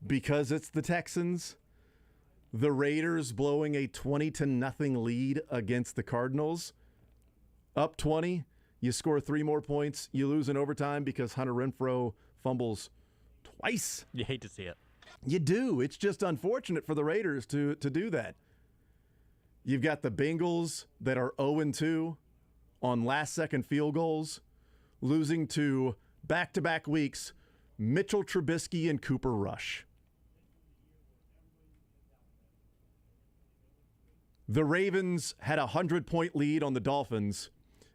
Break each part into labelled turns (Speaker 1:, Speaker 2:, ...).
Speaker 1: because it's the Texans, the Raiders blowing a 20-0 lead against the Cardinals, up 20, you score 3 more points, you lose in overtime because Hunter Renfrow fumbles twice.
Speaker 2: You hate to see it.
Speaker 1: You do. It's just unfortunate for the Raiders to do that. You've got the Bengals that are 0-2 on last-second field goals, losing to back-to-back weeks Mitchell Trubisky and Cooper Rush. The Ravens had a 100-point lead on the Dolphins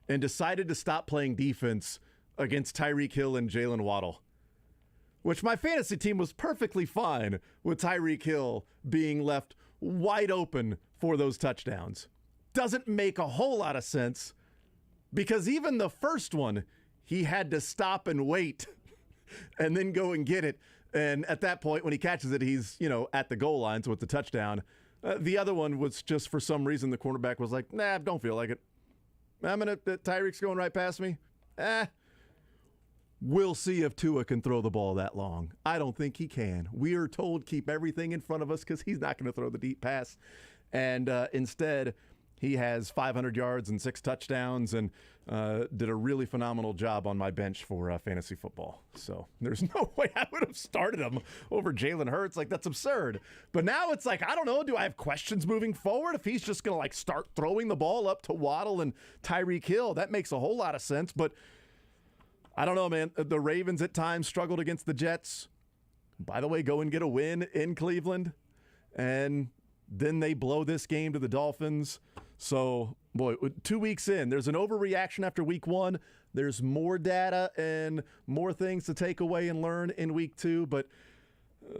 Speaker 1: and decided to stop playing defense against Tyreek Hill and Jalen Waddle, which my fantasy team was perfectly fine with Tyreek Hill being left wide open for those touchdowns. Doesn't make a whole lot of sense because even the first one, he had to stop and wait and then go and get it. And at that point, when he catches it, he's, at the goal line, so it's a touchdown. The other one was just for some reason the cornerback was like, nah, don't feel like it. Tyreek's going right past me. We'll see if Tua can throw the ball that long. I don't think he can. We are told keep everything in front of us because he's not going to throw the deep pass. And instead, he has 500 yards and 6 touchdowns and did a really phenomenal job on my bench for fantasy football. So there's no way I would have started him over Jalen Hurts. Like, that's absurd. But now it's like, I don't know, do I have questions moving forward? If he's just going to start throwing the ball up to Waddle and Tyreek Hill, that makes a whole lot of sense. But I don't know, man. The Ravens at times struggled against the Jets. By the way, go and get a win in Cleveland. And then they blow this game to the Dolphins. So, boy, 2 weeks in, there's an overreaction after week 1. There's more data and more things to take away and learn in week 2. But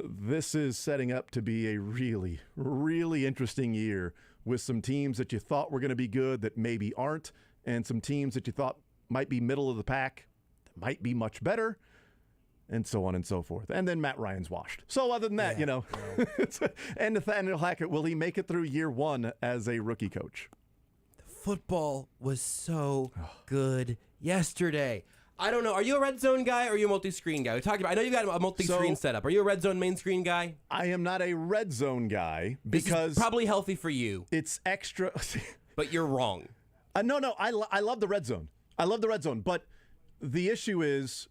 Speaker 1: this is setting up to be a really, really interesting year with some teams that you thought were going to be good that maybe aren't, and some teams that you thought might be middle of the pack that might be much better, and so on and so forth. And then Matt Ryan's washed. So other than that, and Nathaniel Hackett, will he make it through year 1 as a rookie coach?
Speaker 3: The football was so good yesterday. I don't know. Are you a red zone guy or are you a multi-screen guy? I know you got a multi-screen setup. Are you a red zone main screen guy?
Speaker 1: I am not a red zone guy because
Speaker 3: this is probably healthy for you.
Speaker 1: It's extra.
Speaker 3: But you're wrong.
Speaker 1: No. I love the red zone. I love the red zone. But the issue is,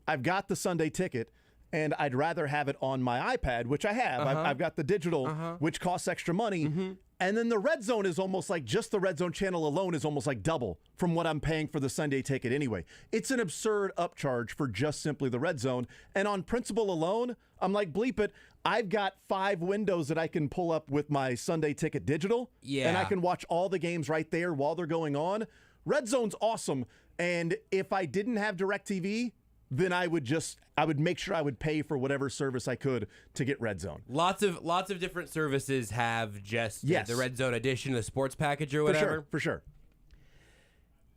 Speaker 1: I've got the Sunday ticket, and I'd rather have it on my iPad, which I have. I've got the digital, which costs extra money. Mm-hmm. And then the red zone is almost like, just the red zone channel alone is almost like double from what I'm paying for the Sunday ticket anyway. It's an absurd upcharge for just simply the red zone. And on principle alone, I'm like, bleep it. I've got 5 windows that I can pull up with my Sunday ticket digital. Yeah. And I can watch all the games right there while they're going on. Red zone's awesome. And if I didn't have DirecTV, then I would make sure I would pay for whatever service I could to get Red Zone.
Speaker 3: Lots of different services have just the Red Zone edition, the sports package or whatever.
Speaker 1: For sure.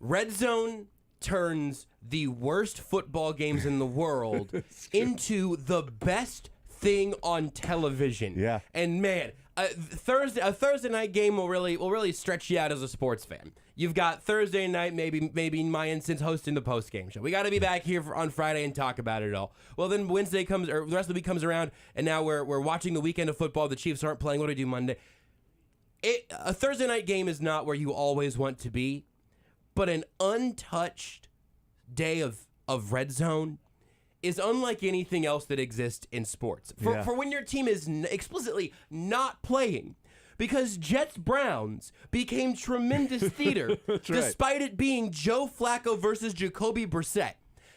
Speaker 3: Red Zone turns the worst football games in the world into the best thing on television.
Speaker 1: Yeah.
Speaker 3: And man, a Thursday night game will really stretch you out as a sports fan. You've got Thursday night, maybe in my instance, hosting the post game show. We got to be back here on Friday and talk about it all. Well, then Wednesday comes, or the rest of the week comes around, and now we're watching the weekend of football. The Chiefs aren't playing. What do I do Monday? A Thursday night game is not where you always want to be, but an untouched day of Red Zone is unlike anything else that exists in sports. For when your team is explicitly not playing, because Jets-Browns became tremendous theater despite it being Joe Flacco versus Jacoby Brissett.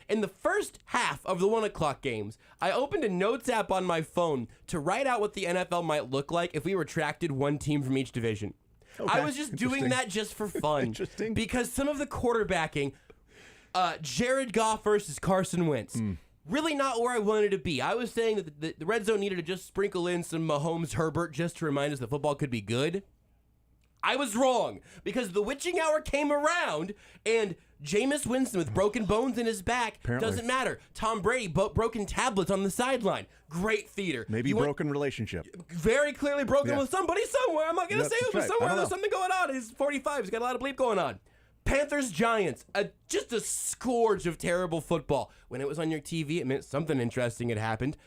Speaker 3: In the first half of the 1 o'clock games, I opened a notes app on my phone to write out what the NFL might look like if we retracted one team from each division. Okay. I was just doing that just for fun.
Speaker 1: Interesting.
Speaker 3: Because some of the quarterbacking, Jared Goff versus Carson Wentz, really not where I wanted to be. I was saying that the red zone needed to just sprinkle in some Mahomes Herbert just to remind us that football could be good. I was wrong, because the witching hour came around, and Jameis Winston with broken bones in his back doesn't matter. Tom Brady, broken tablets on the sideline. Great theater.
Speaker 1: Maybe broken relationship.
Speaker 3: Very clearly broken with somebody somewhere. I'm not going to say it, but somewhere there's something going on. He's 45. He's got a lot of bleep going on. Panthers, Giants, just a scourge of terrible football. When it was on your TV, it meant something interesting had happened.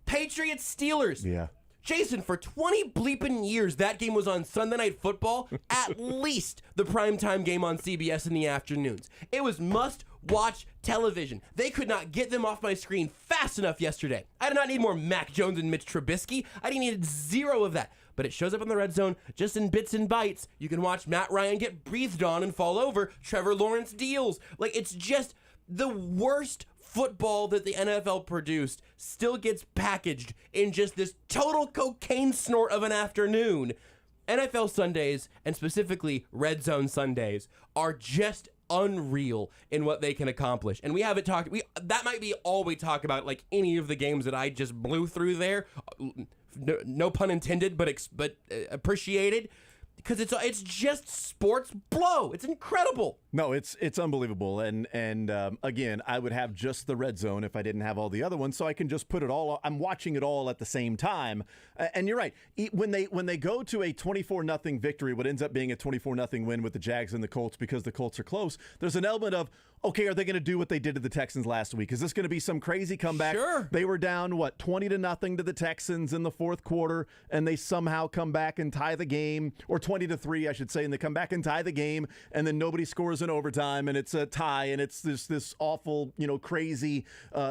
Speaker 3: Patriots Steelers.
Speaker 1: Yeah.
Speaker 3: Jason, for 20 bleeping years, that game was on Sunday Night Football, at least the primetime game on CBS in the afternoons. It was must-watch television. They could not get them off my screen fast enough yesterday. I did not need more Mac Jones and Mitch Trubisky. I needed zero of that. But it shows up on the Red Zone just in bits and bytes. You can watch Matt Ryan get breathed on and fall over. Trevor Lawrence deals. Like, it's just the worst football that the NFL produced still gets packaged in just this total cocaine snort of an afternoon. NFL Sundays, and specifically Red Zone Sundays, are just unreal in what they can accomplish. And we haven't talked, that might be all we talk about, like any of the games that I just blew through there. No pun intended, but appreciated. Because it's just sports blow. It's incredible.
Speaker 1: No, it's unbelievable. And again, I would have just the Red Zone if I didn't have all the other ones, so I can just put it all. I'm watching it all at the same time. And you're right. When they go to a 24-0 victory, what ends up being a 24-0 win with the Jags and the Colts because the Colts are close, there's an element of, okay, are they going to do what they did to the Texans last week? Is this going to be some crazy comeback?
Speaker 3: Sure.
Speaker 1: They were down, 20-0 to the Texans in the fourth quarter, and they somehow come back and tie the game, or 20-3, I should say, and they come back and tie the game, and then nobody scores in overtime, and it's a tie, and it's this awful, crazy,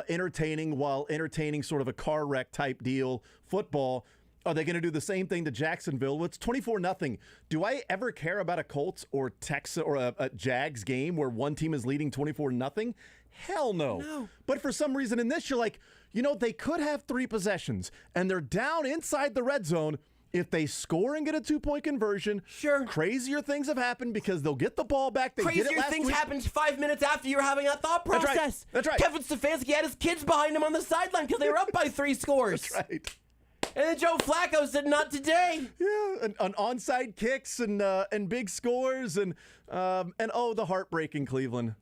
Speaker 1: entertaining sort of a car wreck type deal football. Are they going to do the same thing to Jacksonville? Well, it's 24-0. Do I ever care about a Colts or Texas or a Jags game where one team is leading 24-0? Hell no. But for some reason in this, you're like, they could have 3 possessions, and they're down inside the red zone. If they score and get a 2-point conversion,
Speaker 3: sure,
Speaker 1: crazier things have happened because they'll get the ball back.
Speaker 3: Crazier things happened 5 minutes after you were having that thought process.
Speaker 1: That's right.
Speaker 3: Kevin Stefanski had his kids behind him on the sideline because they were up by 3 scores.
Speaker 1: That's right.
Speaker 3: And then Joe Flacco said, "Not today."
Speaker 1: Yeah, and onside kicks and big scores and the heartbreak in Cleveland.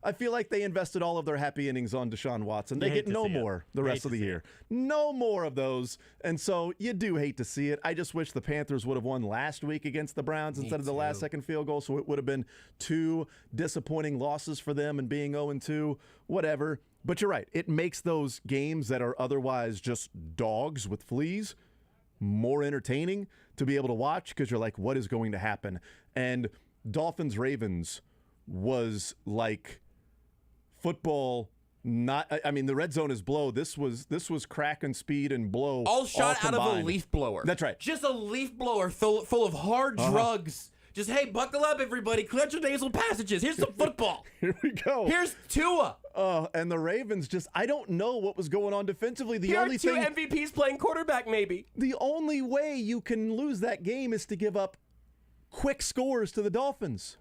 Speaker 1: I feel like they invested all of their happy innings on Deshaun Watson. They get no more the rest of the year. No more of those. And so you do hate to see it. I just wish the Panthers would have won last week against the Browns instead of the last-second field goal, so it would have been 2 disappointing losses for them and being 0-2, whatever. But you're right. It makes those games that are otherwise just dogs with fleas more entertaining to be able to watch because you're like, what is going to happen? And Dolphins-Ravens was like football. The red zone is blow. This was crack and speed and blow.
Speaker 3: All shot out of a leaf blower.
Speaker 1: That's right.
Speaker 3: Just a leaf blower full of hard drugs. Just, hey, buckle up, everybody. Clear your nasal passages. Here's some football.
Speaker 1: Here we go.
Speaker 3: Here's Tua.
Speaker 1: And the Ravens I don't know what was going on defensively.
Speaker 3: Here are 2 MVPs playing quarterback, maybe.
Speaker 1: The only way you can lose that game is to give up quick scores to the Dolphins.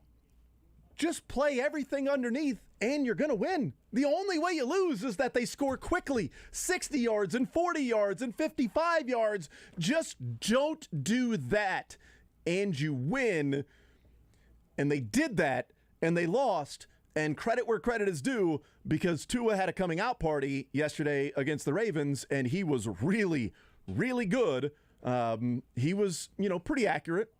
Speaker 1: Just play everything underneath, and you're going to win. The only way you lose is that they score quickly, 60 yards and 40 yards and 55 yards. Just don't do that, and you win. And they did that, and they lost. And credit where credit is due, because Tua had a coming out party yesterday against the Ravens, and he was really, really good. He was, pretty accurate.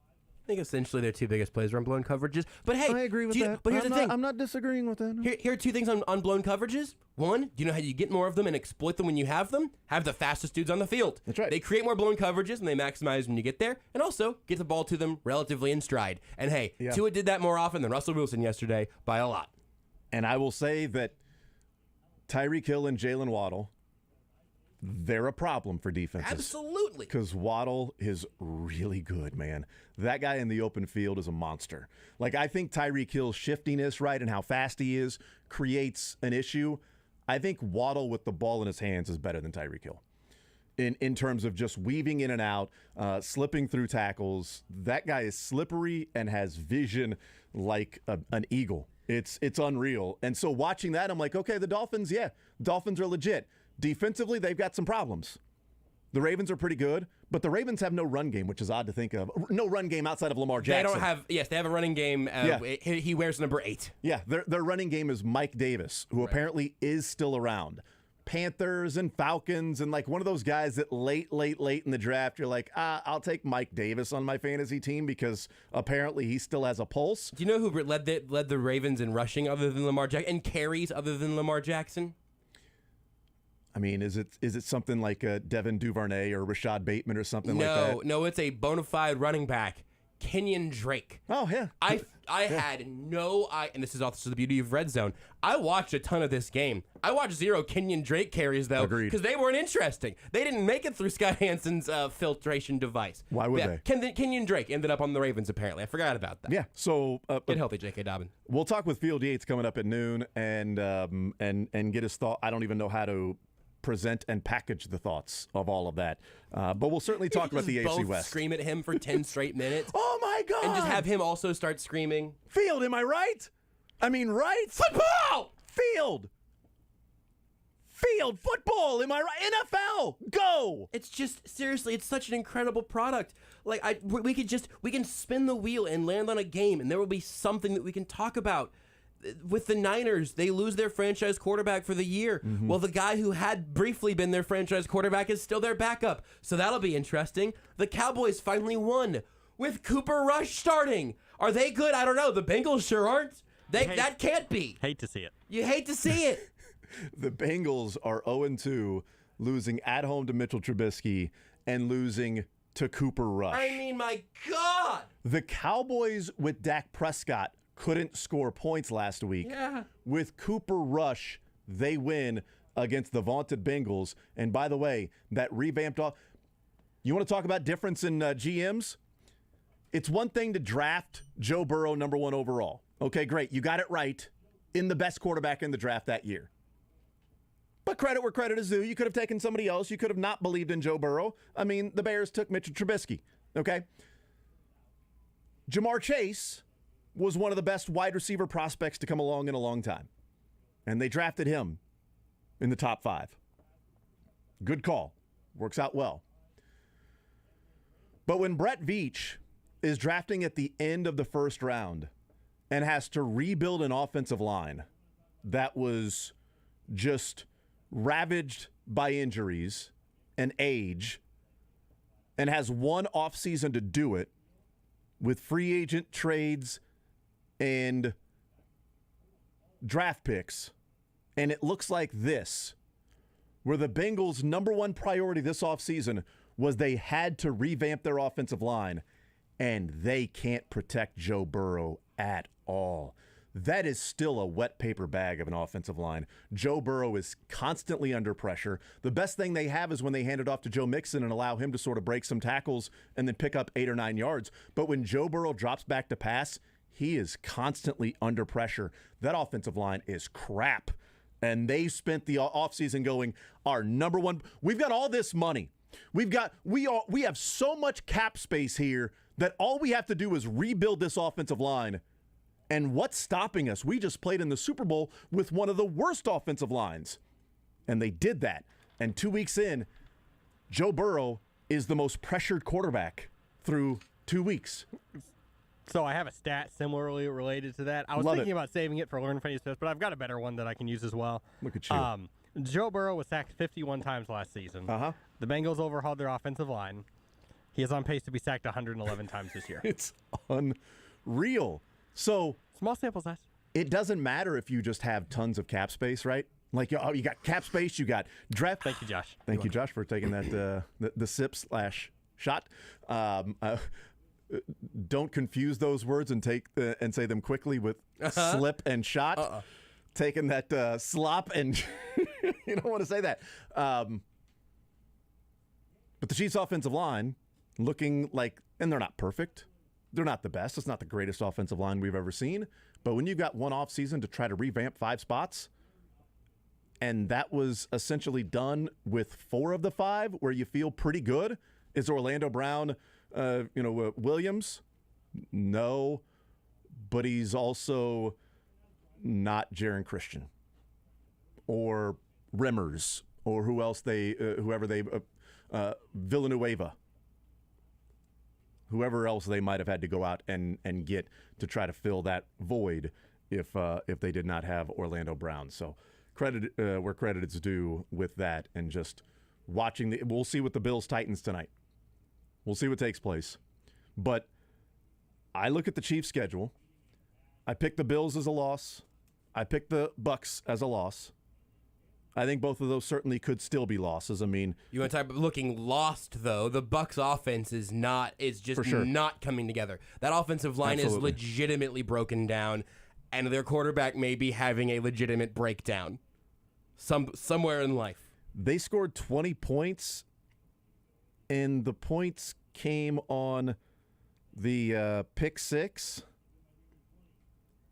Speaker 3: I think essentially their 2 biggest plays were on blown coverages. But hey,
Speaker 1: I agree with that.
Speaker 3: But here's the thing.
Speaker 1: I'm not disagreeing with that.
Speaker 3: Here are 2 things on blown coverages. 1, do you know how you get more of them and exploit them when you have them? Have the fastest dudes on the field.
Speaker 1: That's right.
Speaker 3: They create more blown coverages and they maximize when you get there, and also get the ball to them relatively in stride. And hey, Tua did that more often than Russell Wilson yesterday by a lot.
Speaker 1: And I will say that Tyreek Hill and Jalen Waddle, they're a problem for defenses.
Speaker 3: Absolutely.
Speaker 1: Because Waddle is really good, man. That guy in the open field is a monster. Like, I think Tyreek Hill's shiftiness, right, and how fast he is creates an issue. I think Waddle with the ball in his hands is better than Tyreek Hill. In terms of just weaving in and out, slipping through tackles. That guy is slippery and has vision like an eagle. It's unreal. And so watching that, I'm like, okay, the Dolphins are legit. Defensively, they've got some problems. The Ravens are pretty good, but the Ravens have no run game, which is odd to think of. No run game outside of Lamar Jackson.
Speaker 3: They have a running game. He wears number 8. Yeah,
Speaker 1: their running game is Mike Davis, who apparently is still around. Panthers and Falcons and like one of those guys that late in the draft, you're like, I'll take Mike Davis on my fantasy team because apparently he still has a pulse.
Speaker 3: Do you know who led the Ravens in rushing other than Lamar Jackson and carries other than Lamar Jackson?
Speaker 1: I mean, is it something like Devin Duvernay or Rashad Bateman or something like that?
Speaker 3: No, it's a bona fide running back, Kenyon Drake.
Speaker 1: Oh, yeah.
Speaker 3: I had no eye, and this is the beauty of Red Zone. I watched a ton of this game. I watched 0 Kenyon Drake carries, though, because they weren't interesting. They didn't make it through Scott Hansen's filtration device.
Speaker 1: Why would they?
Speaker 3: Kenyon Drake ended up on the Ravens, apparently. I forgot about that.
Speaker 1: Yeah, so...
Speaker 3: Get healthy, J.K. Dobbin.
Speaker 1: We'll talk with Field Yates coming up at noon and get his thought. I don't even know how to present and package the thoughts of all of that. But we'll certainly talk about the AFC West.
Speaker 3: Scream at him for 10 straight minutes.
Speaker 1: Oh, my God!
Speaker 3: And just have him also start screaming.
Speaker 1: Field, am I right? I mean, right?
Speaker 3: Football!
Speaker 1: Field, football, am I right? NFL, go!
Speaker 3: It's just, seriously, it's such an incredible product. Like, we can spin the wheel and land on a game, and there will be something that we can talk about. With the Niners, they lose their franchise quarterback for the year. Mm-hmm. Well, the guy who had briefly been their franchise quarterback is still their backup. So that'll be interesting. The Cowboys finally won with Cooper Rush starting. Are they good? I don't know. The Bengals sure aren't. That can't be.
Speaker 2: Hate to see it.
Speaker 3: You hate to see it.
Speaker 1: The Bengals are 0-2, losing at home to Mitchell Trubisky and losing to Cooper Rush.
Speaker 3: I mean, my God.
Speaker 1: The Cowboys with Dak Prescott couldn't score points last week.
Speaker 3: Yeah.
Speaker 1: With Cooper Rush, they win against the vaunted Bengals. And by the way, that revamped off. You want to talk about difference in GMs? It's one thing to draft Joe Burrow number 1 overall. Okay, great. You got it right in the best quarterback in the draft that year. But credit where credit is due. You could have taken somebody else. You could have not believed in Joe Burrow. I mean, the Bears took Mitchell Trubisky. Okay? Jamar Chase was one of the best wide receiver prospects to come along in a long time. And they drafted him in the top 5. Good call. Works out well. But when Brett Veach is drafting at the end of the first round and has to rebuild an offensive line that was just ravaged by injuries and age and has one offseason to do it with free agent trades and draft picks, and it looks like this, where the Bengals' number 1 priority this offseason was they had to revamp their offensive line, and they can't protect Joe Burrow at all. That is still a wet paper bag of an offensive line. Joe Burrow is constantly under pressure. The best thing they have is when they hand it off to Joe Mixon and allow him to sort of break some tackles and then pick up 8 or 9 yards. But when Joe Burrow drops back to pass, he is constantly under pressure. That offensive line is crap. And they spent the offseason going, our number 1, we've got all this money. We have so much cap space here that all we have to do is rebuild this offensive line. And what's stopping us? We just played in the Super Bowl with one of the worst offensive lines. And they did that. And 2 weeks in, Joe Burrow is the most pressured quarterback through 2 weeks.
Speaker 2: So I have a stat similarly related to that. I was thinking about saving it for Learn Funny Stuff, but I've got a better one that I can use as well.
Speaker 1: Look at you.
Speaker 2: Joe Burrow was sacked 51 times last season.
Speaker 1: Uh-huh.
Speaker 2: The Bengals overhauled their offensive line. He is on pace to be sacked 111 times this year.
Speaker 1: It's unreal. So
Speaker 2: small sample size.
Speaker 1: It doesn't matter if you just have tons of cap space, right? Like, you got cap space, you got draft.
Speaker 2: Thank you, Josh.
Speaker 1: Thank you, Josh, for taking that the sip/shot. Don't confuse those words and say them quickly with slip and shot. Taking that slop and you don't want to say that. But the Chiefs' offensive line looking like, and they're not perfect. They're not the best. It's not the greatest offensive line we've ever seen. But when you've got one off season to try to revamp 5 spots, and that was essentially done with 4 of the 5 where you feel pretty good. Is Orlando Brown, Williams? No, but he's also not Jaron Christian or Rimmers or Villanueva. Whoever else they might have had to go out and get to try to fill that void if they did not have Orlando Brown. So credit where credit is due with that, and just watching we'll see what the Bills-Titans tonight. We'll see what takes place. But I look at the Chiefs' schedule. I pick the Bills as a loss. I pick the Bucks as a loss. I think both of those certainly could still be losses. I mean,
Speaker 3: you want to talk about looking lost, though? The Bucs' offense is just not coming together. That offensive line is legitimately broken down, and their quarterback may be having a legitimate breakdown somewhere in life.
Speaker 1: They scored 20 points, and the points came on the pick six,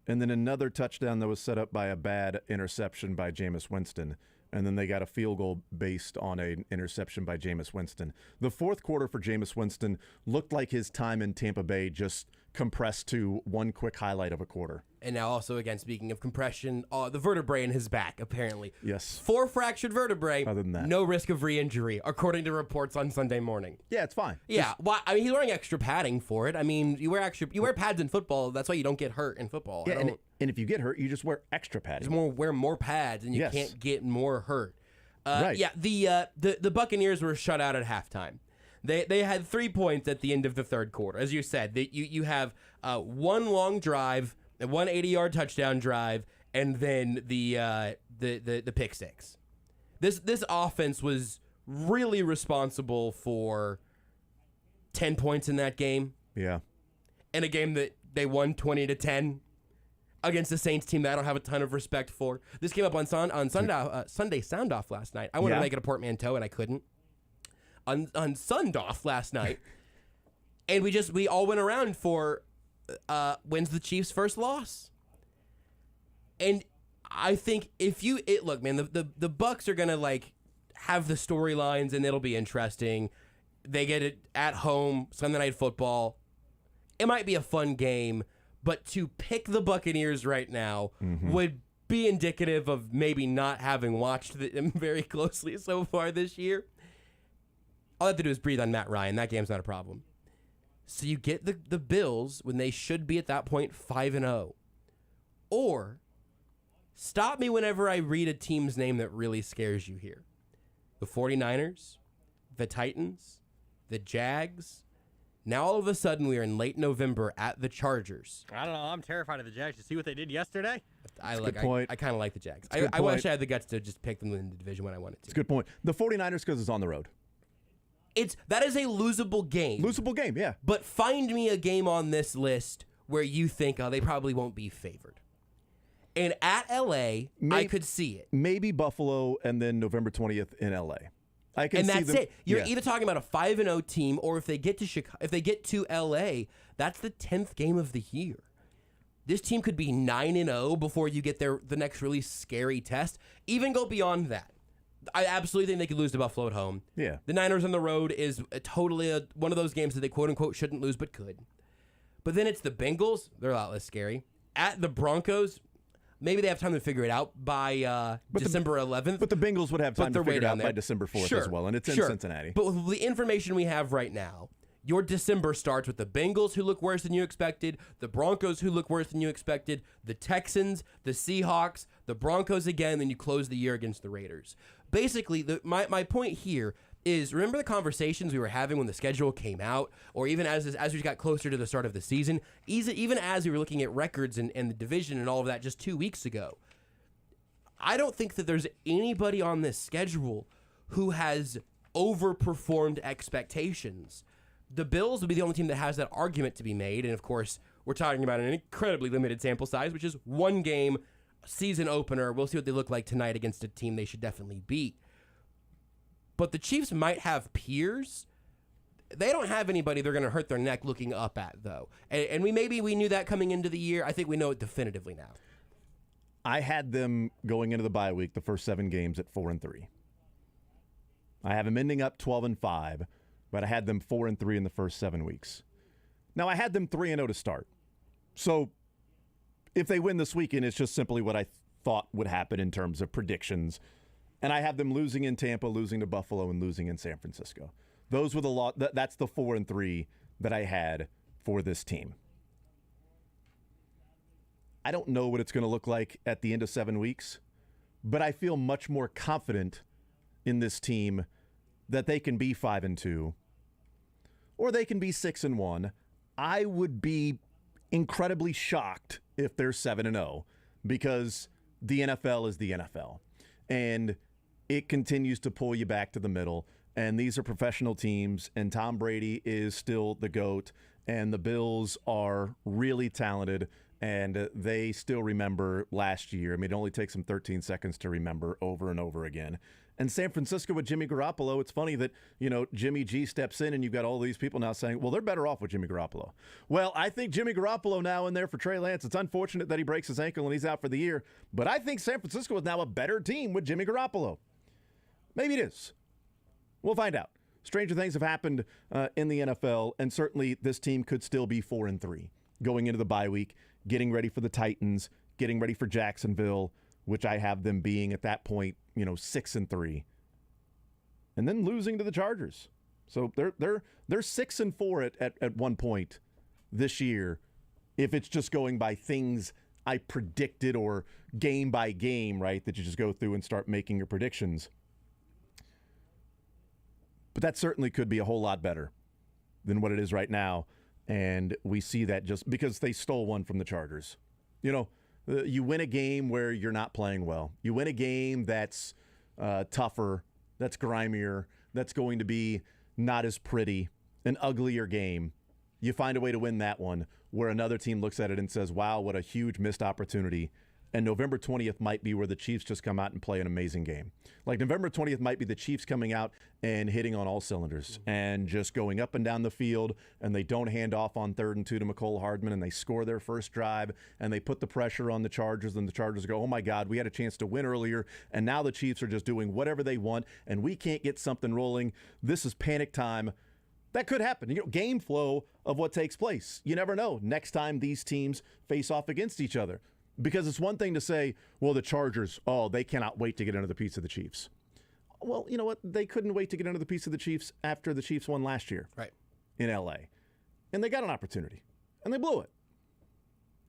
Speaker 1: and then another touchdown that was set up by a bad interception by Jameis Winston. And then they got a field goal based on an interception by Jameis Winston. The fourth quarter for Jameis Winston looked like his time in Tampa Bay just compressed to one quick highlight of a quarter.
Speaker 3: And now also, again, speaking of compression, the vertebrae in his back, apparently.
Speaker 1: Yes.
Speaker 3: 4 fractured vertebrae.
Speaker 1: Other than that.
Speaker 3: No risk of re-injury, according to reports on Sunday morning.
Speaker 1: Yeah, it's fine.
Speaker 3: Yeah. Well, I mean, he's wearing extra padding for it. I mean, you wear pads in football. That's why you don't get hurt in football.
Speaker 1: Yeah, and if you get hurt, you just wear extra padding.
Speaker 3: Just wear more pads, and you can't get more hurt.
Speaker 1: Right.
Speaker 3: Yeah, the Buccaneers were shut out at halftime. They had 3 points at the end of the third quarter. As you said, you have one long drive, one 80-yard touchdown drive, and then the pick six. This offense was really responsible for 10 points in that game.
Speaker 1: Yeah.
Speaker 3: In a game that they won 20-10 against the Saints team that I don't have a ton of respect for. This came up on Sunday Sound Off last night. I wanted to make it a portmanteau, and I couldn't. On Sundoff last night, and we all went around for when's the Chiefs' first loss. And I think look, man, the Bucs are gonna have the storylines, and it'll be interesting. They get it at home, Sunday Night Football. It might be a fun game, but to pick the Buccaneers right now would be indicative of maybe not having watched them very closely so far this year. All I have to do is breathe on Matt Ryan. That game's not a problem. So you get the Bills when they should be at that point 5-0. Or stop me whenever I read a team's name that really scares you here. The 49ers, the Titans, the Jags. Now all of a sudden we are in late November at the Chargers.
Speaker 2: I don't know. I'm terrified of the Jags. You see what they did yesterday?
Speaker 3: I kind of like the Jags. I wish I had the guts to just pick them in the division when I wanted to.
Speaker 1: It's a good point. The 49ers because it's on the road.
Speaker 3: That is a losable game.
Speaker 1: Losable game, yeah.
Speaker 3: But find me a game on this list where you think, they probably won't be favored. And at L.A., I could see it.
Speaker 1: Maybe Buffalo and then November 20th in L.A. I can
Speaker 3: and
Speaker 1: see
Speaker 3: that's
Speaker 1: them,
Speaker 3: it. You're either talking about a 5-0 team, or if they get to Chicago, if they get to L.A., that's the 10th game of the year. This team could be 9-0 before you get the next really scary test. Even go beyond that. I absolutely think they could lose to Buffalo at home.
Speaker 1: Yeah.
Speaker 3: The Niners on the road is totally one of those games that they quote-unquote shouldn't lose but could. But then it's the Bengals. They're a lot less scary. At the Broncos, maybe they have time to figure it out by December 11th.
Speaker 1: But the Bengals would have time to figure it out by December 4th as well, and it's in Cincinnati.
Speaker 3: But with the information we have right now, your December starts with the Bengals, who look worse than you expected, the Broncos, who look worse than you expected, the Texans, the Seahawks, the Broncos again, then you close the year against the Raiders. Basically, my point here is, remember the conversations we were having when the schedule came out, or even as we got closer to the start of the season, even as we were looking at records and the division and all of that just 2 weeks ago. I don't think that there's anybody on this schedule who has overperformed expectations. The Bills would be the only team that has that argument to be made, and of course, we're talking about an incredibly limited sample size, which is one game, season opener. We'll see what they look like tonight against a team they should definitely beat. But the Chiefs might have peers. They don't have anybody they're going to hurt their neck looking up at, though. And we knew that coming into the year. I think we know it definitively now.
Speaker 1: I had them going into the bye week, the first 7 games at 4-3. I have them ending up 12-5, but I had them 4-3 in the first 7 weeks. Now I had them 3-0 to start. So if they win this weekend, it's just simply what I thought would happen in terms of predictions. And I have them losing in Tampa, losing to Buffalo, and losing in San Francisco. Those were the lot. That's the 4-3 that I had for this team. I don't know what it's going to look like at the end of 7 weeks, but I feel much more confident in this team that they can be 5-2, or they can be 6-1. I would be incredibly shocked if they're 7-0, because the NFL is the NFL. And it continues to pull you back to the middle. And these are professional teams, and Tom Brady is still the GOAT, and the Bills are really talented, and they still remember last year. I mean, it only takes them 13 seconds to remember over and over again. And San Francisco with Jimmy Garoppolo, it's funny that, Jimmy G steps in, and you've got all these people now saying, well, they're better off with Jimmy Garoppolo. Well, I think Jimmy Garoppolo now in there for Trey Lance. It's unfortunate that he breaks his ankle and he's out for the year, but I think San Francisco is now a better team with Jimmy Garoppolo. Maybe it is. We'll find out. Stranger things have happened in the NFL, and certainly this team could still be 4-3 going into the bye week, getting ready for the Titans, getting ready for Jacksonville, which I have them being at that point, 6-3, and then losing to the Chargers. So they're 6-4 at one point this year, if it's just going by things I predicted or game by game, right? That you just go through and start making your predictions. But that certainly could be a whole lot better than what it is right now. And we see that just because they stole one from the Chargers. You win a game where you're not playing well. You win a game that's tougher, that's grimier, that's going to be not as pretty, an uglier game. You find a way to win that one where another team looks at it and says, wow, what a huge missed opportunity. And November 20th might be where the Chiefs just come out and play an amazing game. Like November 20th might be the Chiefs coming out and hitting on all cylinders and just going up and down the field, and they don't hand off on 3rd and 2 to Mecole Hardman, and they score their first drive, and they put the pressure on the Chargers, and the Chargers go, oh my God, we had a chance to win earlier, and now the Chiefs are just doing whatever they want, and we can't get something rolling. This is panic time. That could happen. Game flow of what takes place. You never know next time these teams face off against each other. Because it's one thing to say, well, the Chargers, they cannot wait to get under the piece of the Chiefs. Well, you know what? They couldn't wait to get under the piece of the Chiefs after the Chiefs won last year in L.A. And they got an opportunity, and they blew it.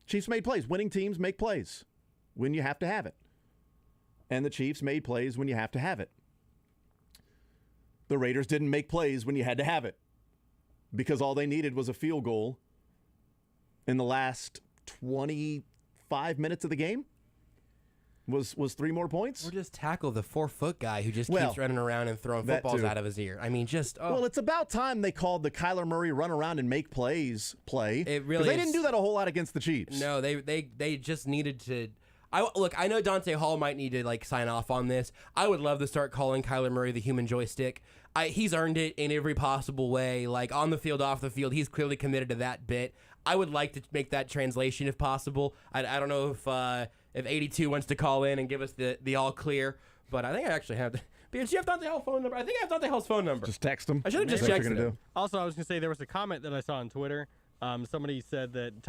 Speaker 1: Chiefs made plays. Winning teams make plays when you have to have it. And the Chiefs made plays when you have to have it. The Raiders didn't make plays when you had to have it because all they needed was a field goal in the last 25 minutes of the game. Was 3 more points?
Speaker 3: Or just tackle the 4-foot guy who just keeps running around and throwing footballs out of his ear. I mean, Well,
Speaker 1: it's about time they called the Kyler Murray run around and make plays play.
Speaker 3: It really
Speaker 1: They didn't do that a whole lot against the Chiefs.
Speaker 3: No, they just needed to. I know Dante Hall might need to sign off on this. I would love to start calling Kyler Murray the human joystick. He's earned it in every possible way, on the field, off the field. He's clearly committed to that bit. I would like to make that translation if possible. I don't know if 82 wants to call in and give us the all clear, but I think I actually have. Because you have Dante Hall's phone number. I think I have Dante Hall's phone number.
Speaker 1: Just text him.
Speaker 3: I should have just texted him.
Speaker 2: Also, I was going to say there was a comment that I saw on Twitter. Somebody said that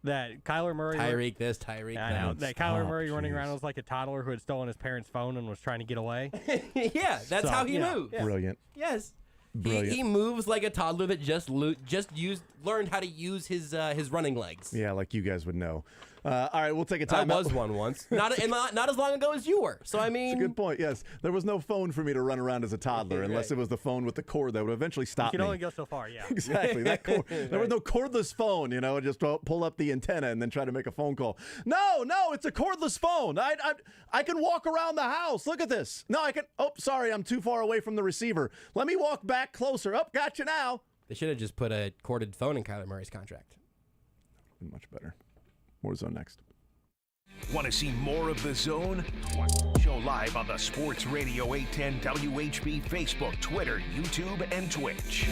Speaker 2: that Kyler Murray.
Speaker 3: Tyreek this, Tyreek that.
Speaker 2: I know, that Kyler Murray running around was like a toddler who had stolen his parents' phone and was trying to get away.
Speaker 3: Yeah, that's how he moves.
Speaker 2: Yeah.
Speaker 1: Brilliant.
Speaker 3: Yes.
Speaker 1: Brilliant.
Speaker 3: He moves like a toddler that just learned how to use his running legs.
Speaker 1: Yeah, like you guys would know. All right, we'll take a time
Speaker 3: I
Speaker 1: out.
Speaker 3: was one once. Not as long ago as you were. So, I mean...
Speaker 1: It's a good point, yes. There was no phone for me to run around as a toddler unless it was the phone with the cord that would eventually stop me.
Speaker 2: You can only go so far, yeah.
Speaker 1: Exactly. That cord, there was no cordless phone, just pull up the antenna and then try to make a phone call. No, it's a cordless phone. I can walk around the house. Look at this. No, I can... Oh, sorry, I'm too far away from the receiver. Let me walk back closer. Oh, got you now.
Speaker 3: They should have just put a corded phone in Kyler Murray's contract.
Speaker 1: Much better. More Zone next.
Speaker 4: Want to see more of The Zone? Show live on the Sports Radio 810 WHB Facebook, Twitter, YouTube, and Twitch.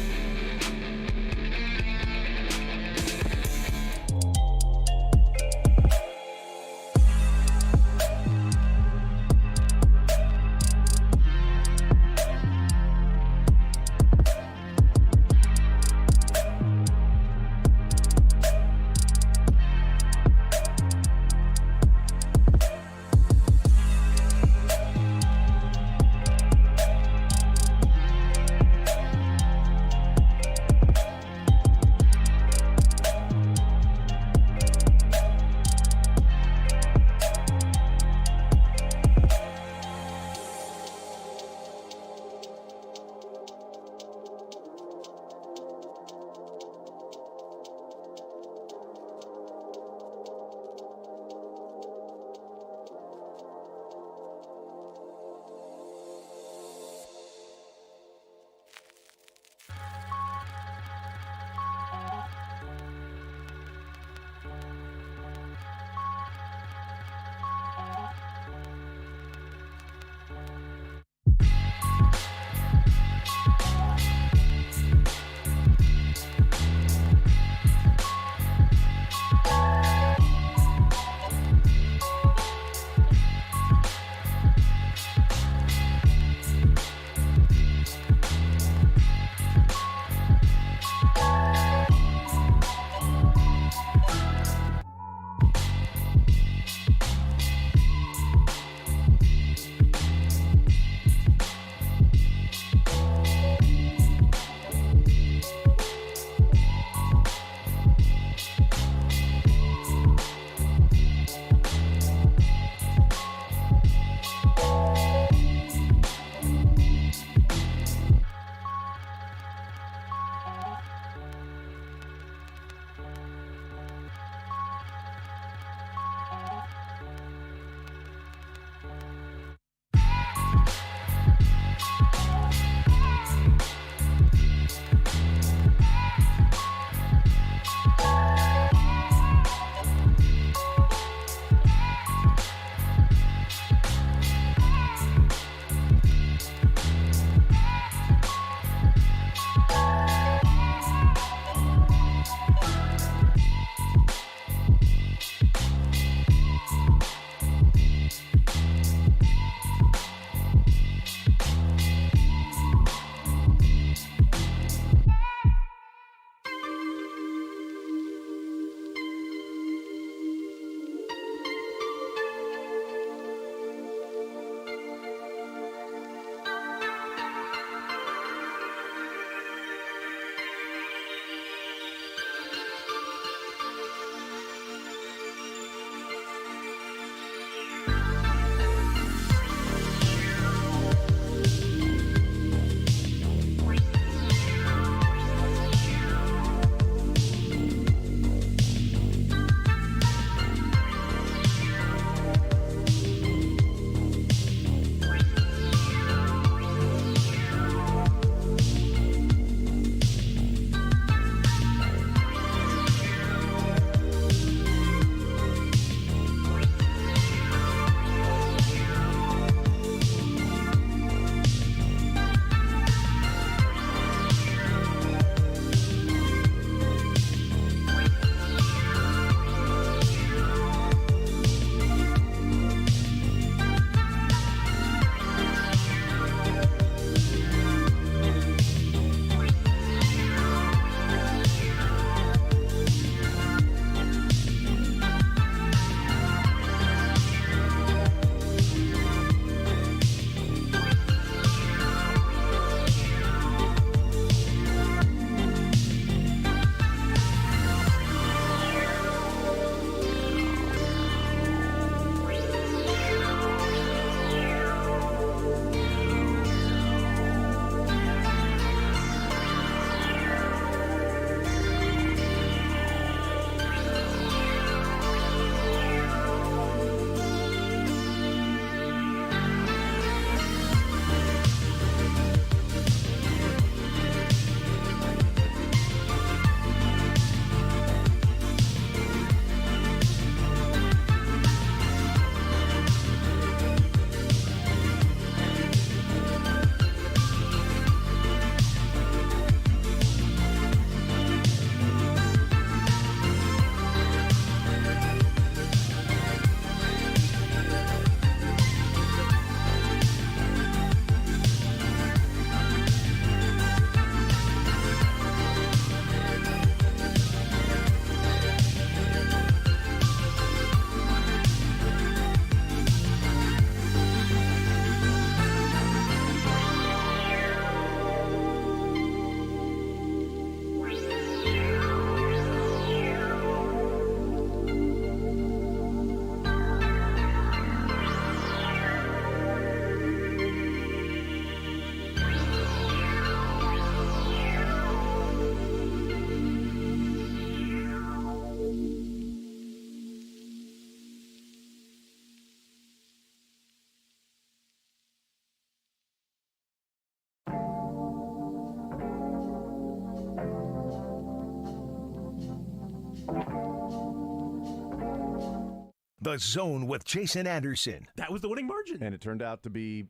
Speaker 4: The Zone with Jason Anderson.
Speaker 5: That was the winning margin.
Speaker 1: And it turned out to be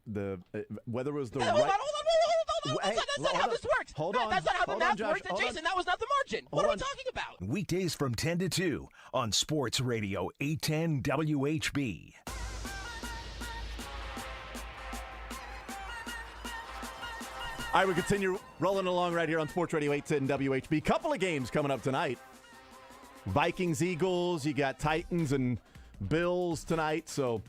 Speaker 1: whether it was the
Speaker 6: Hold on. That's not how this works.
Speaker 1: Hold
Speaker 6: Matt,
Speaker 1: on.
Speaker 6: That's not how the
Speaker 1: Hold on,
Speaker 6: math
Speaker 1: Josh.
Speaker 6: works. And
Speaker 1: Hold on.
Speaker 6: Jason, that was not the margin. What are we talking about?
Speaker 4: Weekdays from 10 to 2 on Sports Radio 810 WHB.
Speaker 1: All right, we continue rolling along right here on Sports Radio 810 WHB. Couple of games coming up tonight. Vikings, Eagles. You got Titans and Bills tonight. So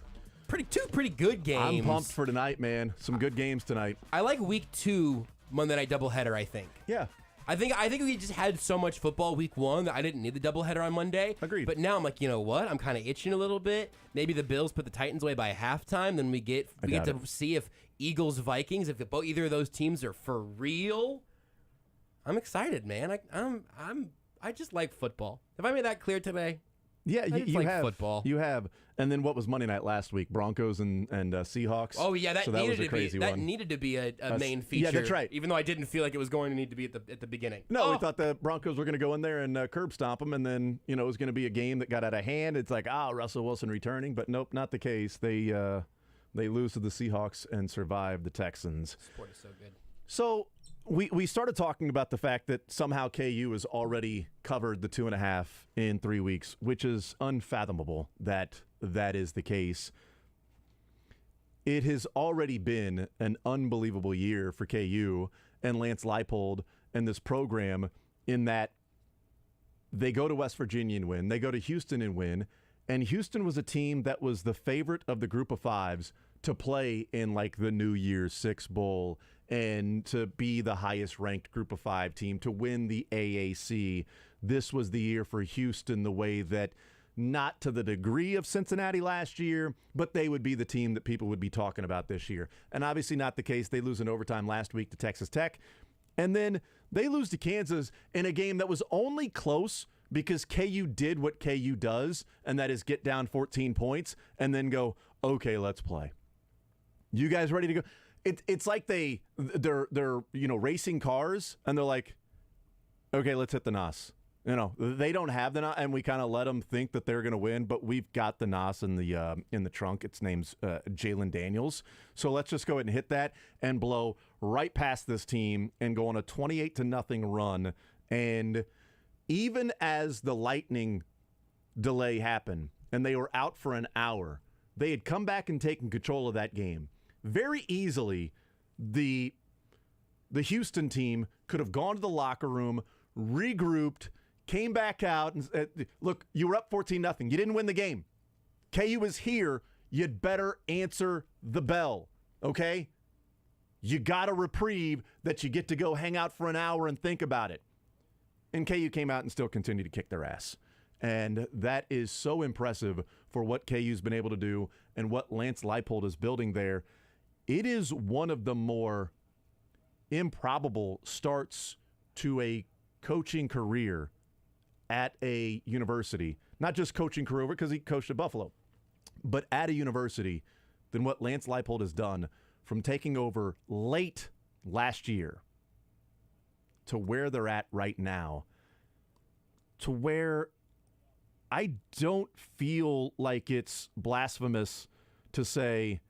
Speaker 3: Two pretty good games.
Speaker 1: I'm pumped for tonight, man. Some good games tonight.
Speaker 3: I like week 2 Monday night doubleheader, I think.
Speaker 1: Yeah.
Speaker 3: I think we just had so much football week 1 that I didn't need the doubleheader on Monday.
Speaker 1: Agreed.
Speaker 3: But now I'm like, you know what? I'm kind of itching a little bit. Maybe the Bills put the Titans away by halftime. Then we get to see if Eagles, Vikings, if either of those teams are for real. I'm excited, man. I just like football. Have I made that clear today?
Speaker 1: Yeah, you
Speaker 3: like
Speaker 1: have
Speaker 3: football.
Speaker 1: You have. And then what was Monday night last week? Broncos and Seahawks.
Speaker 3: Oh yeah, that
Speaker 1: was a crazy one.
Speaker 3: That needed to be a main feature.
Speaker 1: Yeah, that's right.
Speaker 3: Even though I didn't feel like it was going to need to be at the beginning.
Speaker 1: No, we thought the Broncos were going to go in there and curb stomp them, and then it was going to be a game that got out of hand. It's like Russell Wilson returning, but nope, not the case. They lose to the Seahawks and survive the Texans.
Speaker 3: Sport is so good.
Speaker 1: So we started talking about the fact that somehow KU has already covered the 2.5 in 3 weeks, which is unfathomable that is the case. It has already been an unbelievable year for KU and Lance Leipold and this program in that they go to West Virginia and win. They go to Houston and win. And Houston was a team that was the favorite of the group of fives to play in like the New Year's Six Bowl and to be the highest ranked group of 5 team to win the AAC. This was the year for Houston, the way that not to the degree of Cincinnati last year, but they would be the team that people would be talking about this year. And obviously not the case. They lose in overtime last week to Texas Tech. And then they lose to Kansas in a game that was only close because KU did what KU does, and that is get down 14 points and then go, okay, let's play. You guys ready to go? It's like they're racing cars, and they're like, okay, let's hit the NOS. They don't have the NOS, and we kind of let them think that they're going to win, but we've got the NOS in the trunk. Its name's Jalen Daniels. So let's just go ahead and hit that and blow right past this team and go on a 28-0 run. And even as the lightning delay happened and they were out for an hour, they had come back and taken control of that game. Very easily, the Houston team could have gone to the locker room, regrouped, came back out, and said, look, you were up 14-0. You didn't win the game. KU is here. You'd better answer the bell, okay? You got a reprieve that you get to go hang out for an hour and think about it. And KU came out and still continued to kick their ass. And that is so impressive for what KU's been able to do and what Lance Leipold is building there. It is one of the more improbable starts to a coaching career at a university. Not just coaching career because he coached at Buffalo, but at a university than what Lance Leipold has done from taking over late last year to where they're at right now, to where I don't feel like it's blasphemous to say,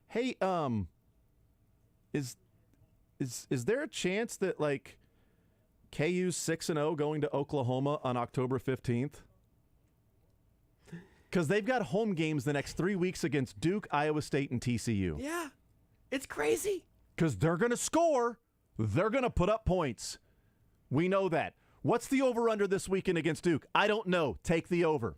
Speaker 1: hey, is there a chance that like KU's 6-0 going to Oklahoma on October 15th? Because they've got home games the next 3 weeks against Duke, Iowa State, and TCU.
Speaker 3: Yeah, it's crazy.
Speaker 1: Because they're going to score. They're going to put up points. We know that. What's the over-under this weekend against Duke? I don't know. Take the over.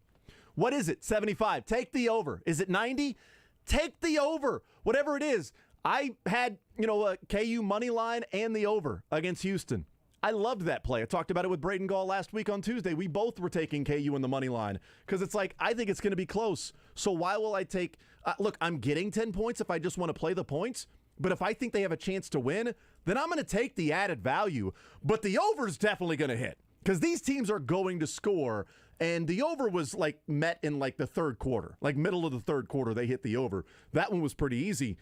Speaker 1: What is it? 75. Take the over. Is it 90? Take the over. Whatever it is. I had, a KU money line and the over against Houston. I loved that play. I talked about it with Braden Gall last week on Tuesday. We both were taking KU in the money line because it's like, I think it's going to be close. So why will I take look, I'm getting 10 points if I just want to play the points. But if I think they have a chance to win, then I'm going to take the added value. But the over is definitely going to hit because these teams are going to score. And the over was like met in like the third quarter, like middle of the third quarter, they hit the over. That one was pretty easy.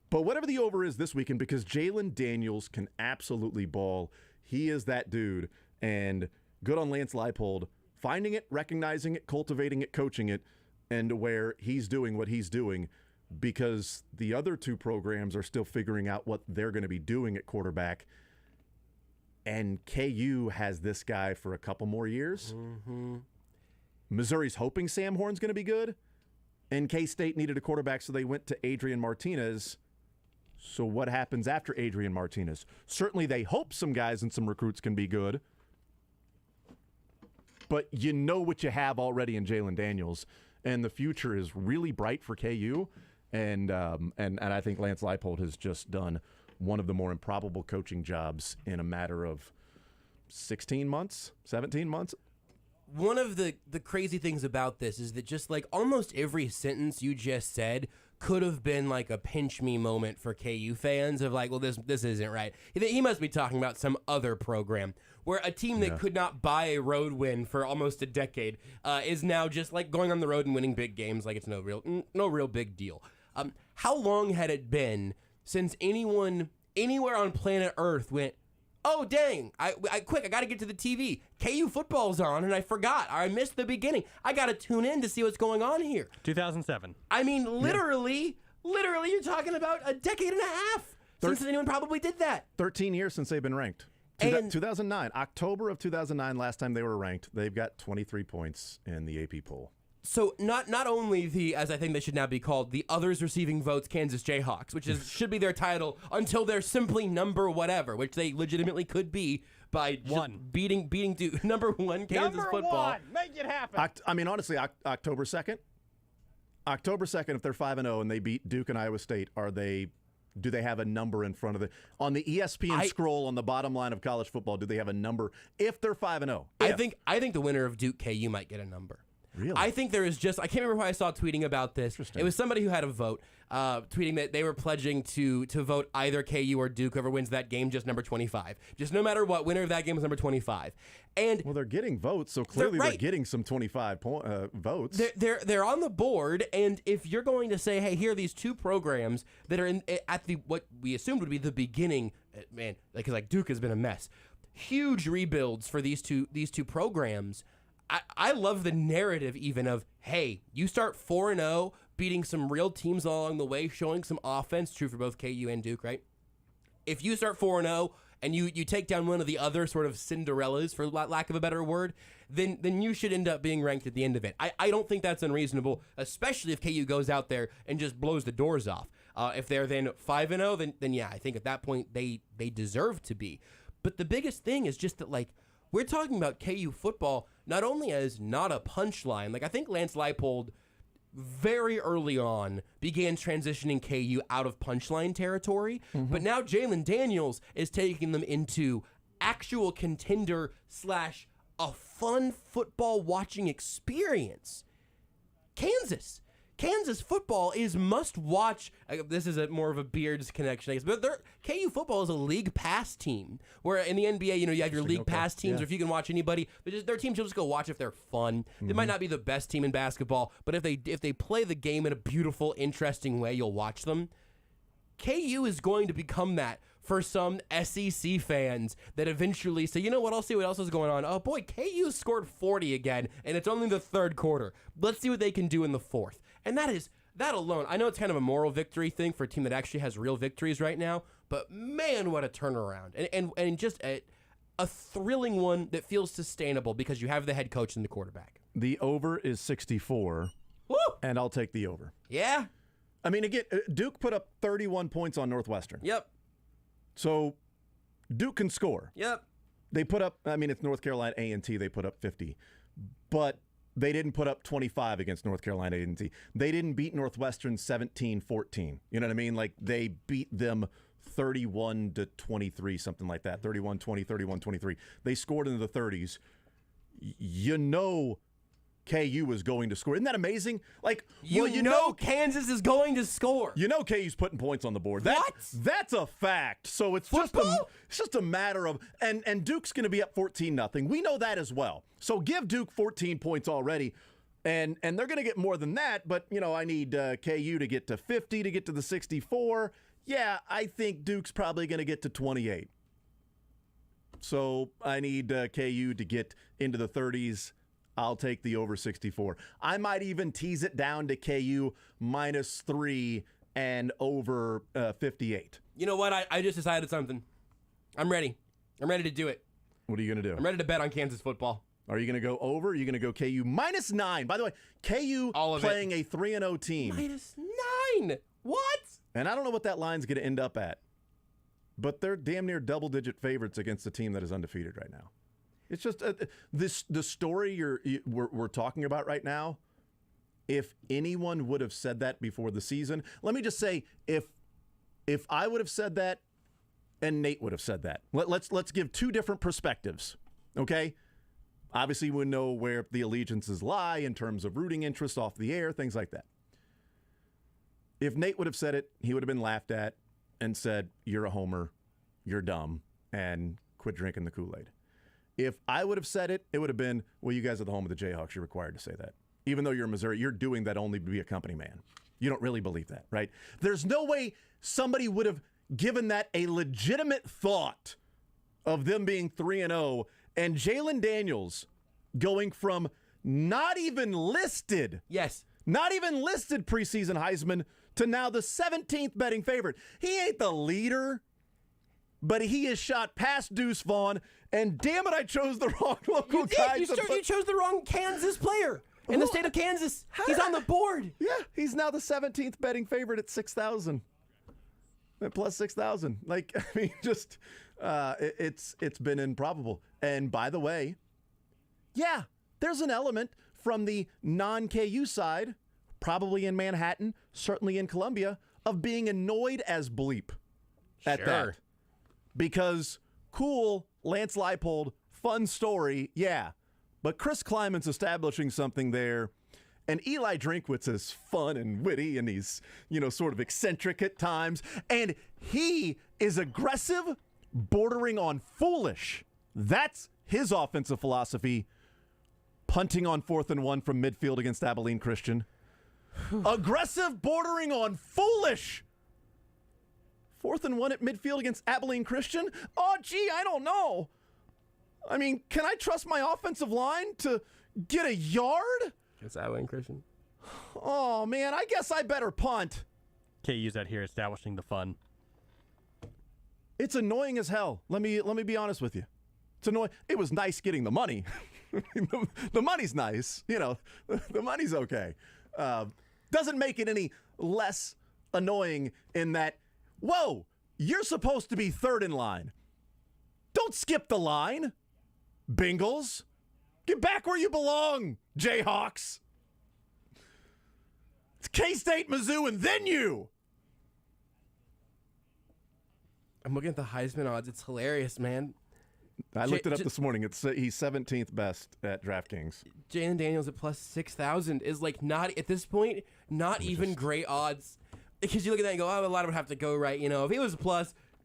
Speaker 1: But whatever the over is this weekend, because Jalen Daniels can absolutely ball. He is that dude. And good on Lance Leipold finding it, recognizing it, cultivating it, coaching it, and where he's doing what he's doing, because the other two programs are still figuring out what they're going to be doing at quarterback. And KU has this guy for a couple more years. Mm-hmm. Missouri's hoping Sam Horn's going to be good. And K-State needed a quarterback, so they went to Adrian Martinez. So what happens after Adrian Martinez? Certainly they hope some guys and some recruits can be good. But you know what you have already in Jalen Daniels. And the future is really bright for KU. And I think Lance Leipold has just done one of the more improbable coaching jobs in a matter of 16 months, 17 months.
Speaker 3: One of the crazy things about this is that just like almost every sentence you just said could have been like a pinch me moment for KU fans of like, well, this isn't right. He must be talking about some other program where a team that could not buy a road win for almost a decade is now just like going on the road and winning big games like it's no real big deal. How long had it been since anyone anywhere on planet Earth went, oh, dang, I got to get to the TV. KU football's on, and I forgot. I missed the beginning. I got to tune in to see what's going on here.
Speaker 2: 2007.
Speaker 3: I mean, literally, you're talking about a decade and a half since anyone probably did that.
Speaker 1: 13 years since they've been ranked. 2009, October of 2009, last time they were ranked. They've got 23 points in the AP poll.
Speaker 3: So not only the, as I think they should now be called, the others receiving votes Kansas Jayhawks, which should be their title until they're simply number whatever, which they legitimately could be by beating Duke. Number one Kansas football.
Speaker 2: Number one, make it happen.
Speaker 1: I mean, honestly, October 2nd. October 2nd, if they're 5-0 and they beat Duke and Iowa State, do they have a number in front of it? On the ESPN scroll on the bottom line of college football, do they have a number if they're 5-0?
Speaker 3: I think the winner of Duke KU might get a number.
Speaker 1: Really?
Speaker 3: I think there is I can't remember who I saw tweeting about this. It was somebody who had a vote, tweeting that they were pledging to vote either KU or Duke, whoever wins that game, just number 25. Just no matter what, winner of that game is number 25. And
Speaker 1: well, they're getting votes, so clearly they're getting some 25 votes.
Speaker 3: They're on the board, and if you're going to say, hey, here are these two programs that are at the what we assumed would be the beginning, man, because like Duke has been a mess. Huge rebuilds for these two programs. I love the narrative even of, hey, you start 4-0, beating some real teams along the way, showing some offense, true for both KU and Duke, right? If you start 4-0 and you take down one of the other sort of Cinderellas, for lack of a better word, then you should end up being ranked at the end of it. I don't think that's unreasonable, especially if KU goes out there and just blows the doors off. If they're then 5-0, then yeah, I think at that point they deserve to be. But the biggest thing is just that, like, we're talking about KU football not only as not a punchline. Like, I think Lance Leipold very early on began transitioning KU out of punchline territory. Mm-hmm. But now Jalen Daniels is taking them into actual contender / a fun football watching experience. Kansas football is must watch. This is more of a Beards connection, I guess. But KU football is a league pass team. Where in the NBA, you have your league pass teams, or if you can watch anybody, their teams you'll just go watch if they're fun. Mm-hmm. They might not be the best team in basketball, but if they play the game in a beautiful, interesting way, you'll watch them. KU is going to become that for some SEC fans that eventually say, you know what, I'll see what else is going on. Oh boy, KU scored 40 again, and it's only the third quarter. Let's see what they can do in the fourth. And that alone, I know it's kind of a moral victory thing for a team that actually has real victories right now, but man, what a turnaround. And just a thrilling one that feels sustainable because you have the head coach and the quarterback.
Speaker 1: The over is 64,
Speaker 3: Woo!
Speaker 1: And I'll take the over.
Speaker 3: Yeah.
Speaker 1: I mean, again, Duke put up 31 points on Northwestern.
Speaker 3: Yep.
Speaker 1: So Duke can score.
Speaker 3: Yep.
Speaker 1: They put up, I mean, it's North Carolina A&T, they put up 50. But they didn't put up 25 against North Carolina A&T. They didn't beat Northwestern 17-14. You know what I mean? Like, they beat them 31-23, something like that. 31-20, 31-23. They scored into the 30s. You know KU is going to score. Isn't that amazing? Like,
Speaker 3: you know Kansas is going to score.
Speaker 1: You know KU's putting points on the board. That's a fact. So it's just a matter of and Duke's going to be up 14-0. We know that as well. So give Duke 14 points already. And they're going to get more than that, but I need KU to get to 50 to get to the 64. Yeah, I think Duke's probably going to get to 28. So I need KU to get into the 30s. I'll take the over 64. I might even tease it down to KU -3 and over 58.
Speaker 3: You know what? I just decided something. I'm ready. I'm ready to do it.
Speaker 1: What are you going to do?
Speaker 3: I'm ready to bet on Kansas football.
Speaker 1: Are you going to go over? Or are you going to go KU -9? By the way, KU playing a 3-0 team.
Speaker 3: -9? What?
Speaker 1: And I don't know what that line's going to end up at. But they're damn near double-digit favorites against a team that is undefeated right now. It's just the story we're talking about right now. If anyone would have said that before the season, let me just say, if I would have said that, and Nate would have said that, let's give two different perspectives, okay? Obviously, we know where the allegiances lie in terms of rooting interest off the air, things like that. If Nate would have said it, he would have been laughed at and said, "You're a homer, you're dumb, and quit drinking the Kool-Aid." If I would have said it, it would have been, "Well, you guys are the home of the Jayhawks. You're required to say that. Even though you're in Missouri, you're doing that only to be a company man. You don't really believe that, right?" There's no way somebody would have given that a legitimate thought of them being 3-0 and Jalen Daniels going from not even listed preseason Heisman to now the 17th betting favorite. He ain't the leader, but he is shot past Deuce Vaughn, and damn it, I chose the wrong local guy.
Speaker 3: You chose the wrong Kansas player in the state of Kansas. He's on the board.
Speaker 1: Yeah, he's now the 17th betting favorite at 6,000. At plus 6,000. Like, I mean, just it's been improbable. And by the way, yeah, there's an element from the non-KU side, probably in Manhattan, certainly in Columbia, of being annoyed as bleep at that. Because cool, Lance Leipold, fun story, yeah. But Chris Kleiman's establishing something there. And Eli Drinkwitz is fun and witty, and he's, sort of eccentric at times. And he is aggressive, bordering on foolish. That's his offensive philosophy. Punting on 4th and 1 from midfield against Abilene Christian. Aggressive, bordering on foolish. 4th and 1 at midfield against Abilene Christian? Oh, gee, I don't know. I mean, can I trust my offensive line to get a yard?
Speaker 3: It's Abilene Christian.
Speaker 1: Oh, man, I guess I better punt.
Speaker 2: KU's out here establishing the fun.
Speaker 1: It's annoying as hell. Let me be honest with you. It's annoying. It was nice getting the money. The money's nice. The money's okay. Doesn't make it any less annoying in that, whoa, you're supposed to be third in line. Don't skip the line, Bengals. Get back where you belong, Jayhawks. It's K-State, Mizzou, and then you.
Speaker 3: I'm looking at the Heisman odds. It's hilarious, man.
Speaker 1: I looked it up this morning. He's 17th best at DraftKings.
Speaker 3: Jalen Daniels at plus 6,000 is not at this point, not even great odds. Because you look at that and go, a lot would have to go right. If he was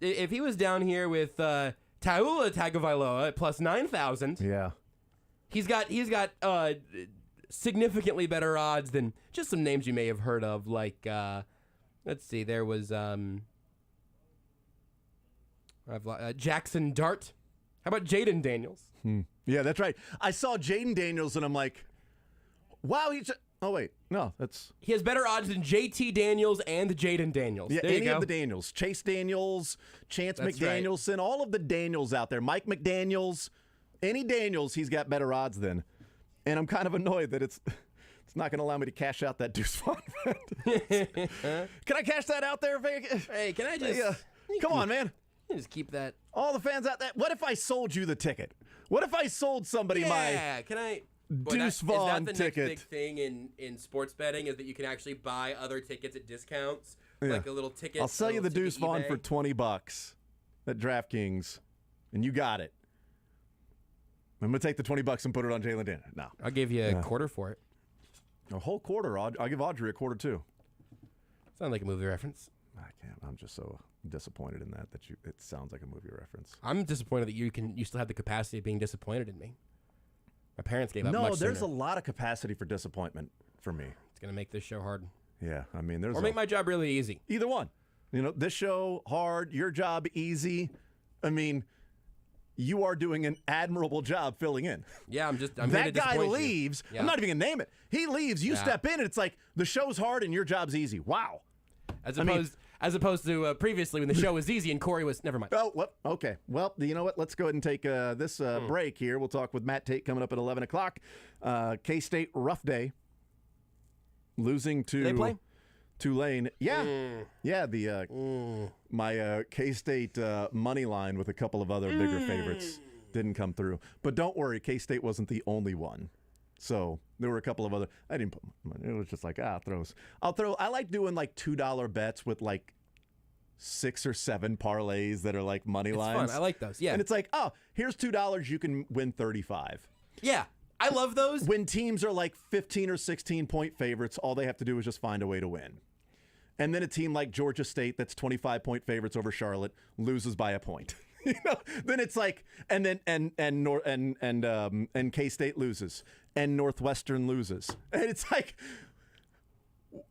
Speaker 3: if he was down here with Taula Tagovailoa at plus 9,000.
Speaker 1: Yeah.
Speaker 3: He's got significantly better odds than just some names you may have heard of, like let's see, there was Jackson Dart. How about Jaden Daniels?
Speaker 1: Yeah, that's right. I saw Jaden Daniels and I'm like, wow, oh wait, no,
Speaker 3: he has better odds than JT Daniels and Jaden Daniels.
Speaker 1: Yeah, any of the Daniels, Chase Daniels, Chance McDanielson, right. All of the Daniels out there, Mike McDaniels. Any Daniels, he's got better odds than. And I'm kind of annoyed that it's not going to allow me to cash out that Deuce Vaughn. Can I cash that out there?
Speaker 3: Hey, can I just...
Speaker 1: come on, man.
Speaker 3: Just keep that.
Speaker 1: All the fans out there. What if I sold you the ticket? What if I sold somebody my
Speaker 3: can I...
Speaker 1: Deuce Vaughn ticket?
Speaker 3: Is that the next big thing in sports betting is that you can actually buy other tickets at discounts? Yeah. Like a little ticket.
Speaker 1: I'll sell you the Deuce Vaughn for $20 at DraftKings, and you got it. I'm going to take the $20 and put it on Jalen Daniels. No.
Speaker 3: I'll give you a quarter for it.
Speaker 1: A whole quarter. I'll give Audrey a quarter, too.
Speaker 3: Sounds like a movie reference.
Speaker 1: I can't. I'm just so disappointed in that it sounds like a movie reference.
Speaker 3: I'm disappointed that you still have the capacity of being disappointed in me. My parents gave up much
Speaker 1: No, there's
Speaker 3: sooner.
Speaker 1: a lot of capacity for disappointment for me.
Speaker 3: It's going to make this show hard.
Speaker 1: Yeah, I mean,
Speaker 3: or make my job really easy.
Speaker 1: Either one. This show hard, your job easy. I mean, you are doing an admirable job filling in.
Speaker 3: Yeah, I'm
Speaker 1: that
Speaker 3: here to
Speaker 1: guy
Speaker 3: disappoint
Speaker 1: leaves.
Speaker 3: you. Yeah.
Speaker 1: I'm not even gonna name it. He leaves. You step in, and it's like the show's hard and your job's easy. Wow.
Speaker 3: As opposed to previously when the show was easy and Corey was never mind.
Speaker 1: Oh, what? Okay. Well, you know what? Let's go ahead and take this break here. We'll talk with Matt Tait coming up at 11 o'clock. K-State rough day. Losing to
Speaker 3: They play?
Speaker 1: Tulane. Yeah. Yeah, my K-State money line with a couple of other bigger favorites didn't come through. But don't worry, K-State wasn't the only one. So there were a couple of other. I didn't put. It was just like throws. I like doing like $2 bets with like 6 or 7 parlays that are like money lines.
Speaker 3: Fun. I like those. Yeah.
Speaker 1: And it's like, here's $2. You can win 35.
Speaker 3: Yeah. I love those.
Speaker 1: When teams are like 15 or 16 point favorites, all they have to do is just find a way to win. And then a team like Georgia State that's 25 point favorites over Charlotte loses by a point. Then it's like, and K-State loses, and Northwestern loses, and it's like,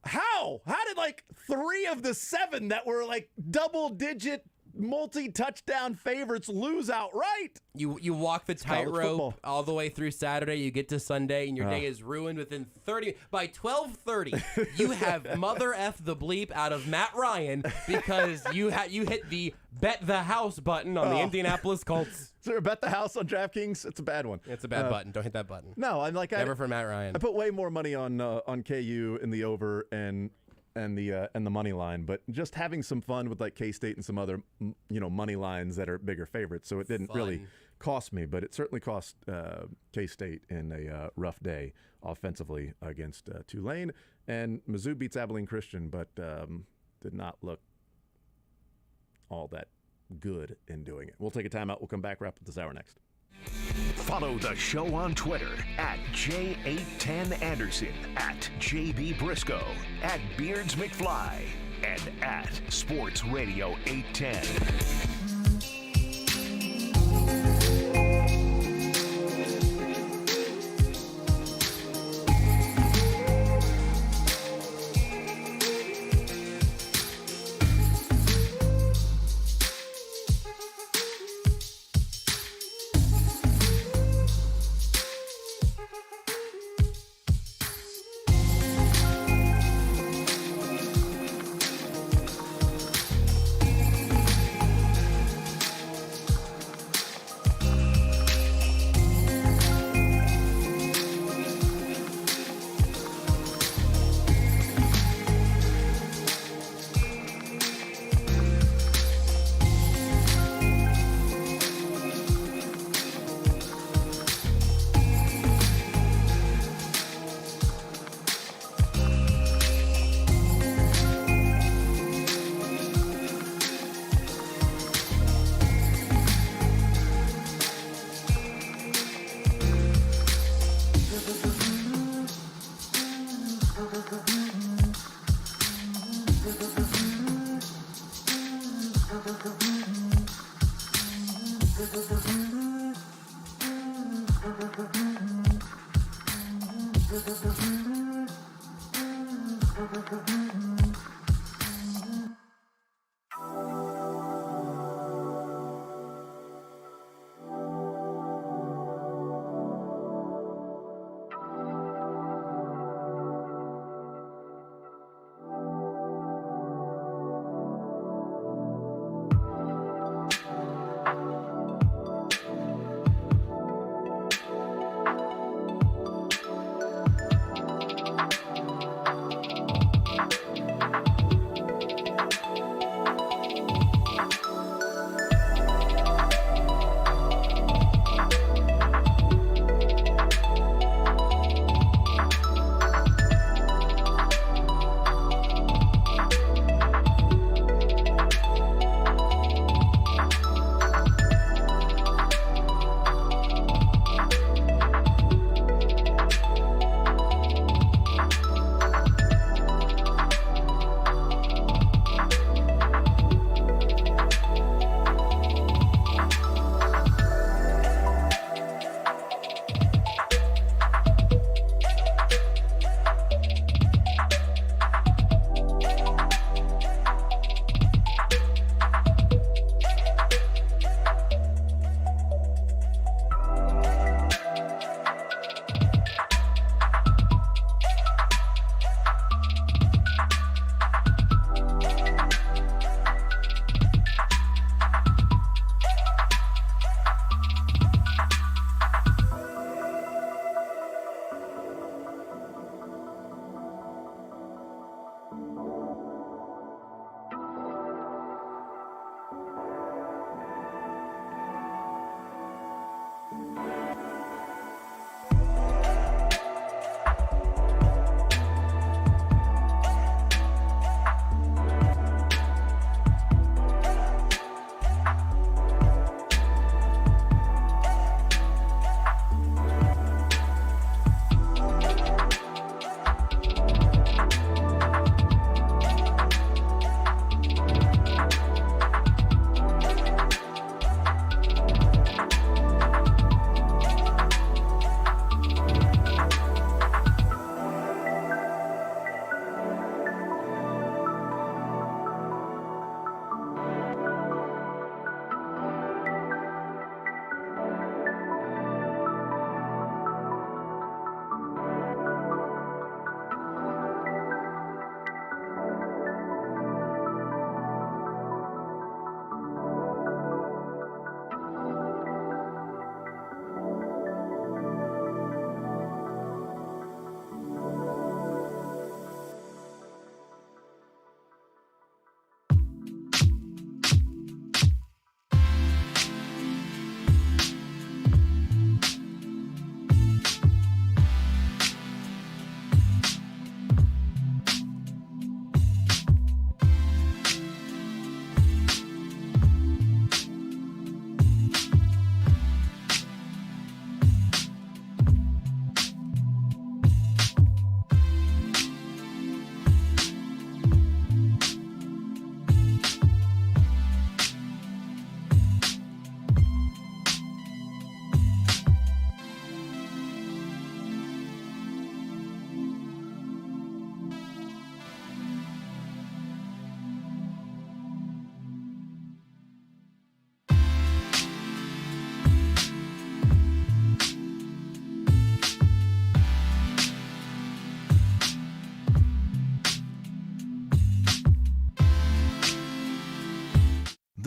Speaker 1: how did like 3 of the 7 that were like double-digit multi-touchdown favorites lose outright?
Speaker 3: You walk the tightrope all the way through Saturday. You get to Sunday, and your day is ruined within 30. By 12:30, you have mother f the bleep out of Matt Ryan because you hit the bet the house button on the Indianapolis Colts.
Speaker 1: Is there a bet the house on DraftKings? It's a bad one.
Speaker 3: It's a bad button. Don't hit that button.
Speaker 1: No, I'm like
Speaker 3: never for Matt Ryan.
Speaker 1: I put way more money on KU in the over and the money line, but just having some fun with like K-State and some other money lines that are bigger favorites. So it didn't really cost me, but it certainly cost K-State in a rough day offensively against Tulane. And Mizzou beats Abilene Christian, but did not look all that good in doing it. We'll take a timeout. We'll come back, wrap up this hour next.
Speaker 4: Follow the show on Twitter at J810Anderson, at JB Brisco, at Beards McFly, and at Sports Radio 810.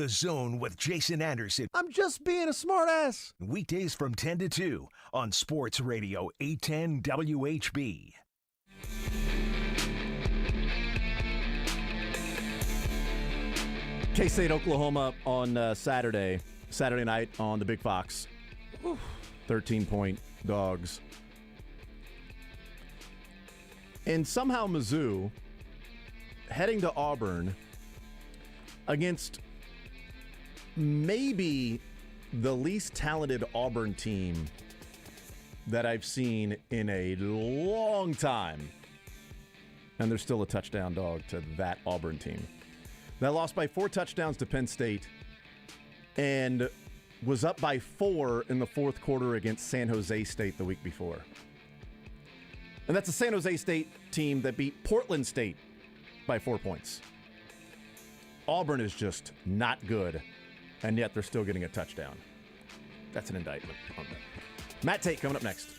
Speaker 4: The Zone with Jason Anderson.
Speaker 1: I'm just being a smartass.
Speaker 4: Weekdays from 10 to 2 on Sports Radio 810 WHB.
Speaker 1: K-State, Oklahoma on Saturday night on the Big Fox. 13-point dogs. And somehow Mizzou heading to Auburn against maybe the least talented Auburn team that I've seen in a long time. And there's still a touchdown dog to that Auburn team. That lost by 4 touchdowns to Penn State and was up by 4 in the fourth quarter against San Jose State the week before. And that's a San Jose State team that beat Portland State by 4 points. Auburn is just not good, and yet they're still getting a touchdown. That's an indictment on that. Matt Tait coming up next.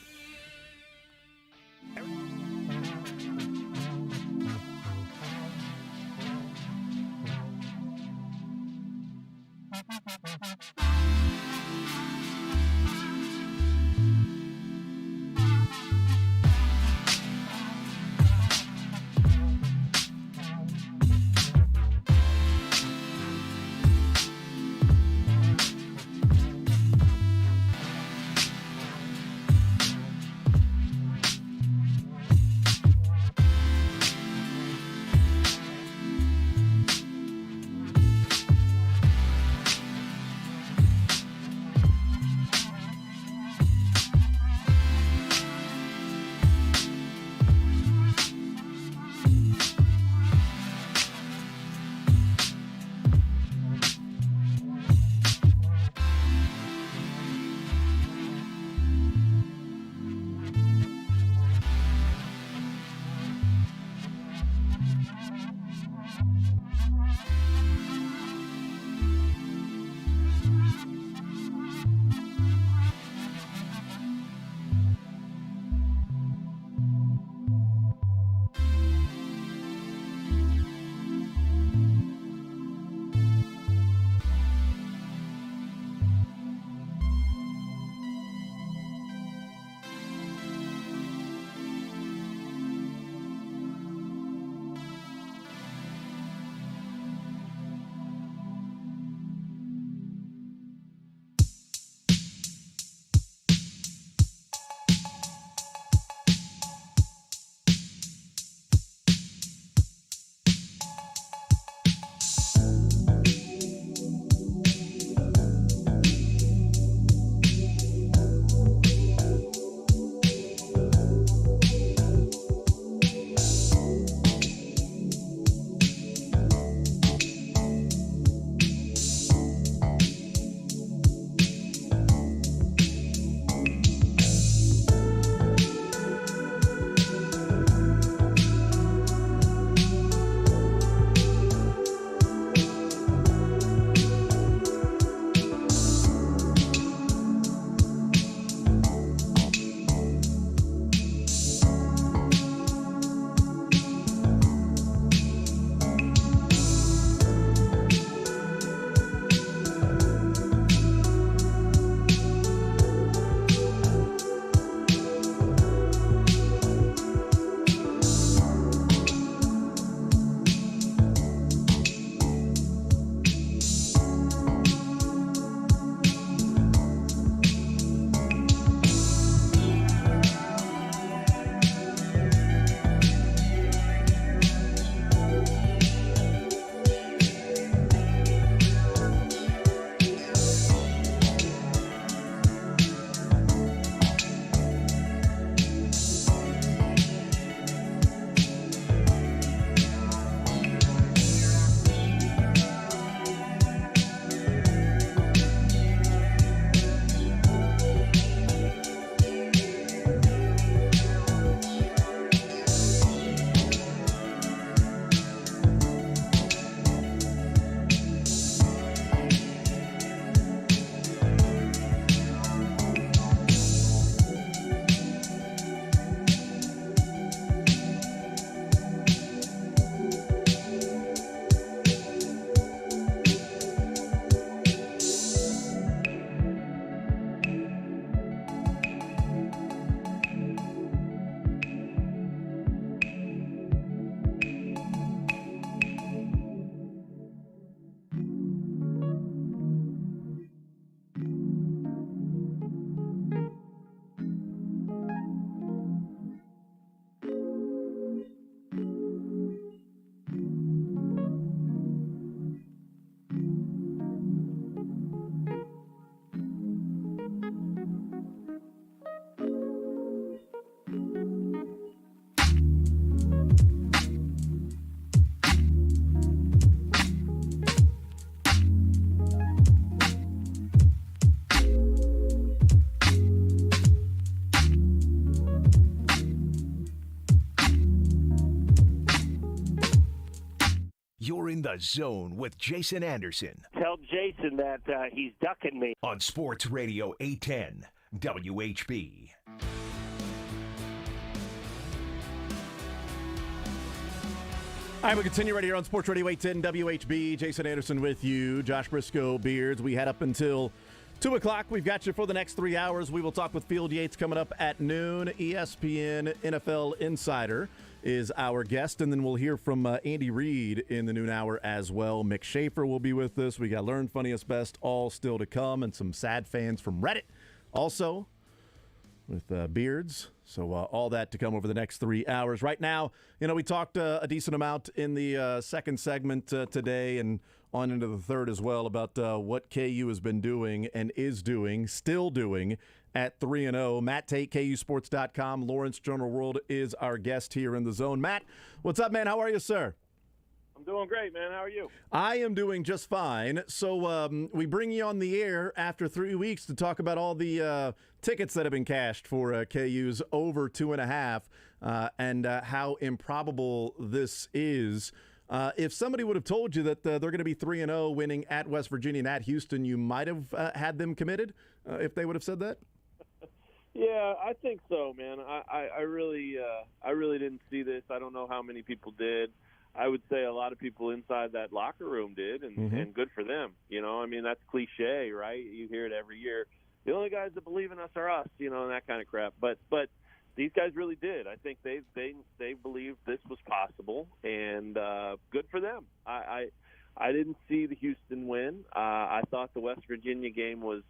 Speaker 4: in the Zone with Jason Anderson
Speaker 5: Tell Jason that he's ducking me.
Speaker 4: on Sports Radio 810 WHB.
Speaker 1: All right, we continue right here on Sports Radio 810 WHB. Jason Anderson with you. Josh Brisco, Beards. We head up until 2 o'clock. We've got you for the next 3 hours. We will talk with Field Yates coming up at noon. ESPN NFL Insider is our guest, and then we'll hear from Andy Reid in the noon hour as well. Mick Shaffer will be with us. We got Learn Funniest Best all still to come, and some sad fans from Reddit also with Beards. So all that to come over the next 3 hours. Right now, we talked a decent amount in the second segment today and on into the third as well about what KU has been doing and is doing, still doing at 3-0. Matt Tait, KUSports.com. Lawrence Journal World is our guest here in the Zone. Matt, what's up, man? How are you, sir?
Speaker 7: I'm doing great, man. How are you?
Speaker 1: I am doing just fine. So we bring you on the air after 3 weeks to talk about all the tickets that have been cashed for KU's over 2.5 and how improbable this is. If somebody would have told you that they're going to be 3-0 winning at West Virginia and at Houston, you might have had them committed if they would have said that?
Speaker 7: Yeah, I think so, man. I really didn't see this. I don't know how many people did. I would say a lot of people inside that locker room did, and good for them. I mean, that's cliche, right? You hear it every year. The only guys that believe in us are us, and that kind of crap. But these guys really did. I think they believed this was possible, and good for them. I didn't see the Houston win. I thought the West Virginia game was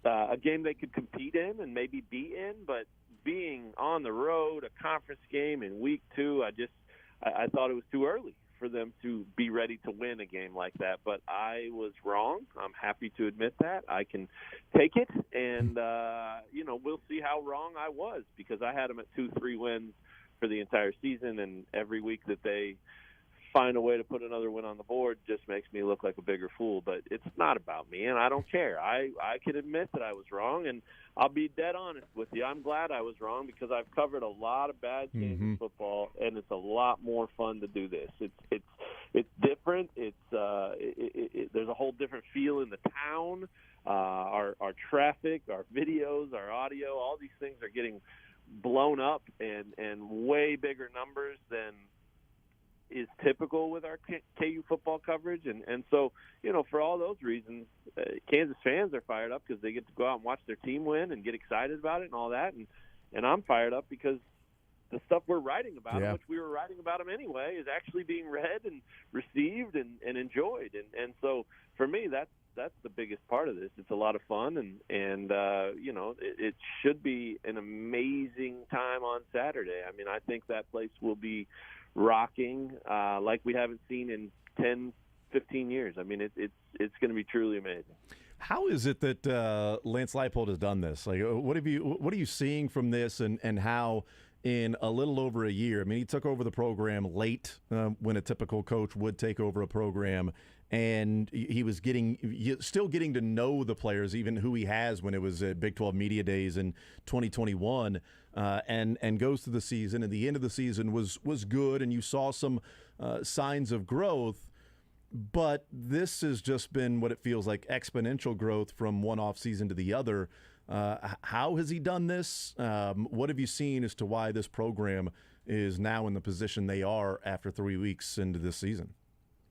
Speaker 7: a game they could compete in and maybe be in, but being on the road, a conference game in week 2, I thought it was too early for them to be ready to win a game like that. But I was wrong. I'm happy to admit that. I can take it, and, we'll see how wrong I was because I had them at 2-3 wins for the entire season, and every week that they find a way to put another win on the board just makes me look like a bigger fool. But it's not about me, and I don't care. I can admit that I was wrong, and I'll be dead honest with you. I'm glad I was wrong because I've covered a lot of bad Kansas football, and it's a lot more fun to do this. It's different. There's a whole different feel in the town. Our traffic, our videos, our audio, all these things are getting blown up and way bigger numbers than is typical with our KU football coverage. And so, for all those reasons, Kansas fans are fired up because they get to go out and watch their team win and get excited about it and all that. And I'm fired up because the stuff we're writing about, which we were writing about them anyway, is actually being read and received and enjoyed. And so for me, that's the biggest part of this. It's a lot of fun, and it should be an amazing time on Saturday. I mean, I think that place will be rocking like we haven't seen in 10, 15 years. I mean, it's going to be truly amazing.
Speaker 1: How is it that Lance Leipold has done this? Like, what are you seeing from this, and how in a little over a year? I mean, he took over the program late when a typical coach would take over a program, and he was still getting to know the players, even who he has when it was at Big 12 Media Days in 2021, and goes through the season, and the end of the season was good, and you saw some signs of growth. But this has just been what it feels like exponential growth from one off season to the other. How has he done this? What have you seen as to why this program is now in the position they are after 3 weeks into this season?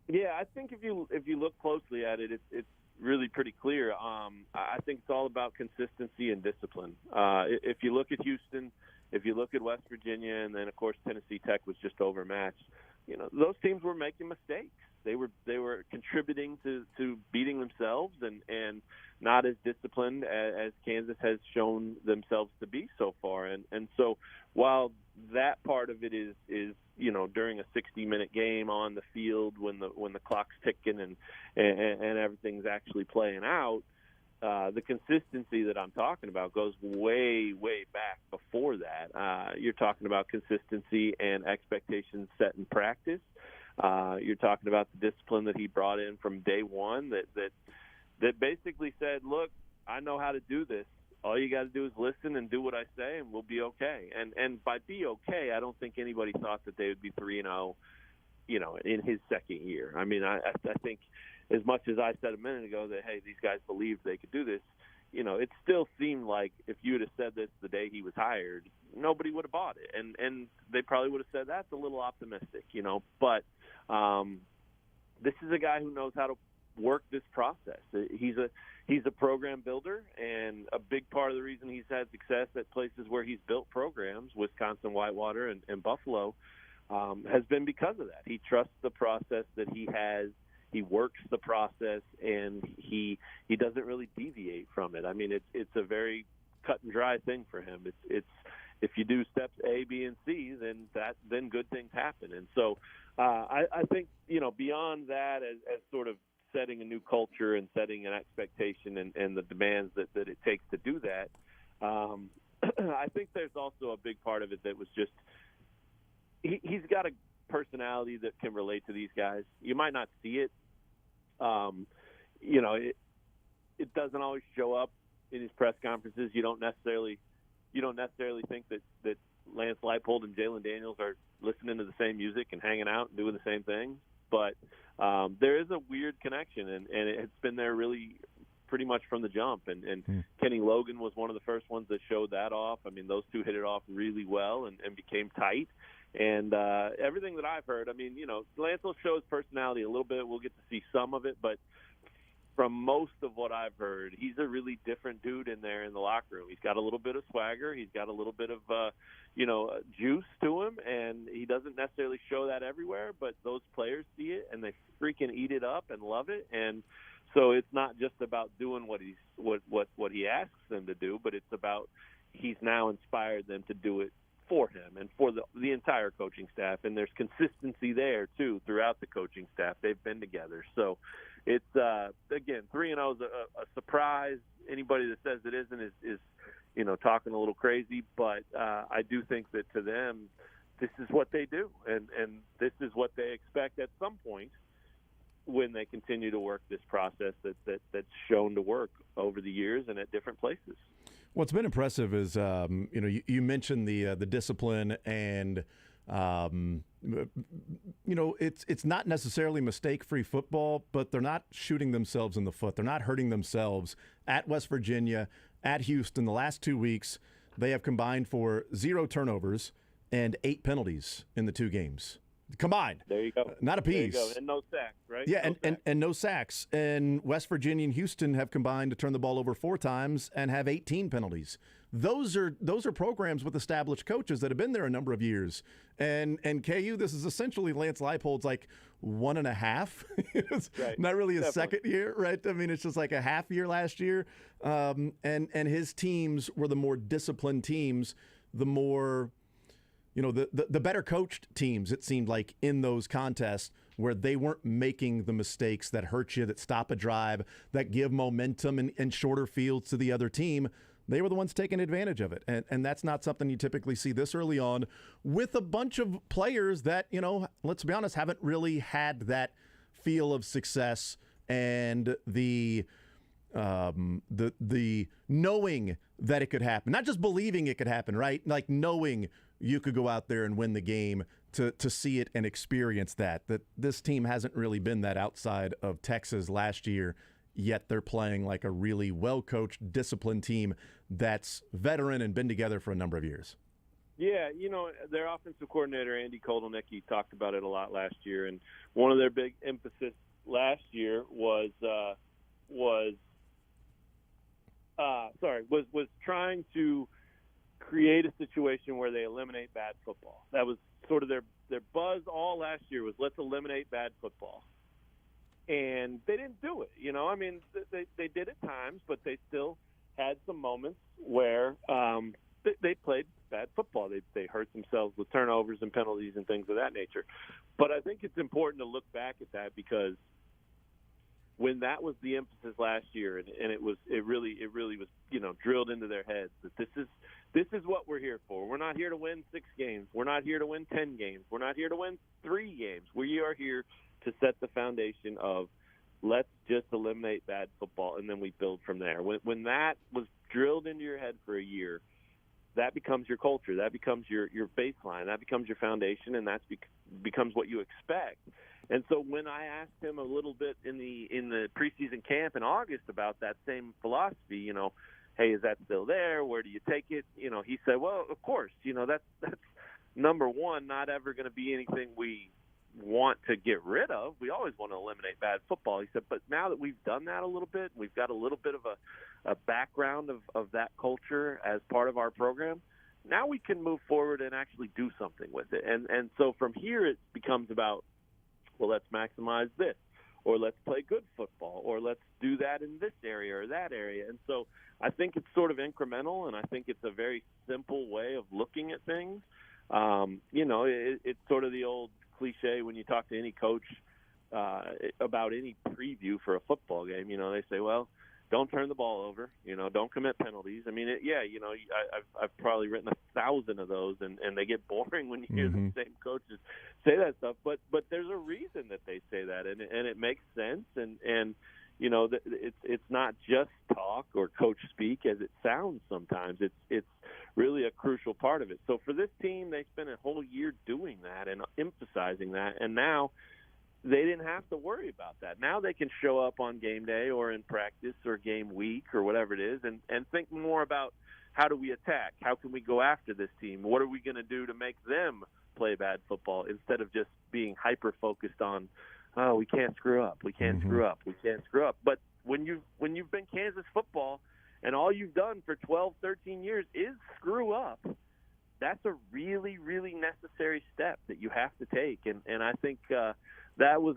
Speaker 7: Yeah, I think if you look closely at it, it's really pretty clear. I think it's all about consistency and discipline. If you look at Houston, if you look at West Virginia, and then of course Tennessee Tech was just overmatched. Those teams were making mistakes. They were contributing to beating themselves and not as disciplined as Kansas has shown themselves to be so far. And so while that part of it is during a 60-minute game on the field when the clock's ticking and everything's actually playing out, the consistency that I'm talking about goes way, way back before that. You're talking about consistency and expectations set in practice. You're talking about the discipline that he brought in from day one that basically said, look, I know how to do this. All you got to do is listen and do what I say, and we'll be okay. And by be okay, I don't think anybody thought that they would be 3-0, in his second year. I mean, I think as much as I said a minute ago that, hey, these guys believed they could do this, it still seemed like if you would have said this the day he was hired, nobody would have bought it. And they probably would have said that's a little optimistic, But this is a guy who knows how to work this process. He's a program builder, and a big part of the reason he's had success at places where he's built programs, Wisconsin, Whitewater, and Buffalo, has been because of that. He trusts the process that he has. He works the process, and he doesn't really deviate from it. I mean, it's a very cut and dry thing for him. It's if you do steps A, B, and C, then good things happen. And so I think beyond that, as sort of setting a new culture and setting an expectation and the demands that it takes to do that, I think there's also a big part of it that was just he's got a personality that can relate to these guys. You might not see it. It doesn't always show up in his press conferences. You don't necessarily think that Lance Leipold and Jalen Daniels are listening to the same music and hanging out and doing the same thing. But there is a weird connection, and it's been there really pretty much from the jump. And Kenny Logan was one of the first ones that showed that off. I mean, those two hit it off really well and became tight. And everything that I've heard, I mean, Lance will show his personality a little bit. We'll get to see some of it. But from most of what I've heard, he's a really different dude in there in the locker room. He's got a little bit of swagger. He's got a little bit of, juice to him. And he doesn't necessarily show that everywhere. But those players see it, and they freaking eat it up and love it. And so it's not just about doing what he asks them to do, but it's about he's now inspired them to do it for him and for the entire coaching staff. And there's consistency there too throughout the coaching staff. They've been together. So it's again, 3-0 is a surprise. Anybody that says it isn't is talking a little crazy, but I do think that to them this is what they do, and this is what they expect at some point when they continue to work this process that's shown to work over the years and at different places.
Speaker 1: What's been impressive is, you mentioned the discipline, and it's not necessarily mistake-free football, but they're not shooting themselves in the foot. They're not hurting themselves. At West Virginia, at Houston, the last 2 weeks, they have combined for 0 turnovers and 8 penalties in the 2 games. Combined.
Speaker 7: There you go.
Speaker 1: Not a piece.
Speaker 7: There you go. And no sacks, right?
Speaker 1: Yeah, and no sacks. And West Virginia and Houston have combined to turn the ball over 4 times and have 18 penalties. Those are programs with established coaches that have been there a number of years. And KU, this is essentially Lance Leipold's like 1.5. It's
Speaker 7: right.
Speaker 1: Not really a
Speaker 7: Definitely.
Speaker 1: second year, right? I mean, it's just like a half year last year. And his teams were the more disciplined teams, the more the better coached teams, it seemed like, in those contests where they weren't making the mistakes that hurt you, that stop a drive, that give momentum and shorter fields to the other team. They were the ones taking advantage of it. And that's not something you typically see this early on with a bunch of players that, let's be honest, haven't really had that feel of success and the knowing that it could happen. Not just believing it could happen, right? Like knowing you could go out there and win the game to see it and experience that this team hasn't really been that outside of Texas last year, yet they're playing like a really well-coached, disciplined team that's veteran and been together for a number of years.
Speaker 7: Yeah, their offensive coordinator, Andy Kotelnicki, talked about it a lot last year, and one of their big emphasis last year was trying to create a situation where they eliminate bad football. That was sort of their buzz all last year was let's eliminate bad football. And they didn't do it. I mean, they did at times, but they still had some moments where they played bad football. They hurt themselves with turnovers and penalties and things of that nature. But I think it's important to look back at that because when that was the emphasis last year, and it really was drilled into their heads that this is what we're here for. We're not here to win 6 games. We're not here to win 10 games. We're not here to win 3 games. We are here to set the foundation of let's just eliminate bad football and then we build from there. When that was drilled into your head for a year, that becomes your culture. That becomes your baseline. That becomes your foundation, and that becomes what you expect. And so when I asked him a little bit in the preseason camp in August about that same philosophy, you know, hey, is that still there? Where do you take it? You know, he said, well, of course, you know, that's number one, not ever going to be anything we want to get rid of. We always want to eliminate bad football. He said, but now that we've done that a little bit, we've got a little bit of a background of that culture as part of our program, now we can move forward and actually do something with it. And so from here it becomes about, well, let's maximize this, or let's play good football, or let's do that in this area or that area. And so I think it's sort of incremental, and I think it's a very simple way of looking at things. You know, it's sort of the old cliche when you talk to any coach about any preview for a football game. You know, they say, well, don't turn the ball over, you know, don't commit penalties. I mean, you know, I've probably written 1,000 of those, and they get boring when you hear the same coaches say that stuff. But there's a reason that they say that, and it makes sense. And you know, it's not just talk or coach speak as it sounds sometimes. It's really a crucial part of it. So for this team, they spent a whole year doing that and emphasizing that, and now they didn't have to worry about that. Now they can show up on game day or in practice or game week or whatever it is and think more about how do we attack? How can we go after this team? What are we going to do to make them play bad football instead of just being hyper-focused on, oh, we can't screw up. We can't screw up. We can't screw up. But when you've been Kansas football and all you've done for 12, 13 years is screw up, that's a really, really necessary step that you have to take. And I think that was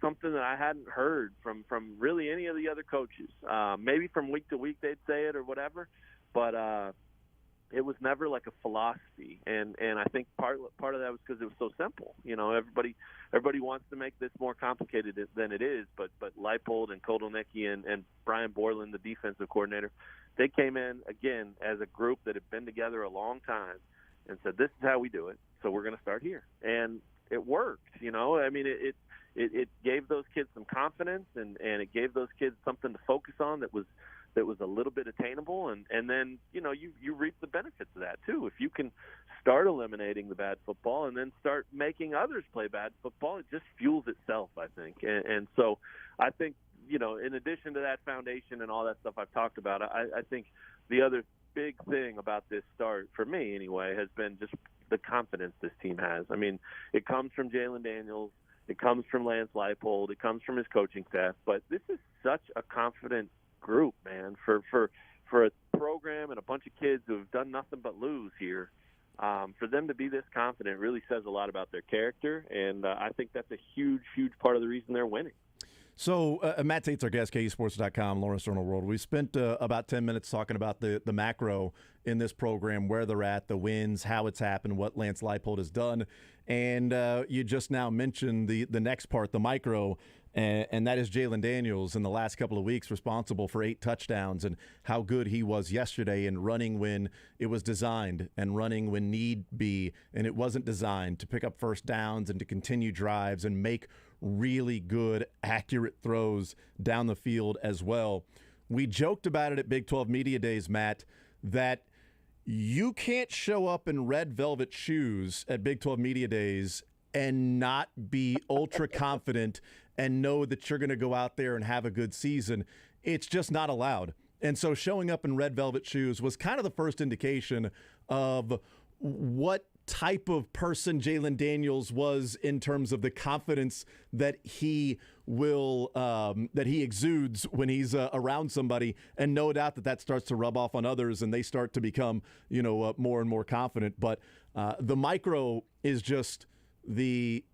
Speaker 7: something that I hadn't heard from really any of the other coaches. Maybe from week to week they'd say it or whatever, but it was never like a philosophy. And I think part of that was because it was so simple. You know, everybody wants to make this more complicated than it is. But Leipold and Kotelnicki and Brian Borland, the defensive coordinator, they came in again as a group that had been together a long time and said, this is how we do it. So we're going to start here. And it worked, you know. I mean, it gave those kids some confidence, and it gave those kids something to focus on that was a little bit attainable, and then, you know, you reap the benefits of that too. If you can start eliminating the bad football and then start making others play bad football, it just fuels itself, I think. And so I think, you know, in addition to that foundation and all that stuff I've talked about, I think the other big thing about this start, for me anyway, has been just the confidence this team has. I mean, it comes from Jalen Daniels, it comes from Lance Leipold, it comes from his coaching staff, but this is such a confident group, man, for a program and a bunch of kids who have done nothing but lose here. For them to be this confident really says a lot about their character, and I think that's a huge, huge part of the reason they're winning.
Speaker 1: So Matt Tait's our guest, KUSports.com, Lawrence Journal World. We spent about 10 minutes talking about the macro in this program, where they're at, the wins, how it's happened, what Lance Leipold has done. And you just now mentioned the next part, the micro, and that is Jalen Daniels in the last couple of weeks responsible for 8 touchdowns, and how good he was yesterday in running when it was designed and running when need be, and it wasn't designed, to pick up first downs and to continue drives and make really good, accurate throws down the field as well. We joked about it at Big 12 Media Days, Matt, that you can't show up in red velvet shoes at Big 12 Media Days and not be ultra confident and know that you're going to go out there and have a good season. It's just not allowed. And so showing up in red velvet shoes was kind of the first indication of what type of person Jalen Daniels was in terms of the confidence that he will that he exudes when he's around somebody, and no doubt that starts to rub off on others and they start to become, you know, more and more confident. But the micro is just the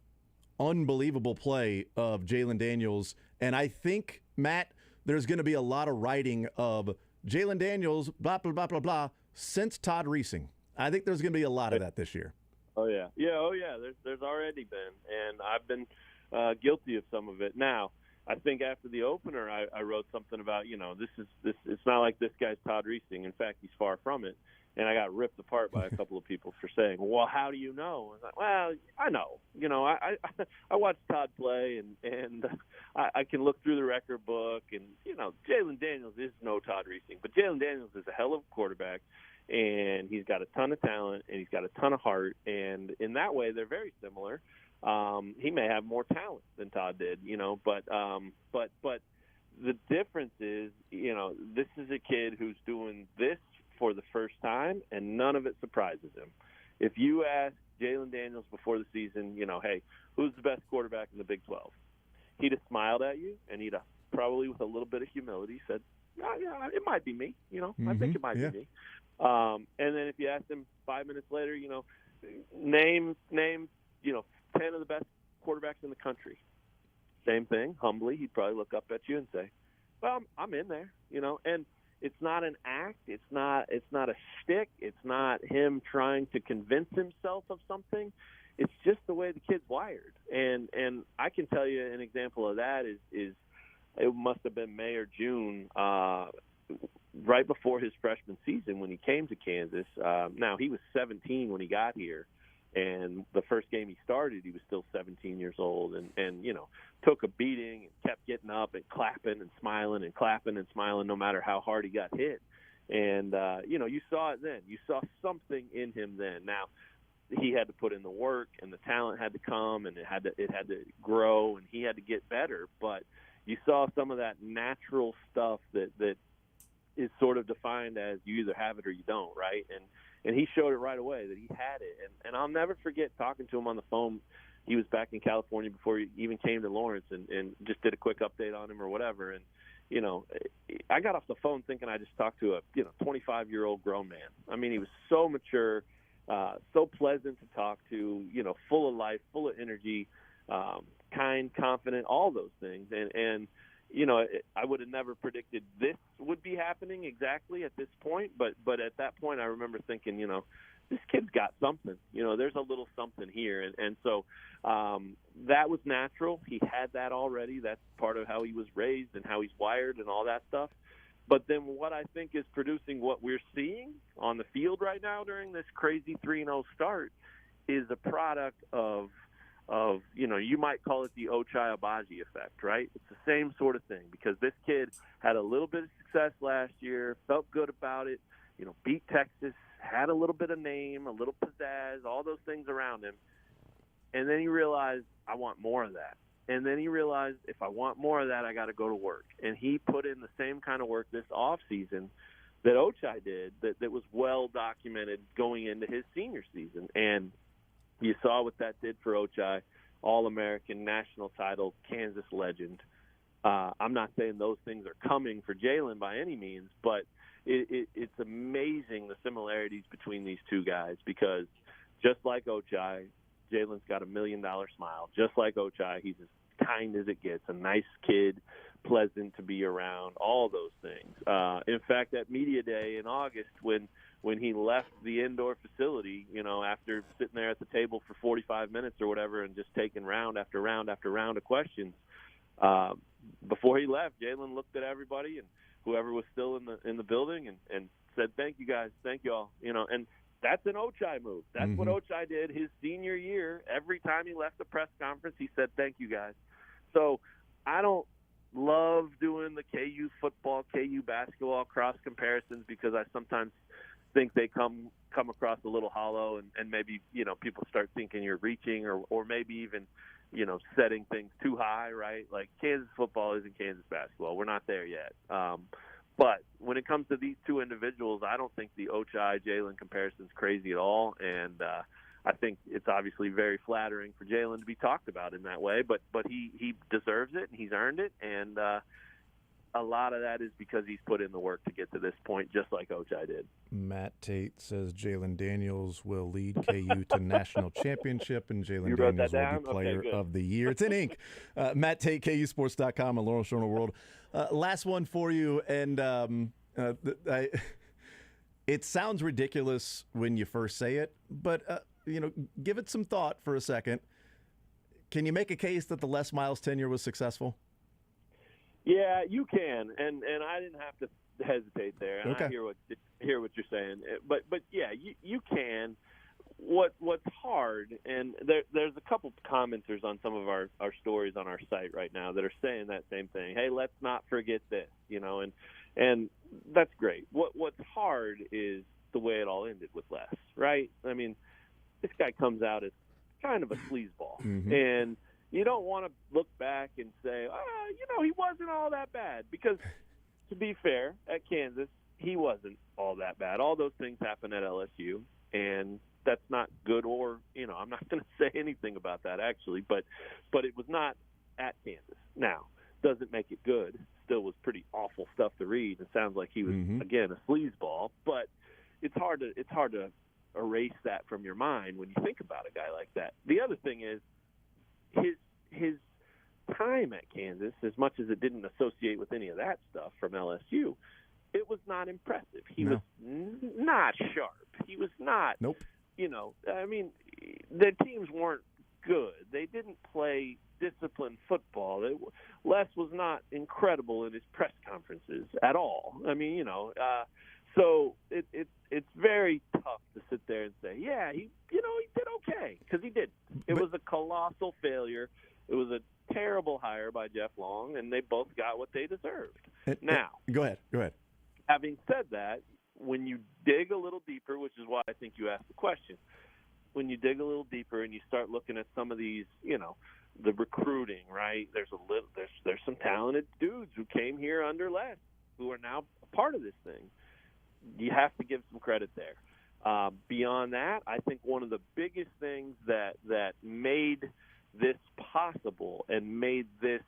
Speaker 1: unbelievable play of Jalen Daniels, and I think, Matt, there's going to be a lot of writing of Jalen Daniels blah blah blah blah blah since Todd Reesing. I think there's going to be a lot of that this year.
Speaker 7: Oh yeah. There's already been, and I've been guilty of some of it. Now, I think after the opener, I wrote something about, you know, this. It's not like this guy's Todd Reesing. In fact, he's far from it. And I got ripped apart by a couple of people for saying, "Well, how do you know?" I was like, "Well, I know. You know, I watched Todd play, and I can look through the record book, and you know, Jalen Daniels is no Todd Reesing, but Jalen Daniels is a hell of a quarterback, and he's got a ton of talent, and he's got a ton of heart, and in that way, they're very similar. He may have more talent than Todd did, but the difference is, this is a kid who's doing this for the first time, and none of it surprises him. If you ask Jalen Daniels before the season, hey, who's the best quarterback in the Big 12? He'd have smiled at you, and he'd have probably with a little bit of humility said, yeah, it might be me. I think it might be me. And then if you asked him 5 minutes later, name 10 of the best quarterbacks in the country. Same thing. Humbly, he'd probably look up at you and say, well, I'm in there, and it's not an act. It's not a shtick. It's not him trying to convince himself of something. It's just the way the kid's wired. And I can tell you an example of that is it must have been May or June, right before his freshman season when he came to Kansas. Now, he was 17 when he got here. And the first game he started, he was still 17 years old and took a beating and kept getting up and clapping and smiling and clapping and smiling no matter how hard he got hit. And, you saw it then. You saw something in him then. Now, he had to put in the work and the talent had to come and it had to grow and he had to get better. But you saw some of that natural stuff that is sort of defined as you either have it or you don't, right? And he showed it right away that he had it. And I'll never forget talking to him on the phone. He was back in California before he even came to Lawrence and just did a quick update on him or whatever. And, I got off the phone thinking I just talked to a 25-year-old grown man. I mean, he was so mature, so pleasant to talk to, full of life, full of energy, kind, confident, all those things. And I would have never predicted this would be happening exactly at this point, but at that point I remember thinking, this kid's got something. There's a little something here, and so that was natural. He had that already. That's part of how he was raised and how he's wired and all that stuff. But then what I think is producing what we're seeing on the field right now during this crazy 3-0 start is a product of you might call it the Ochai Agbaji effect, right? It's the same sort of thing because this kid had a little bit of success last year, felt good about it, beat Texas, had a little bit of name, a little pizzazz, all those things around him. And then he realized, I want more of that. And then he realized, if I want more of that, I got to go to work. And he put in the same kind of work this offseason that Ochai did that was well documented going into his senior season. And you saw what that did for Ochai, All-American, national title, Kansas legend. I'm not saying those things are coming for Jalen by any means, but it's amazing the similarities between these two guys because just like Ochai, Jalen's got $1 million smile. Just like Ochai, he's as kind as it gets, a nice kid, pleasant to be around, all those things. In fact, at Media Day in August when he left the indoor facility, after sitting there at the table for 45 minutes or whatever and just taking round after round after round of questions, before he left, Jalen looked at everybody and whoever was still in the building and said, thank you guys, thank you all, and that's an Ochai move. That's what Ochai did his senior year. Every time he left the press conference, he said, thank you guys. So I don't love doing the KU football, KU basketball cross comparisons because I sometimes think they come across a little hollow and maybe, people start thinking you're reaching or maybe even, setting things too high, right? Like Kansas football isn't Kansas basketball. We're not there yet. But when it comes to these two individuals, I don't think the Ochai-Jalen comparison is crazy at all. And I think it's obviously very flattering for Jalen to be talked about in that way. But he deserves it and he's earned it. And a lot of that is because he's put in the work to get to this point, just like Ochai did.
Speaker 1: Matt Tait says Jalen Daniels will lead KU to national championship, and Jalen Daniels will be player of the year. It's in ink. Matt Tait, KUSports.com, and Lawrence Journal World. Last one for you, and it sounds ridiculous when you first say it, but give it some thought for a second. Can you make a case that the Les Miles tenure was successful?
Speaker 7: Yeah, you can, and I didn't have to hesitate there. And
Speaker 1: okay.
Speaker 7: I hear what you're saying, but yeah, you can. What's hard, and there's a couple commenters on some of our stories on our site right now that are saying that same thing. Hey, let's not forget this, and that's great. What's hard is the way it all ended with Les, right? I mean, this guy comes out as kind of a sleazeball, and you don't want to look back and say, he wasn't all that bad, because to be fair, at Kansas, he wasn't all that bad. All those things happened at LSU, and that's not good, or, I'm not going to say anything about that actually, but it was not at Kansas. Now, doesn't make it good. Still was pretty awful stuff to read. It sounds like he was, again, a sleazeball, but it's hard to erase that from your mind when you think about a guy like that. The other thing is his time at Kansas, as much as it didn't associate with any of that stuff from LSU, it was not impressive. He was not sharp. He was not, their teams weren't good. They didn't play disciplined football. Les was not incredible in his press conferences at all. So it's very tough to sit there and say, yeah, he did okay, because he did. It was a colossal failure. It was a terrible hire by Jeff Long, and they both got what they deserved. Now,
Speaker 1: go ahead.
Speaker 7: Having said that, when you dig a little deeper, which is why I think you asked the question, when you dig a little deeper and you start looking at some of these, the recruiting, right? There's some talented dudes who came here under Les who are now a part of this thing. You have to give some credit there. Beyond that, I think one of the biggest things that made this possible and made this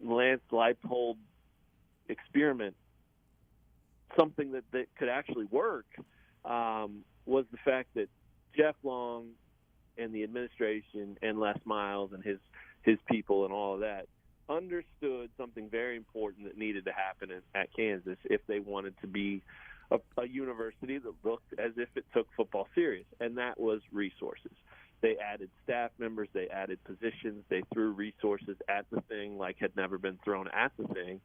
Speaker 7: Lance Leipold experiment something that could actually work was the fact that Jeff Long and the administration and Les Miles and his people and all of that understood something very important that needed to happen at Kansas if they wanted to be a university that looked as if it took football serious, and that was resources. They added staff members, they added positions, they threw resources at the thing like had never been thrown at the thing,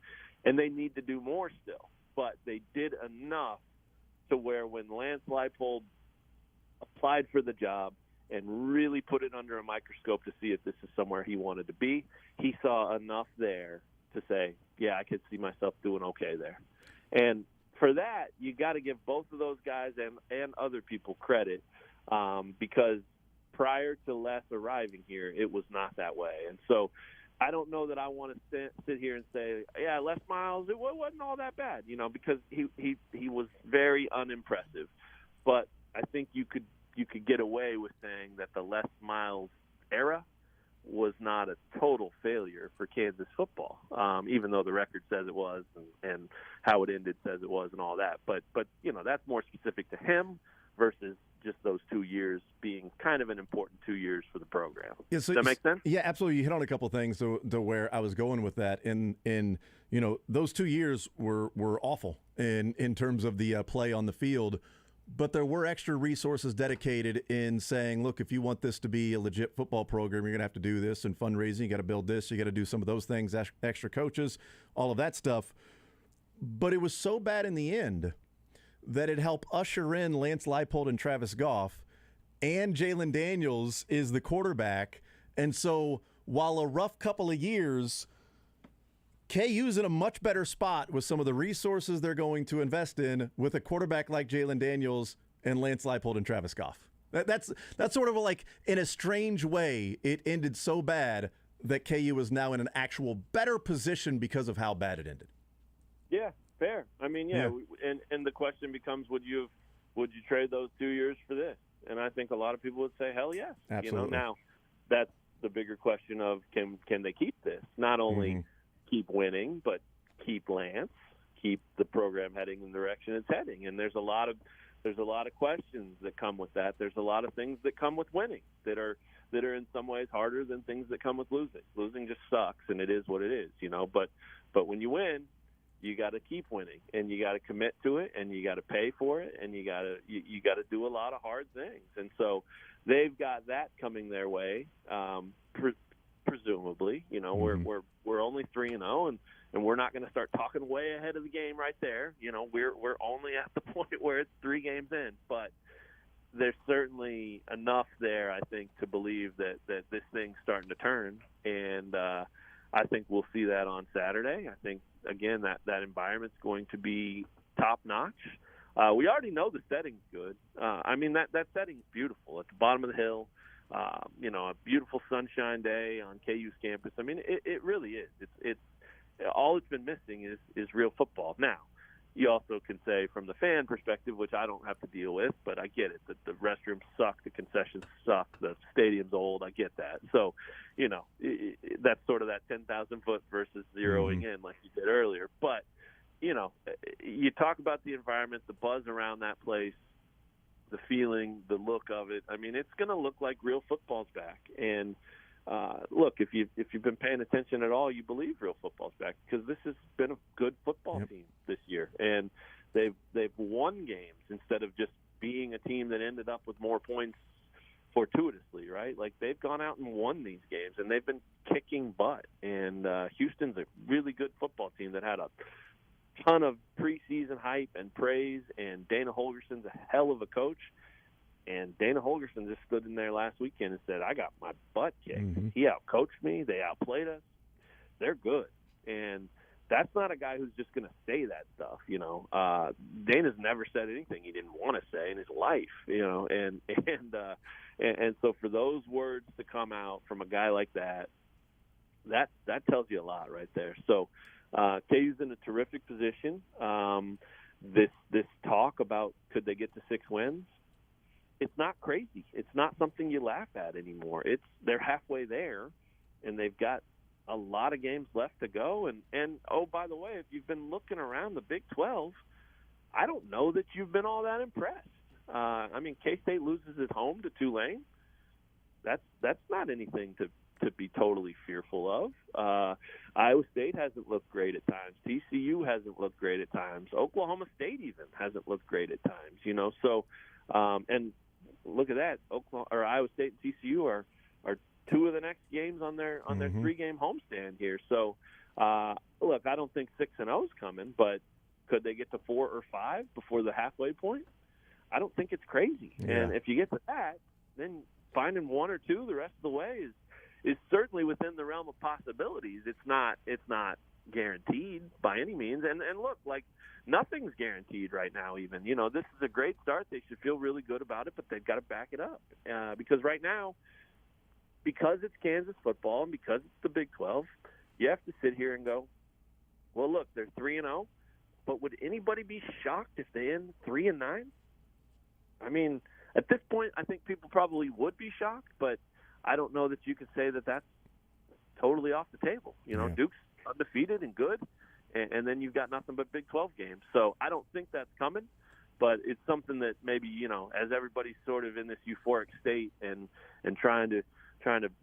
Speaker 7: and they need to do more still. But they did enough to where when Lance Leipold applied for the job and really put it under a microscope to see if this is somewhere he wanted to be, he saw enough there to say, yeah, I could see myself doing okay there. And for that, you got to give both of those guys and other people credit, because prior to Les arriving here, it was not that way. And so I don't know that I want to sit here and say, yeah, Les Miles, it wasn't all that bad, because he was very unimpressive. But I think you could get away with saying that the Les Miles era was not a total failure for Kansas football, even though the record says it was, and how it ended says it was, and all that. But that's more specific to him versus just those 2 years being kind of an important 2 years for the program. Yeah, so, does that make sense?
Speaker 1: Yeah, absolutely. You hit on a couple of things to where I was going with that. In those 2 years were awful in terms of the play on the field. But there were extra resources dedicated in saying, look, if you want this to be a legit football program, you're going to have to do this, and fundraising, you got to build this, you got to do some of those things, extra coaches, all of that stuff. But it was so bad in the end that it helped usher in Lance Leipold and Travis Goff, and Jalen Daniels is the quarterback. And so while a rough couple of years, KU's in a much better spot with some of the resources they're going to invest in with a quarterback like Jalen Daniels and Lance Leipold and Travis Goff. That's sort of like, in a strange way, it ended so bad that KU is now in an actual better position because of how bad it ended.
Speaker 7: Yeah, fair. I mean, yeah. And the question becomes, would you trade those 2 years for this? And I think a lot of people would say, hell yes.
Speaker 1: Absolutely.
Speaker 7: Now that's the bigger question of can they keep this? Not only keep winning, but keep Lance, keep the program heading in the direction it's heading. And there's a lot of questions that come with that. There's a lot of things that come with winning that are in some ways harder than things that come with losing. Losing just sucks, and it is what it is, But when you win, you got to keep winning, and you got to commit to it, and you got to pay for it, and you got to do a lot of hard things. And so they've got that coming their way. Presumably, we're only 3-0, and we're not going to start talking way ahead of the game right there. We're only at the point where it's 3 games in, but there's certainly enough there, I think, to believe that this thing's starting to turn, and I think we'll see that on Saturday. I think, again, that environment's going to be top notch. We already know the setting's good. I mean, that setting's beautiful at the bottom of the hill. A beautiful sunshine day on KU's campus. I mean, it really is. It's all it's been missing is real football. Now, you also can say from the fan perspective, which I don't have to deal with, but I get it, that the restrooms suck, the concessions suck, the stadium's old. I get that. So, that's sort of that 10,000 foot versus zeroing in like you did earlier. But, you talk about the environment, the buzz around that place, the feeling, the look of it. I mean, it's going to look like real football's back. And look, if you've been paying attention at all, you believe real football's back because this has been a good football team this year, and they've won games instead of just being a team that ended up with more points fortuitously, right? Like they've gone out and won these games, and they've been kicking butt. And Houston's a really good football team that had a ton of preseason hype and praise, and Dana Holgerson's a hell of a coach. And Dana Holgerson just stood in there last weekend and said, I got my butt kicked. He outcoached me. They outplayed us. They're good. And that's not a guy who's just going to say that stuff, Dana's never said anything he didn't want to say in his life, and so for those words to come out from a guy like that tells you a lot right there. So KU's in a terrific position. This talk about could they get to 6 wins, it's not crazy. It's not something you laugh at anymore. They're halfway there, and they've got a lot of games left to go. And oh, by the way, if you've been looking around the Big 12, I don't know that you've been all that impressed. I mean, K-State loses at home to Tulane. That's not anything to be totally fearful of. Iowa State hasn't looked great at times. TCU hasn't looked great at times. Oklahoma State even hasn't looked great at times. So and look at that. Iowa State and TCU are 2 of the next games on their 3-game homestand here. So, look, I don't think 6-0 is coming, but could they get to 4 or 5 before the halfway point? I don't think it's crazy. Yeah. And if you get to that, then finding 1 or 2 the rest of the way is certainly within the realm of possibilities. It's not guaranteed by any means. And look, like, nothing's guaranteed right now even. This is a great start. They should feel really good about it, but they've got to back it up. Because right now, because it's Kansas football and because it's the Big 12, you have to sit here and go, well, look, they're 3-0, but would anybody be shocked if they end 3-9? I mean, at this point, I think people probably would be shocked, but I don't know that you could say that that's totally off the table. Duke's undefeated and good, and then you've got nothing but Big 12 games. So I don't think that's coming, but it's something that maybe, as everybody's sort of in this euphoric state and trying to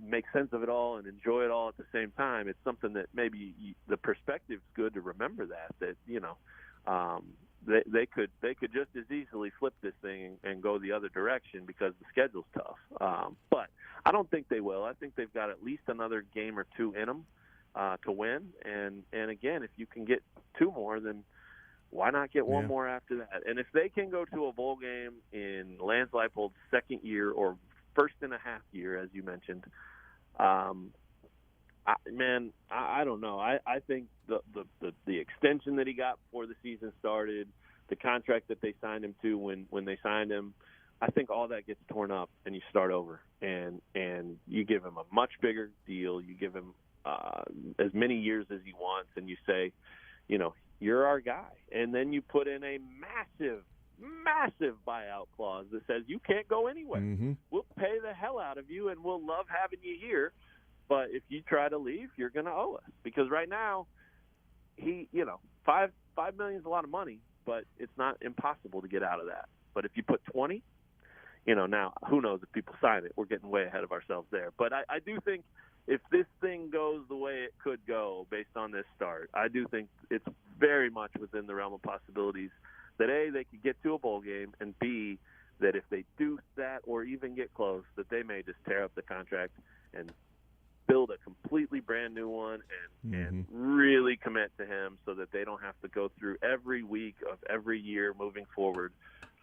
Speaker 7: make sense of it all and enjoy it all at the same time, it's something that maybe the perspective's good to remember that they could just as easily flip this thing and go the other direction because the schedule's tough. But I don't think they will. I think they've got at least another game or 2 in them to win. And again, if you can get 2 more, then why not get 1 more after that? And if they can go to a bowl game in Lance Leipold's second year or first and a half year, as you mentioned, I don't know. I think the extension that he got before the season started, the contract that they signed him to when they signed him, I think all that gets torn up and you start over and you give him a much bigger deal. You give him as many years as he wants, and you say, you're our guy. And then you put in a massive buyout clause that says you can't go anywhere. We'll pay the hell out of you, and we'll love having you here. But if you try to leave, you're going to owe us. Because right now, $5 million is a lot of money, but it's not impossible to get out of that. But if you put 20, now who knows if people sign it? We're getting way ahead of ourselves there. But I do think if this thing goes the way it could go based on this start, I do think it's very much within the realm of possibilities that A, they could get to a bowl game, and B, that if they do that or even get close, that they may just tear up the contract and build a completely brand new one and really commit to him so that they don't have to go through every week of every year moving forward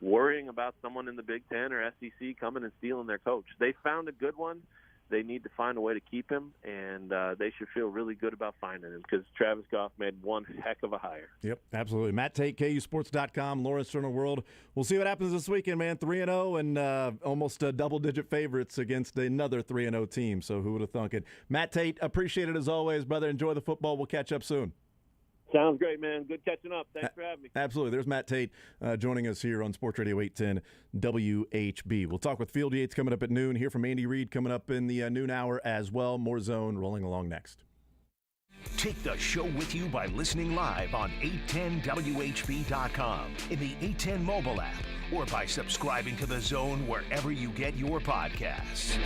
Speaker 7: worrying about someone in the Big Ten or SEC coming and stealing their coach. They found a good one. they need to find a way to keep him, and they should feel really good about finding him because Travis Goff made one heck of a hire.
Speaker 1: Yep, absolutely. Matt Tait, KUSports.com, Lawrence Turner World. We'll see what happens this weekend, man. 3-0 and almost double-digit favorites against another 3-0 team, so who would have thunk it? Matt Tait, appreciate it as always, brother. Enjoy the football. We'll catch up soon.
Speaker 7: Sounds great, man. Good catching up. Thanks for having me.
Speaker 1: Absolutely. There's Matt Tait joining us here on Sports Radio 810 WHB. We'll talk with Field Yates coming up at noon. Hear from Andy Reid coming up in the noon hour as well. More Zone rolling along next.
Speaker 4: Take the show with you by listening live on 810WHB.com, in the 810 mobile app, or by subscribing to The Zone wherever you get your podcasts.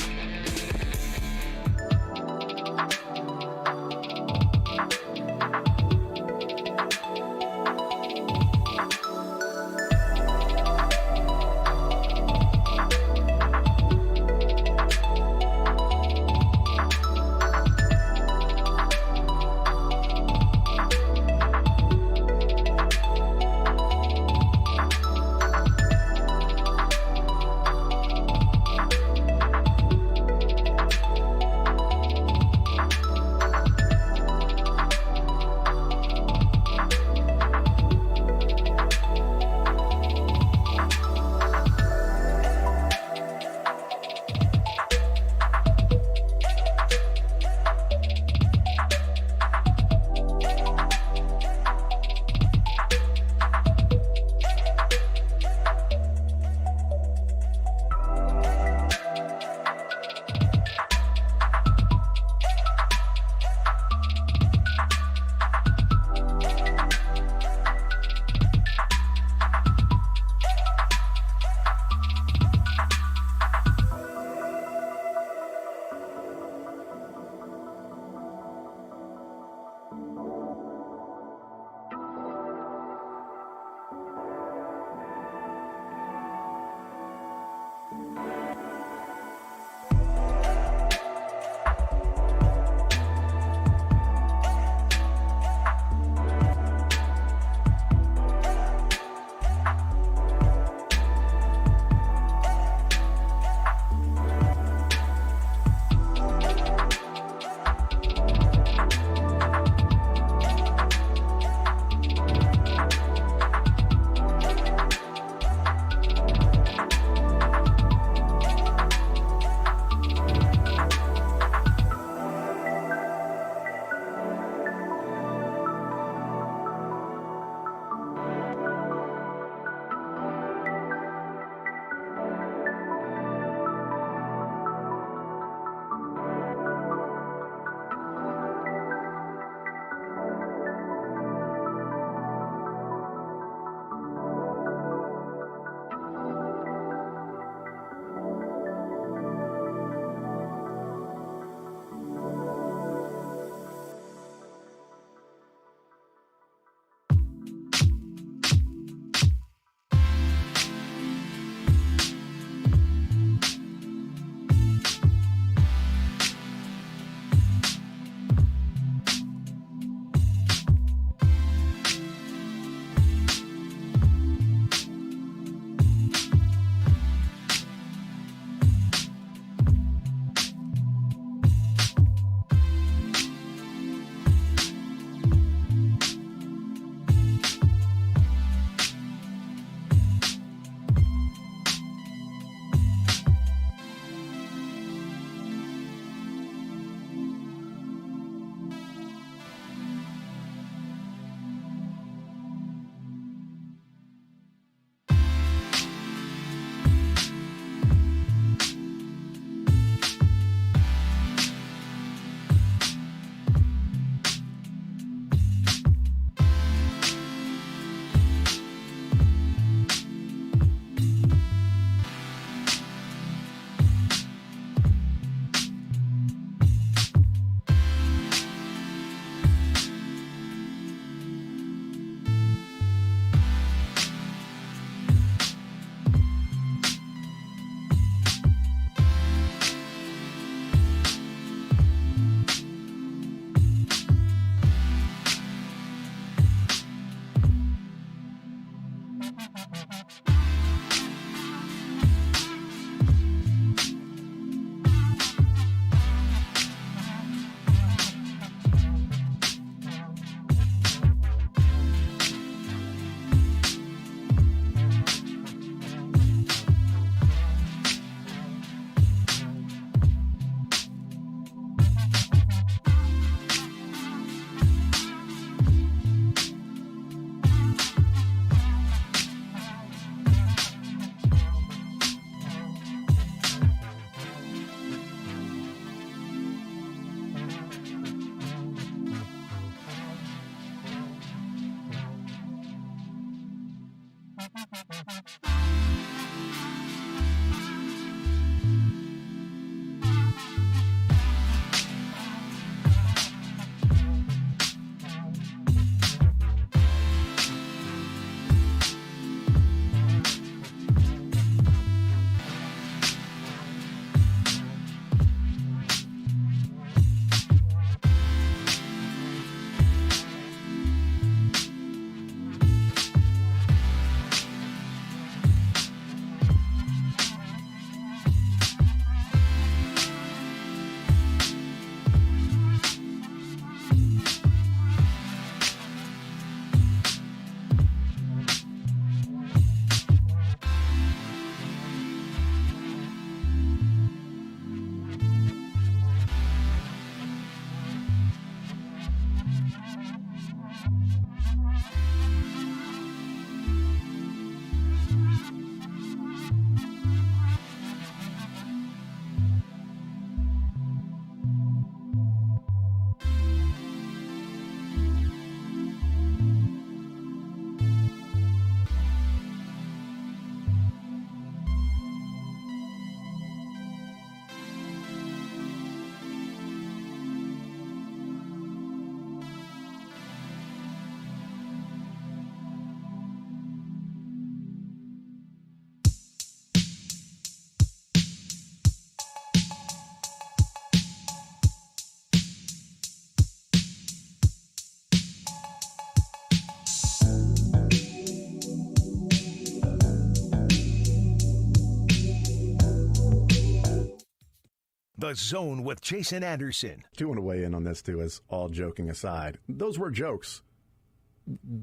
Speaker 4: The Zone with Jason Anderson.
Speaker 1: I do want to weigh in on this, too, as all joking aside. Those were jokes.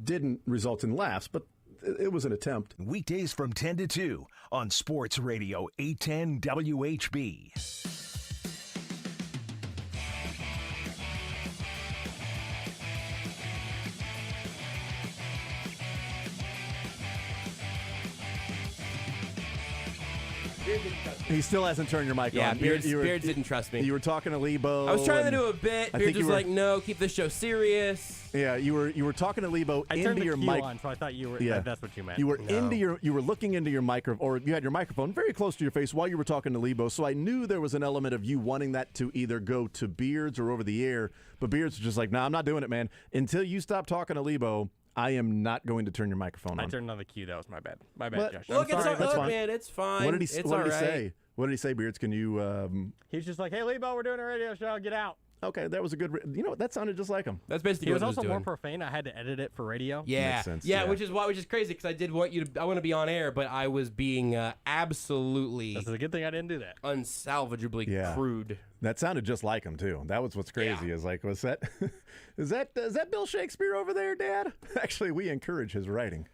Speaker 1: Didn't result in laughs, but it was an attempt.
Speaker 4: Weekdays from 10 to 2 on Sports Radio 810 WHB.
Speaker 1: He still hasn't turned your mic
Speaker 3: Yeah,
Speaker 1: on.
Speaker 3: Beards didn't trust me.
Speaker 1: You were talking to Lebo.
Speaker 3: I was trying to do a bit.
Speaker 1: I
Speaker 3: Beards
Speaker 1: think
Speaker 3: was like, no, keep the show serious.
Speaker 1: Yeah, you were talking to Lebo
Speaker 2: I
Speaker 1: into
Speaker 2: turned the
Speaker 1: your
Speaker 2: cue
Speaker 1: mic.
Speaker 2: on, so I thought you were.
Speaker 1: Yeah.
Speaker 2: That's what you meant.
Speaker 1: You were
Speaker 2: No.
Speaker 1: you were looking into your microphone, or you had your microphone very close to your face while you were talking to Lebo. So I knew there was an element of you wanting that to either go to Beards or over the air. But Beards was just like, nah, I'm not doing it, man. Until you stop talking to Lebo, I am not going to turn your microphone on.
Speaker 2: I turned on the cue. That was my bad. My bad,
Speaker 1: What?
Speaker 2: Josh.
Speaker 3: Look,
Speaker 2: I'm
Speaker 3: it's
Speaker 2: sorry.
Speaker 1: That's
Speaker 3: all
Speaker 1: fine.
Speaker 3: man. It's fine.
Speaker 1: What did he
Speaker 3: It's
Speaker 1: What did he
Speaker 3: all right.
Speaker 1: say? What did he say, Beards? Can you?
Speaker 2: He's just like, hey, Lebo, we're doing a radio show. Get out.
Speaker 1: Okay, that was a good. You know what? That sounded just like him.
Speaker 3: That's basically
Speaker 2: He
Speaker 3: what
Speaker 2: was
Speaker 3: I was
Speaker 2: also
Speaker 3: doing.
Speaker 2: more profane. I had to edit it for radio.
Speaker 3: Yeah,
Speaker 1: Makes sense,
Speaker 3: yeah,
Speaker 1: yeah.
Speaker 3: which is crazy because I did want you to. I want to be on air, but I was being absolutely
Speaker 2: That's a good thing I didn't do that.
Speaker 3: unsalvageably
Speaker 1: Yeah.
Speaker 3: crude.
Speaker 1: That sounded just like him too. That was what's crazy.
Speaker 3: Yeah.
Speaker 1: Is like, was that? is that Bill Shakespeare over there, Dad? Actually, we encourage his writing.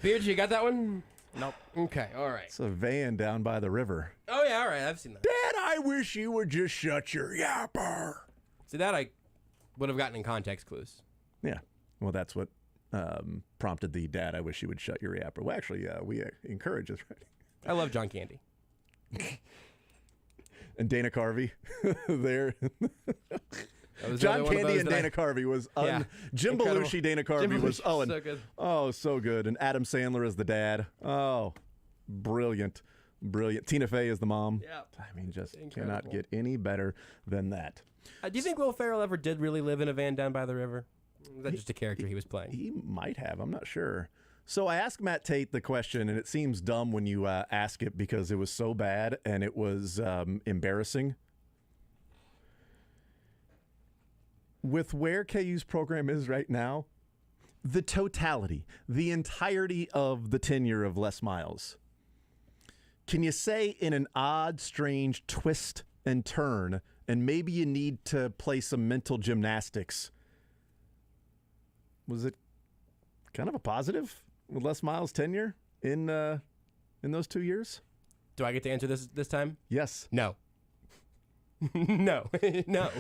Speaker 3: Beards, you got that one?
Speaker 2: Nope.
Speaker 3: Okay, all right.
Speaker 1: It's a van down by the river.
Speaker 3: Oh yeah, all right. I've seen that.
Speaker 1: Dad, I wish you would just shut your yapper.
Speaker 3: See that I would have gotten in context clues.
Speaker 1: Yeah. Well, that's what prompted the Dad, I wish you would shut your yapper. Well, actually, we encourage his writing.
Speaker 3: I love John Candy.
Speaker 1: And Dana Carvey there.
Speaker 3: That was
Speaker 1: John
Speaker 3: another one of
Speaker 1: Candy
Speaker 3: those
Speaker 1: and
Speaker 3: that
Speaker 1: Dana Carvey was
Speaker 3: Yeah.
Speaker 1: Jim
Speaker 3: Incredible.
Speaker 1: Belushi, Dana Carvey
Speaker 3: Jim
Speaker 1: was
Speaker 3: Belushi's so good.
Speaker 1: Oh, so good. And Adam Sandler as the dad. Oh, brilliant. Brilliant. Tina Fey is the mom.
Speaker 3: Yeah.
Speaker 1: I mean, just
Speaker 3: Incredible.
Speaker 1: cannot get any better than that.
Speaker 3: Do you think Will Ferrell ever did really live in a van down by the river? Or was that just a character he was playing?
Speaker 1: He might have. I'm not sure. So I asked Matt Tait the question, and it seems dumb when you ask it because it was so bad and it was embarrassing. With where KU's program is right now, the totality, the entirety of the tenure of Les Miles, can you say in an odd, strange twist and turn, and maybe you need to play some mental gymnastics, was it kind of a positive with Les Miles' tenure in those 2 years?
Speaker 3: Do I get to answer this time?
Speaker 1: Yes.
Speaker 3: No. No. No.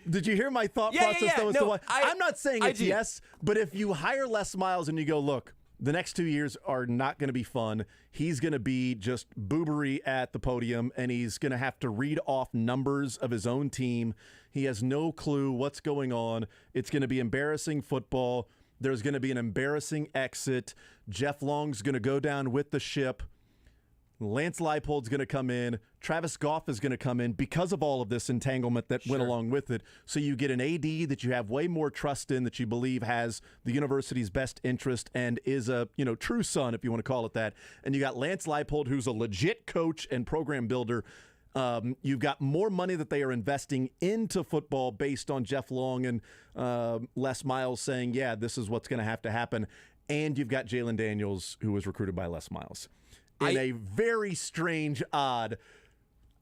Speaker 1: Did you hear my thought
Speaker 3: Yeah,
Speaker 1: process
Speaker 3: yeah,
Speaker 1: though? As
Speaker 3: no,
Speaker 1: to why?
Speaker 3: I-
Speaker 1: I'm not saying
Speaker 3: I
Speaker 1: it's
Speaker 3: do.
Speaker 1: yes, but if you hire Les Miles and you go, look, the next 2 years are not going to be fun. He's going to be just boobery at the podium, and he's going to have to read off numbers of his own team. He has no clue what's going on. It's going to be embarrassing football. There's going to be an embarrassing exit. Jeff Long's going to go down with the ship. Lance Leipold's going to come in. Travis Goff is going to come in because of all of this entanglement that went along with it. So you get an AD that you have way more trust in, that you believe has the university's best interest and is a true son, if you want to call it that. And you got Lance Leipold, who's a legit coach and program builder. You've got more money that they are investing into football based on Jeff Long and Les Miles saying, yeah, this is what's going to have to happen. And you've got Jalen Daniels, who was recruited by Les Miles. In a very strange, odd,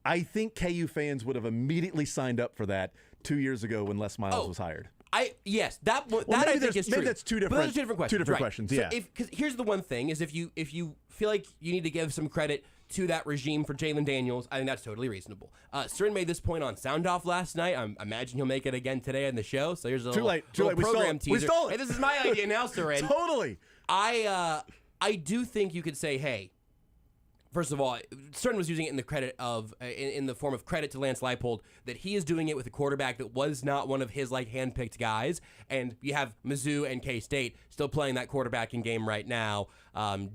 Speaker 1: I think KU fans would have immediately signed up for that 2 years ago when Les Miles was hired.
Speaker 3: Yes, that I
Speaker 1: maybe
Speaker 3: think is true.
Speaker 1: maybe that's two
Speaker 3: But
Speaker 1: different-
Speaker 3: those are two different questions.
Speaker 1: two different
Speaker 3: right.
Speaker 1: questions,
Speaker 3: So
Speaker 1: yeah.
Speaker 3: Because here's the one thing: is if you feel like you need to give some credit to that regime for Jalen Daniels, I think that's totally reasonable. Stern made this point on Sound Off last night. I imagine he'll make it again today in the show. So here's a
Speaker 1: Too late.
Speaker 3: little
Speaker 1: We stole
Speaker 3: program
Speaker 1: it.
Speaker 3: teaser.
Speaker 1: We stole it.
Speaker 3: Hey, this is my idea now, Stern.
Speaker 1: Totally.
Speaker 3: I do think you could say, hey. First of all, Stern was using it in the credit of in the form of credit to Lance Leipold that he is doing it with a quarterback that was not one of his handpicked guys, and you have Mizzou and K-State still playing that quarterbacking game right now,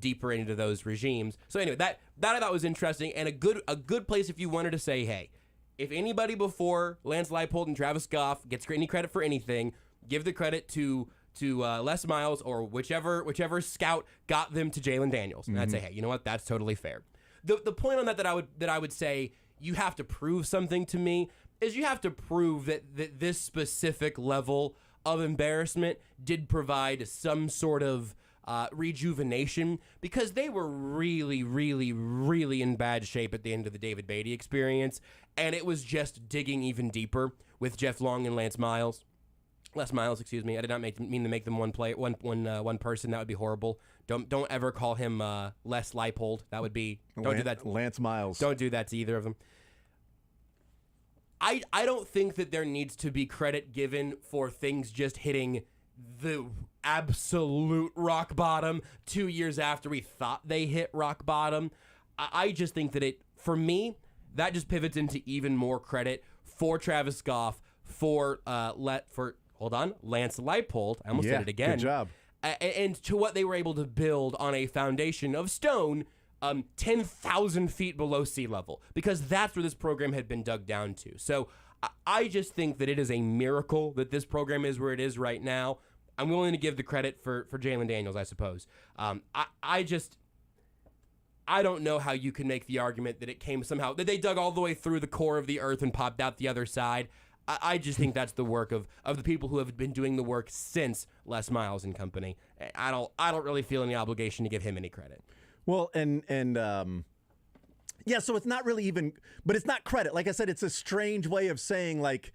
Speaker 3: deeper into those regimes. So anyway, that I thought was interesting and a good place if you wanted to say, hey, if anybody before Lance Leipold and Travis Goff gets any credit for anything, give the credit to Les Miles or whichever scout got them to Jalen Daniels. And I'd say, hey, you know what? That's totally fair. The point on that I would say you have to prove something to me is you have to prove that this specific level of embarrassment did provide some sort of rejuvenation, because they were really, really, really in bad shape at the end of the David Beatty experience, and it was just digging even deeper with Jeff Long and Les Miles, excuse me. I did not mean to make them one person. That would be horrible. Don't ever call him Les Leipold. That would be do that.
Speaker 1: Lance Miles.
Speaker 3: Don't do that to either of them. I don't think that there needs to be credit given for things just hitting the absolute rock bottom 2 years after we thought they hit rock bottom. I just think that for me, that just pivots into even more credit for Travis Goff, for Lance Leipold. I almost did it again.
Speaker 1: Good job.
Speaker 3: And to what they were able to build on a foundation of stone, 10,000 feet below sea level, because that's where this program had been dug down to. So I just think that it is a miracle that this program is where it is right now. I'm willing to give the credit for Jalen Daniels, I suppose. I don't know how you can make the argument that it came somehow, that they dug all the way through the core of the earth and popped out the other side. I just think that's the work of the people who have been doing the work since Les Miles and company. I don't really feel any obligation to give him any credit.
Speaker 1: Well, yeah, so it's not really even, but it's not credit. Like I said, it's a strange way of saying, like,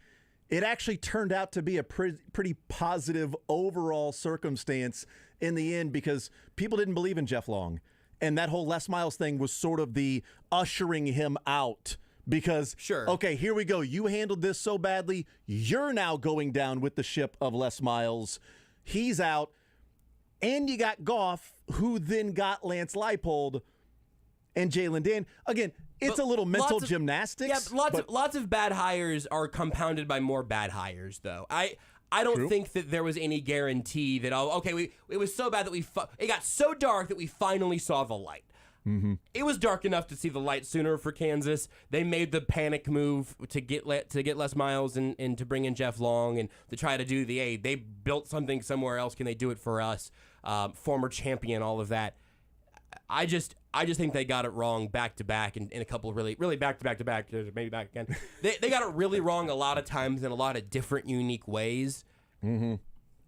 Speaker 1: it actually turned out to be a pretty positive overall circumstance in the end, because people didn't believe in Jeff Long. And that whole Les Miles thing was sort of the ushering him out. Because, okay, here we go. You handled this so badly. You're now going down with the ship of Les Miles. He's out. And you got Goff, who then got Lance Leipold and Jalen Dan. Again, it's a little mental gymnastics.
Speaker 3: Yeah, lots of bad hires are compounded by more bad hires, though. I don't think that there was any guarantee that, it was so bad that it got so dark that we finally saw the light. Mm-hmm. It was dark enough to see the light sooner for Kansas. They made the panic move to get Les Miles and to bring in Jeff Long and to try to do they built something somewhere else. Can they do it for us? Former champion, all of that. I just think they got it wrong back to back in a couple of really back to back, maybe back again. They got it really wrong a lot of times in a lot of different unique ways. Mm-hmm.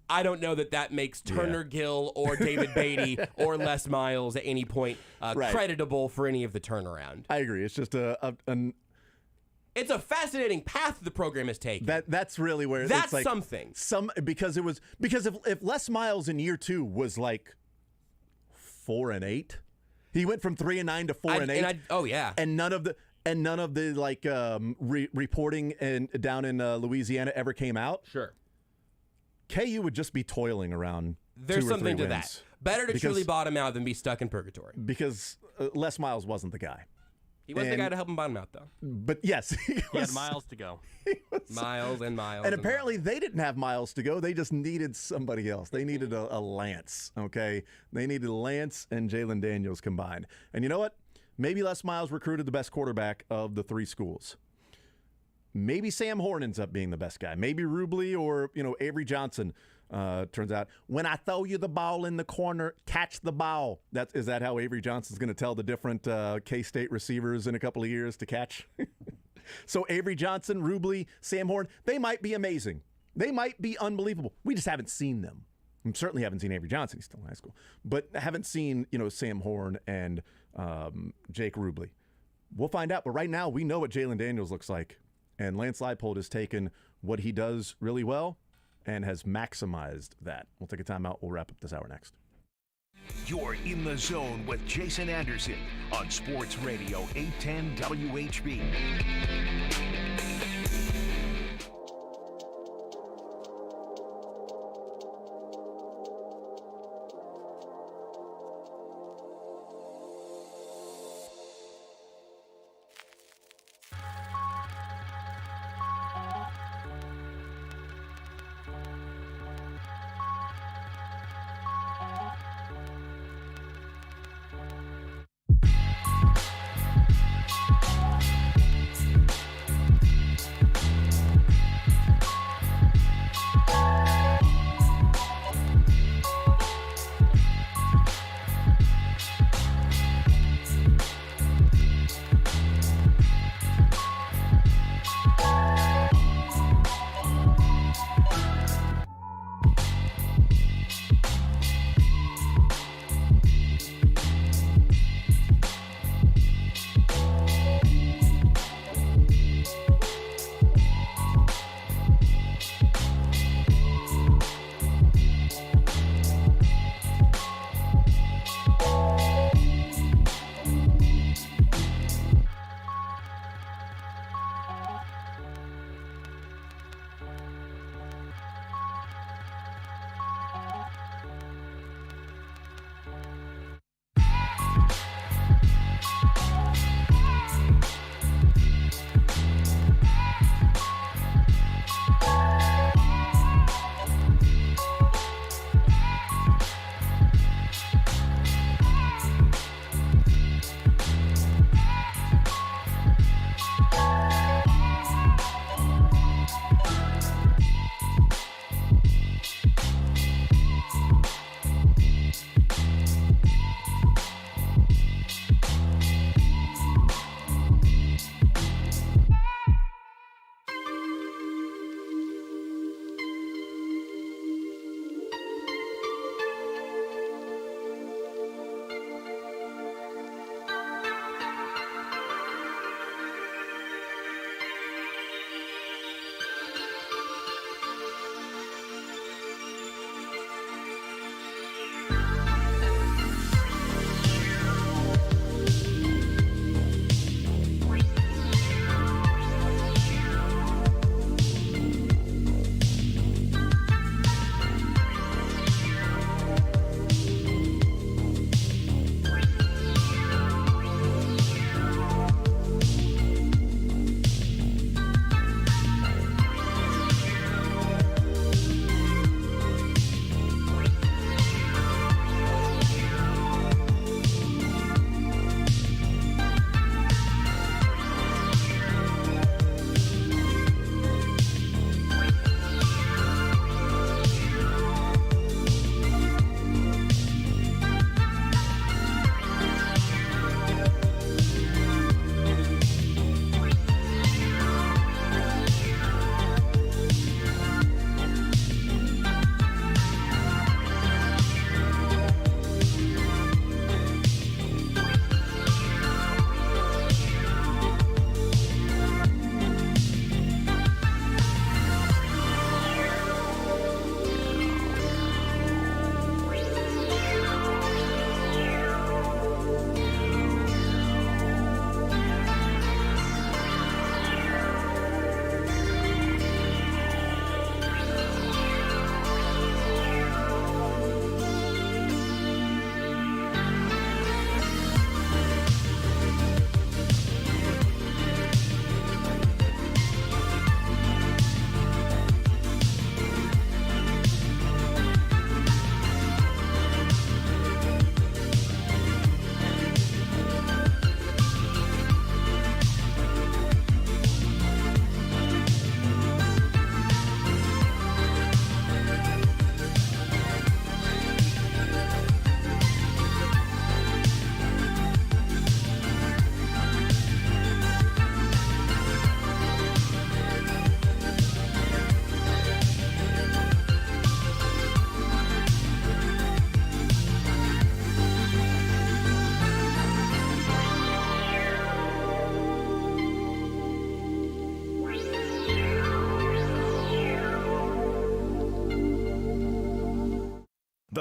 Speaker 3: I don't know that makes Turner Gill or David Beatty or Les Miles at any point creditable for any of the turnaround.
Speaker 1: I agree. It's just
Speaker 3: it's a fascinating path the program has taken.
Speaker 1: That's really where
Speaker 3: that's
Speaker 1: it's like
Speaker 3: something.
Speaker 1: Because if Les Miles in year 2 was like 4-8, he went from 3-9 to 4-8. And none of the like reporting down in Louisiana ever came out.
Speaker 3: Sure.
Speaker 1: KU would just be toiling around.
Speaker 3: There's
Speaker 1: 2 or 3
Speaker 3: something to
Speaker 1: wins.
Speaker 3: that. Better to truly bottom out than be stuck in purgatory.
Speaker 1: Because Les Miles wasn't the guy.
Speaker 3: He was the guy to help him bottom out, though.
Speaker 1: But yes,
Speaker 2: he had miles to go.
Speaker 3: Miles and miles.
Speaker 1: And apparently they didn't have miles to go. They just needed somebody else. They needed a Lance, okay? They needed Lance and Jalen Daniels combined. And you know what? Maybe Les Miles recruited the best quarterback of the 3 schools. Maybe Sam Horn ends up being the best guy. Maybe Rubley or Avery Johnson. Turns out, when I throw you the ball in the corner, catch the ball. Is that how Avery Johnson's going to tell the different K-State receivers in a couple of years to catch? So Avery Johnson, Rubley, Sam Horn, they might be amazing. They might be unbelievable. We just haven't seen them. We certainly haven't seen Avery Johnson. He's still in high school. But I haven't seen, Sam Horn and Jake Rubley. We'll find out. But right now, we know what Jalen Daniels looks like. And Lance Leipold has taken what he does really well and has maximized that. We'll take a timeout. We'll wrap up this hour next.
Speaker 4: You're in the zone with Jason Anderson on Sports Radio 810 WHB.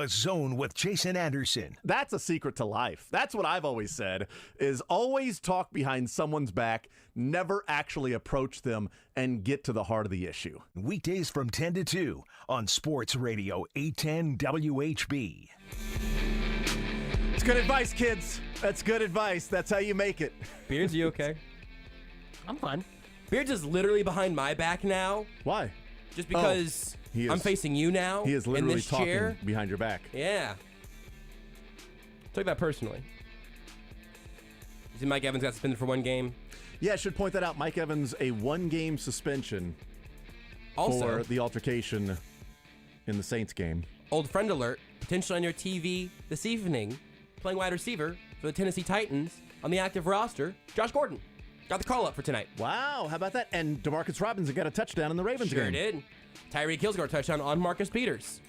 Speaker 4: The Zone with Jason Anderson.
Speaker 1: That's a secret to life. That's what I've always said, is always talk behind someone's back, never actually approach them and get to the heart of the issue.
Speaker 4: Weekdays from 10 to 2 on Sports Radio 810 WHB.
Speaker 1: It's good advice, kids. That's good advice. That's how you make it.
Speaker 3: Beards, you okay?
Speaker 2: I'm fine.
Speaker 3: Beards is literally behind my back now,
Speaker 1: Why?
Speaker 3: just because
Speaker 1: he
Speaker 3: I'm
Speaker 1: is-
Speaker 3: facing you now.
Speaker 1: He is
Speaker 3: in
Speaker 1: literally
Speaker 3: this
Speaker 1: talking
Speaker 3: chair.
Speaker 1: behind your back.
Speaker 3: Yeah. Take that personally. You see Mike Evans got suspended for one game.
Speaker 1: Yeah, I should point that out. Mike Evans, a 1-game suspension
Speaker 3: Also,
Speaker 1: for the altercation in the Saints game.
Speaker 3: old friend alert, potentially on your TV this evening, playing wide receiver for the Tennessee Titans on the active roster, Josh Gordon. Got the call up for tonight.
Speaker 1: Wow, how about that? And Demarcus Robinson got a touchdown in the Ravens
Speaker 3: Sure
Speaker 1: game.
Speaker 3: did. Tyreek Hill scored a touchdown on Marcus Peters.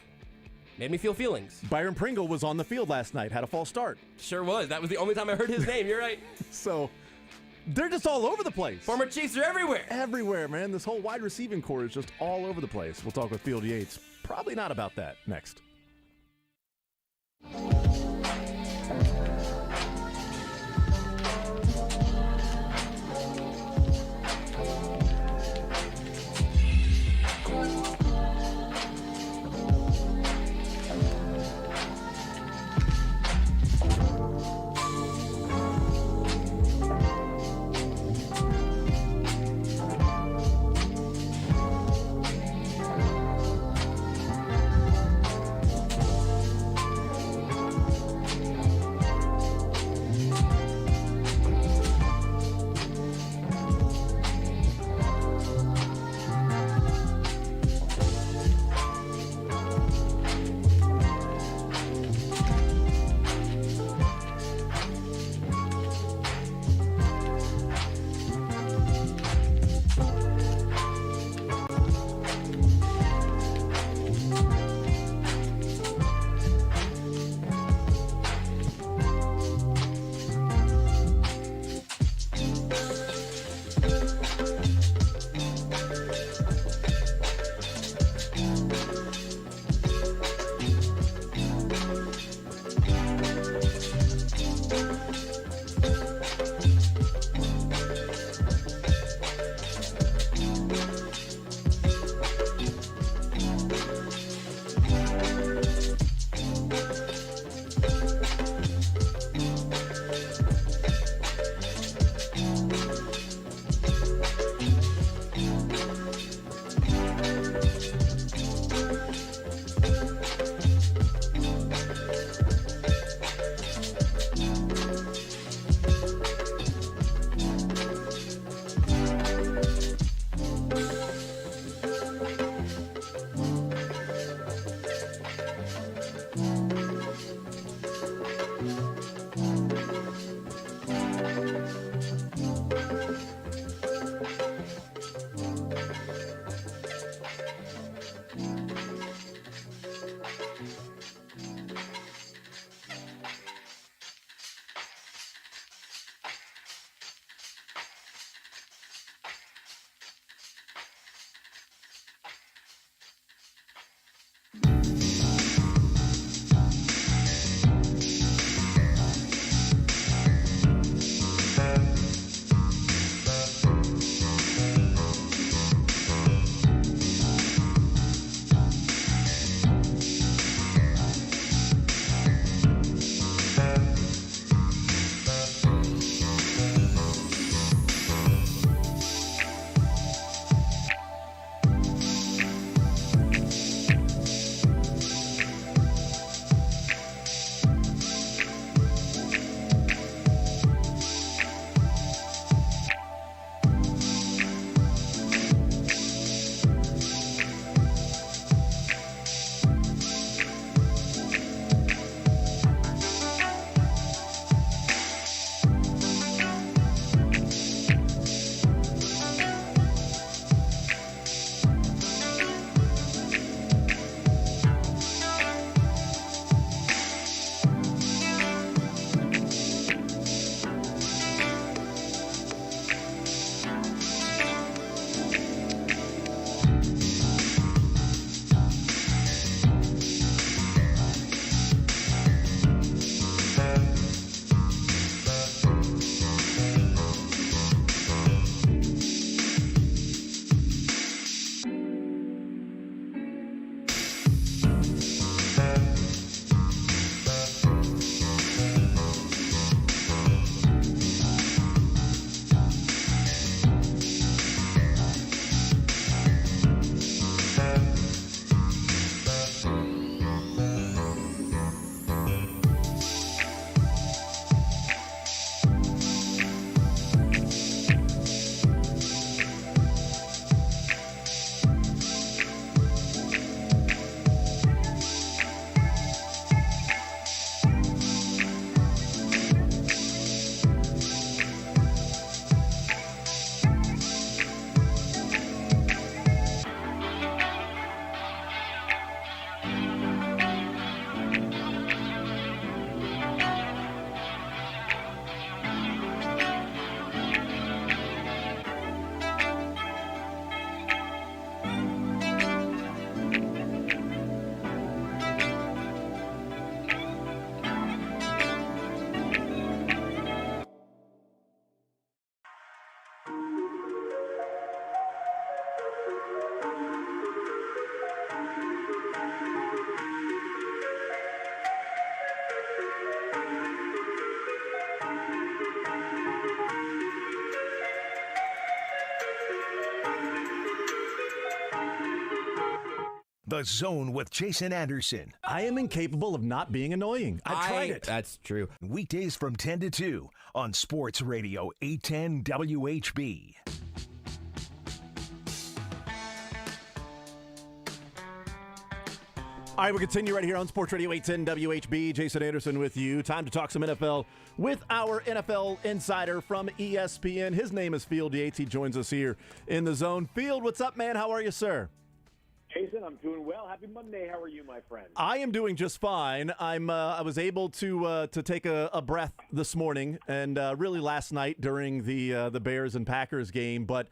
Speaker 3: Made me feel feelings.
Speaker 1: Byron Pringle was on the field last night, had a false start.
Speaker 3: Sure was. That was the only time I heard his name. You're right.
Speaker 1: So they're just all over the place.
Speaker 3: Former Chiefs are everywhere.
Speaker 1: Everywhere, man. This whole wide receiving core is just all over the place. We'll talk with Field Yates. Probably not about that next.
Speaker 4: The Zone with Jason Anderson.
Speaker 1: I am incapable of not being annoying. I've tried it.
Speaker 3: That's true.
Speaker 4: Weekdays from 10 to 2 on Sports Radio 810 WHB.
Speaker 1: All right, we'll continue right here on Sports Radio 810 WHB. Jason Anderson with you. Time to talk some NFL with our NFL insider from ESPN. His name is Field Yates. He joins us here in the Zone. Field, what's up, man? How are you, sir?
Speaker 8: Jason, I'm doing well. Happy Monday. How are you, my friend?
Speaker 1: I am doing just fine. I was able to take a breath this morning and really last night during the Bears and Packers game, but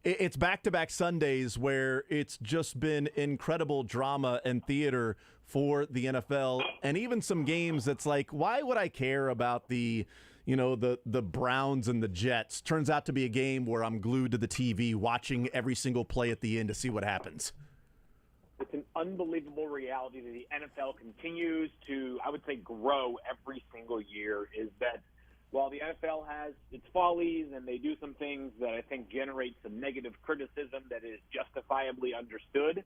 Speaker 1: it's back-to-back Sundays where it's just been incredible drama and theater for the NFL, and even some games that's like, why would I care about the Browns and the Jets? Turns out to be a game where I'm glued to the TV watching every single play at the end to see what happens.
Speaker 8: It's an unbelievable reality that the NFL continues to, I would say, grow every single year, is that while the NFL has its follies and they do some things that I think generate some negative criticism that is justifiably understood,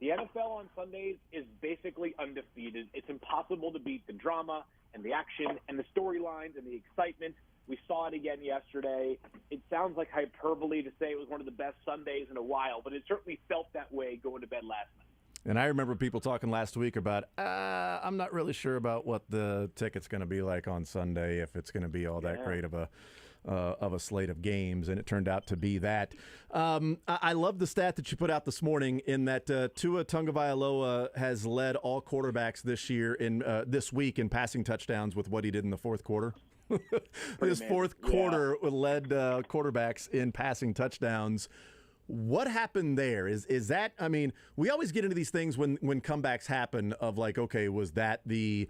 Speaker 8: the NFL on Sundays is basically undefeated. It's impossible to beat the drama and the action and the storylines and the excitement. We saw it again yesterday. It sounds like hyperbole to say it was one of the best Sundays in a while, but it certainly felt that way going to bed last night.
Speaker 1: And I remember people talking last week about, I'm not really sure about what the ticket's going to be like on Sunday, if it's going to be all that great of a slate of games, and it turned out to be that. I love the stat that you put out this morning in that Tua Tagovailoa has led all quarterbacks this week in passing touchdowns with what he did in the fourth quarter. His fourth quarter led quarterbacks in passing touchdowns. What happened there? Is that, I mean, we always get into these things when comebacks happen of like, okay, was that the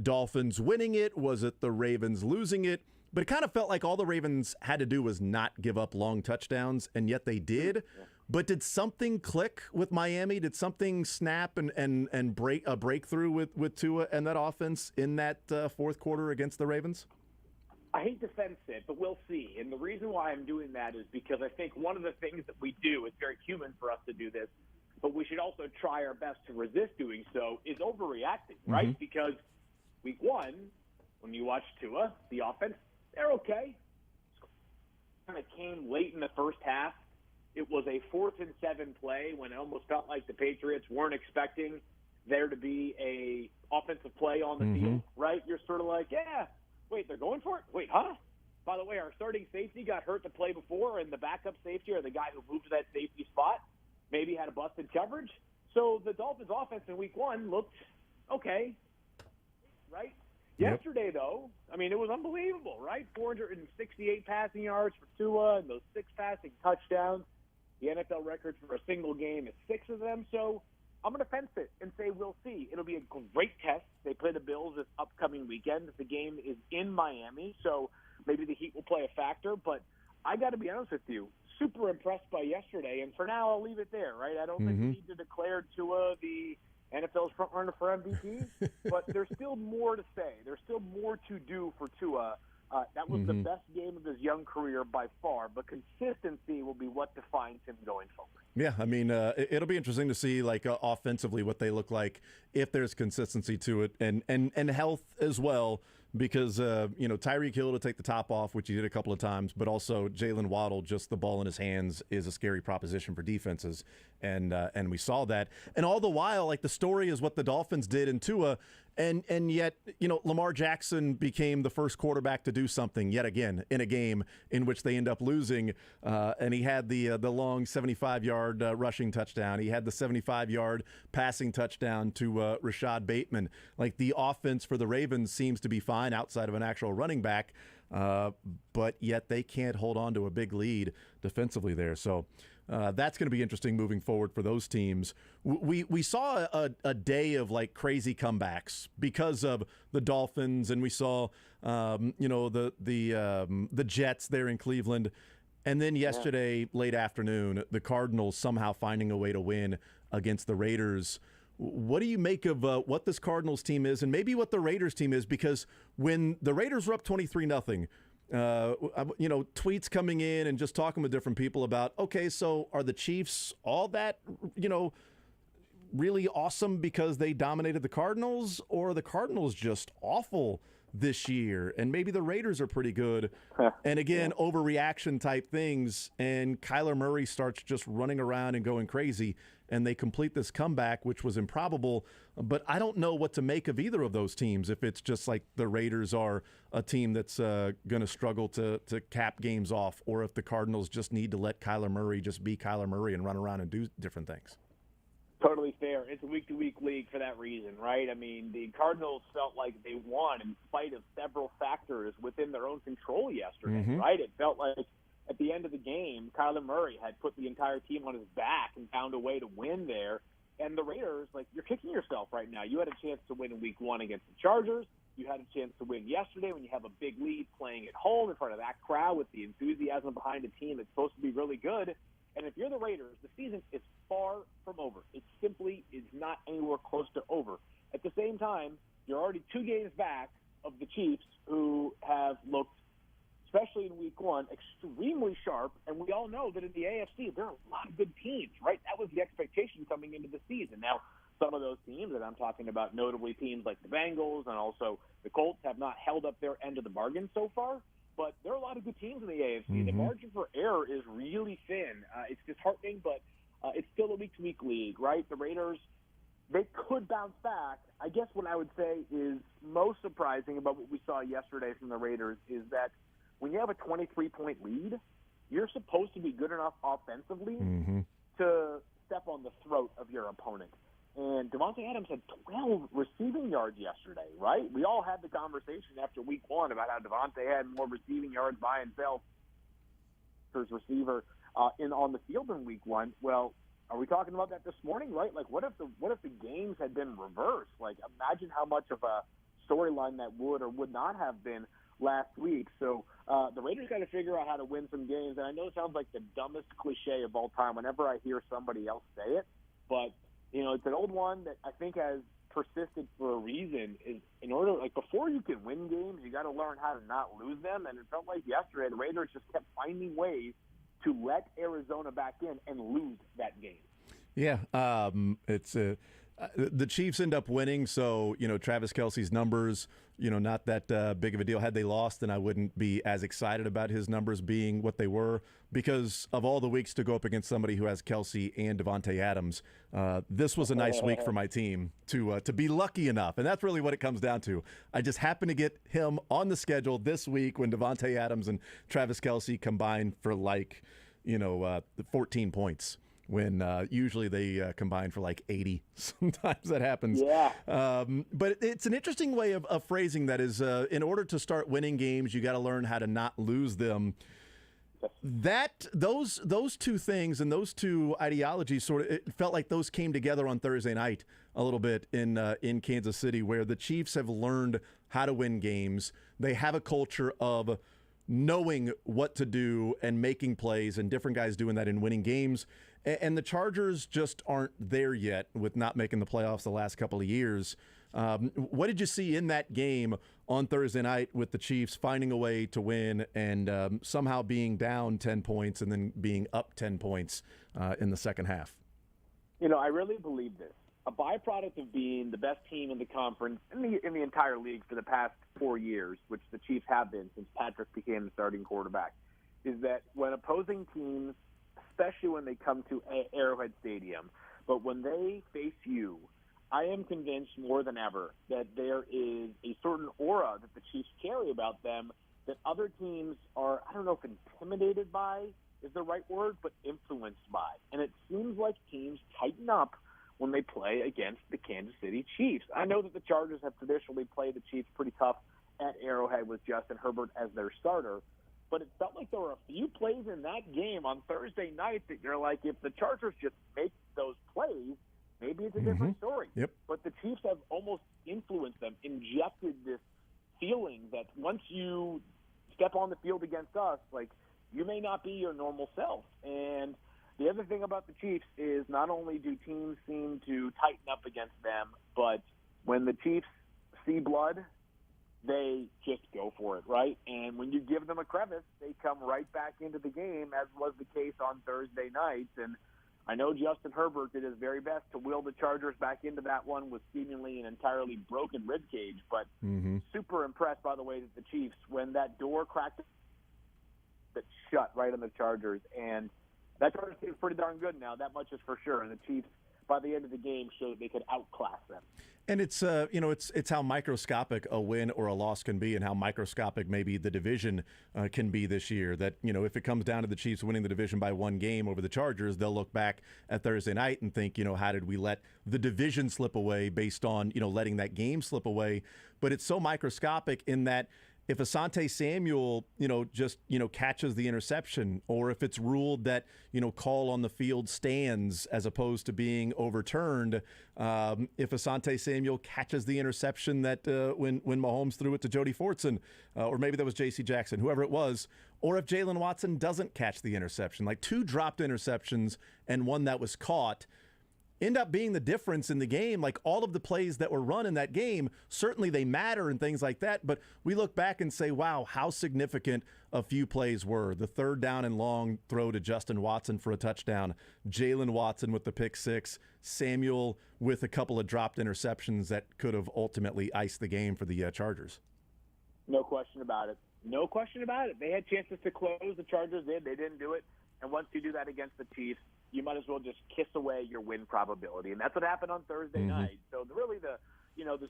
Speaker 1: Dolphins winning it? Was it the Ravens losing it? But it kind of felt like all the Ravens had to do was not give up long touchdowns, and yet they did. But did something click with Miami? Did something snap and break a breakthrough with Tua and that offense in that fourth quarter against the Ravens?
Speaker 8: I hate to fence it, but we'll see. And the reason why I'm doing that is because I think one of the things that we do, it's very human for us to do this, but we should also try our best to resist doing so, is overreacting, right? Because week one, when you watch Tua, the offense, they're okay. Kind of came late in the first half. It was a 4th and 7 play when it almost felt like the Patriots weren't expecting there to be a offensive play on the field, right? You're sort of like, yeah, wait, they're going for it? Wait, huh? By the way, our starting safety got hurt the play before, and the backup safety, or the guy who moved to that safety spot, maybe had a busted coverage. So the Dolphins' offense in week one looked okay, right? Yesterday, though, I mean, it was unbelievable, right? 468 passing yards for Tua and those 6 passing touchdowns. The NFL record for a single game is 6 of them. So I'm going to fence it and say we'll see. It'll be a great test. They play the Bills this upcoming weekend. The game is in Miami, so maybe the Heat will play a factor. But I got to be honest with you, super impressed by yesterday. And for now, I'll leave it there, right? I don't think we need to declare Tua the NFL's front runner for MVP, but there's still more to say. There's still more to do for Tua. That was the best game of his young career by far, but consistency will be what defines him going forward.
Speaker 1: Yeah, I mean, it'll be interesting to see, like, offensively what they look like if there's consistency to it, and health as well, because, Tyreek Hill to take the top off, which he did a couple of times, but also Jalen Waddle, just the ball in his hands is a scary proposition for defenses, and we saw that. And all the while, like, the story is what the Dolphins did in Tua, and yet, Lamar Jackson became the first quarterback to do something yet again in a game in which they end up losing, and he had the long 75-yard rushing touchdown. He had the 75-yard passing touchdown to Rashad Bateman. Like, the offense for the Ravens seems to be fine outside of an actual running back, but yet they can't hold on to a big lead defensively there. So that's going to be interesting moving forward for those teams. We saw a day of like crazy comebacks because of the Dolphins, and we saw the Jets there in Cleveland, and then yesterday late afternoon the Cardinals somehow finding a way to win against the Raiders. What do you make of what this Cardinals team is, and maybe what the Raiders team is? Because when the Raiders were up 23-0. Tweets coming in and just talking with different people about, okay, so are the Chiefs all that, really awesome because they dominated the Cardinals, or are the Cardinals just awful this year? And maybe the Raiders are pretty good. And again, overreaction type things, and Kyler Murray starts just running around and going crazy, and they complete this comeback, which was improbable. But I don't know what to make of either of those teams, if it's just like the Raiders are a team that's going to struggle to cap games off, or if the Cardinals just need to let Kyler Murray just be Kyler Murray and run around and do different things.
Speaker 8: Totally fair. It's a week-to-week league for that reason, right? I mean, the Cardinals felt like they won in spite of several factors within their own control yesterday, right? It felt like at the end of the game, Kyler Murray had put the entire team on his back and found a way to win there. And the Raiders, like, you're kicking yourself right now. You had a chance to win in week 1 against the Chargers. You had a chance to win yesterday when you have a big lead playing at home in front of that crowd with the enthusiasm behind a team that's supposed to be really good. And if you're the Raiders, the season is far from over. It simply is not anywhere close to over. At the same time, you're already 2 games back of the Chiefs, who have looked, especially in week 1, extremely sharp. And we all know that in the AFC, there are a lot of good teams, right? That was the expectation coming into the season. Now, some of those teams that I'm talking about, notably teams like the Bengals and also the Colts, have not held up their end of the bargain so far. But there are a lot of good teams in the AFC. The margin for error is really thin. It's disheartening, but it's still a week-to-week league, right? The Raiders, they could bounce back. I guess what I would say is most surprising about what we saw yesterday from the Raiders is that when you have a 23-point lead, you're supposed to be good enough offensively to step on the throat of your opponent. And Davante Adams had 12 receiving yards yesterday, right? We all had the conversation after week 1 about how Davante had more receiving yards by himself as receiver on the field in week 1. Well, are we talking about that this morning, right? Like, what if the games had been reversed? Like, imagine how much of a storyline that would or would not have been last week. So the Raiders got to figure out how to win some games. And I know it sounds like the dumbest cliche of all time whenever I hear somebody else say it, but you know, it's an old one that I think has persisted for a reason. Is in order, like, before you can win games, you got to learn how to not lose them. And it felt like yesterday the Raiders just kept finding ways to let Arizona back in and lose that game.
Speaker 1: Yeah, it's the Chiefs end up winning, so you know Travis Kelce's numbers, you know, not that big of a deal. Had they lost, then I wouldn't be as excited about his numbers being what they were, because of all the weeks to go up against somebody who has Kelce and Davante Adams. This was a nice week for my team to be lucky enough, and that's really what it comes down to. I just happened to get him on the schedule this week when Davante Adams and Travis Kelce combined for 14 points. When usually they combine for like 80. Sometimes that happens.
Speaker 8: Yeah.
Speaker 1: But it's an interesting way of phrasing that is, in order to start winning games, you got to learn how to not lose them. Those two things and those two ideologies it felt like those came together on Thursday night a little bit in Kansas City, where the Chiefs have learned how to win games. They have a culture of knowing what to do and making plays, and different guys doing that in winning games. And the Chargers just aren't there yet with not making the playoffs the last couple of years. What did you see in that game on Thursday night with the Chiefs finding a way to win and somehow being down 10 points and then being up 10 points in the second half?
Speaker 8: You know, I really believe this. A byproduct of being the best team in the conference, in the entire league for the past 4 years, which the Chiefs have been since Patrick became the starting quarterback, is that when opposing teams, especially when they come to Arrowhead Stadium, but when they face you, I am convinced more than ever that there is a certain aura that the Chiefs carry about them that other teams are, I don't know if intimidated by is the right word, but influenced by. And it seems like teams tighten up when they play against the Kansas City Chiefs. I know that the Chargers have traditionally played the Chiefs pretty tough at Arrowhead with Justin Herbert as their starter, but it felt like there were a few plays in that game on Thursday night that you're like, if the Chargers just make those plays, maybe it's a different story.
Speaker 1: Yep.
Speaker 8: But the Chiefs have almost influenced them, injected this feeling that once you step on the field against us, like, you may not be your normal self. And the other thing about the Chiefs is not only do teams seem to tighten up against them, but when the Chiefs see blood, they just go for it, right? And when you give them a crevice, they come right back into the game, as was the case on Thursday night. And I know Justin Herbert did his very best to will the Chargers back into that one with seemingly an entirely broken ribcage, but super impressed by the way that the Chiefs, when that door cracked, that shut right on the Chargers, and that Chargers team is pretty darn good now. That much is for sure. And the Chiefs, by the end of the game, showed they could outclass them.
Speaker 1: And it's it's how microscopic a win or a loss can be, and how microscopic maybe the division can be this year. That if it comes down to the Chiefs winning the division by one game over the Chargers, they'll look back at Thursday night and think, how did we let the division slip away based on letting that game slip away? But it's so microscopic in that if Asante Samuel, just catches the interception, or if it's ruled that call on the field stands as opposed to being overturned, if Asante Samuel catches the interception that when Mahomes threw it to Jody Fortson, or maybe that was J.C. Jackson, whoever it was, or if Jalen Watson doesn't catch the interception, like two dropped interceptions and one that was caught, end up being the difference in the game. Like all of the plays that were run in that game, certainly they matter and things like that, but we look back and say, wow, how significant a few plays were. The third down and long throw to Justin Watson for a touchdown, Jalen Watson with the pick six, Samuel with a couple of dropped interceptions that could have ultimately iced the game for the Chargers.
Speaker 8: No question about it. No question about it. They had chances to close. The Chargers did. They didn't do it. And once you do that against the Chiefs, you might as well just kiss away your win probability. And that's what happened on Thursday night. So really the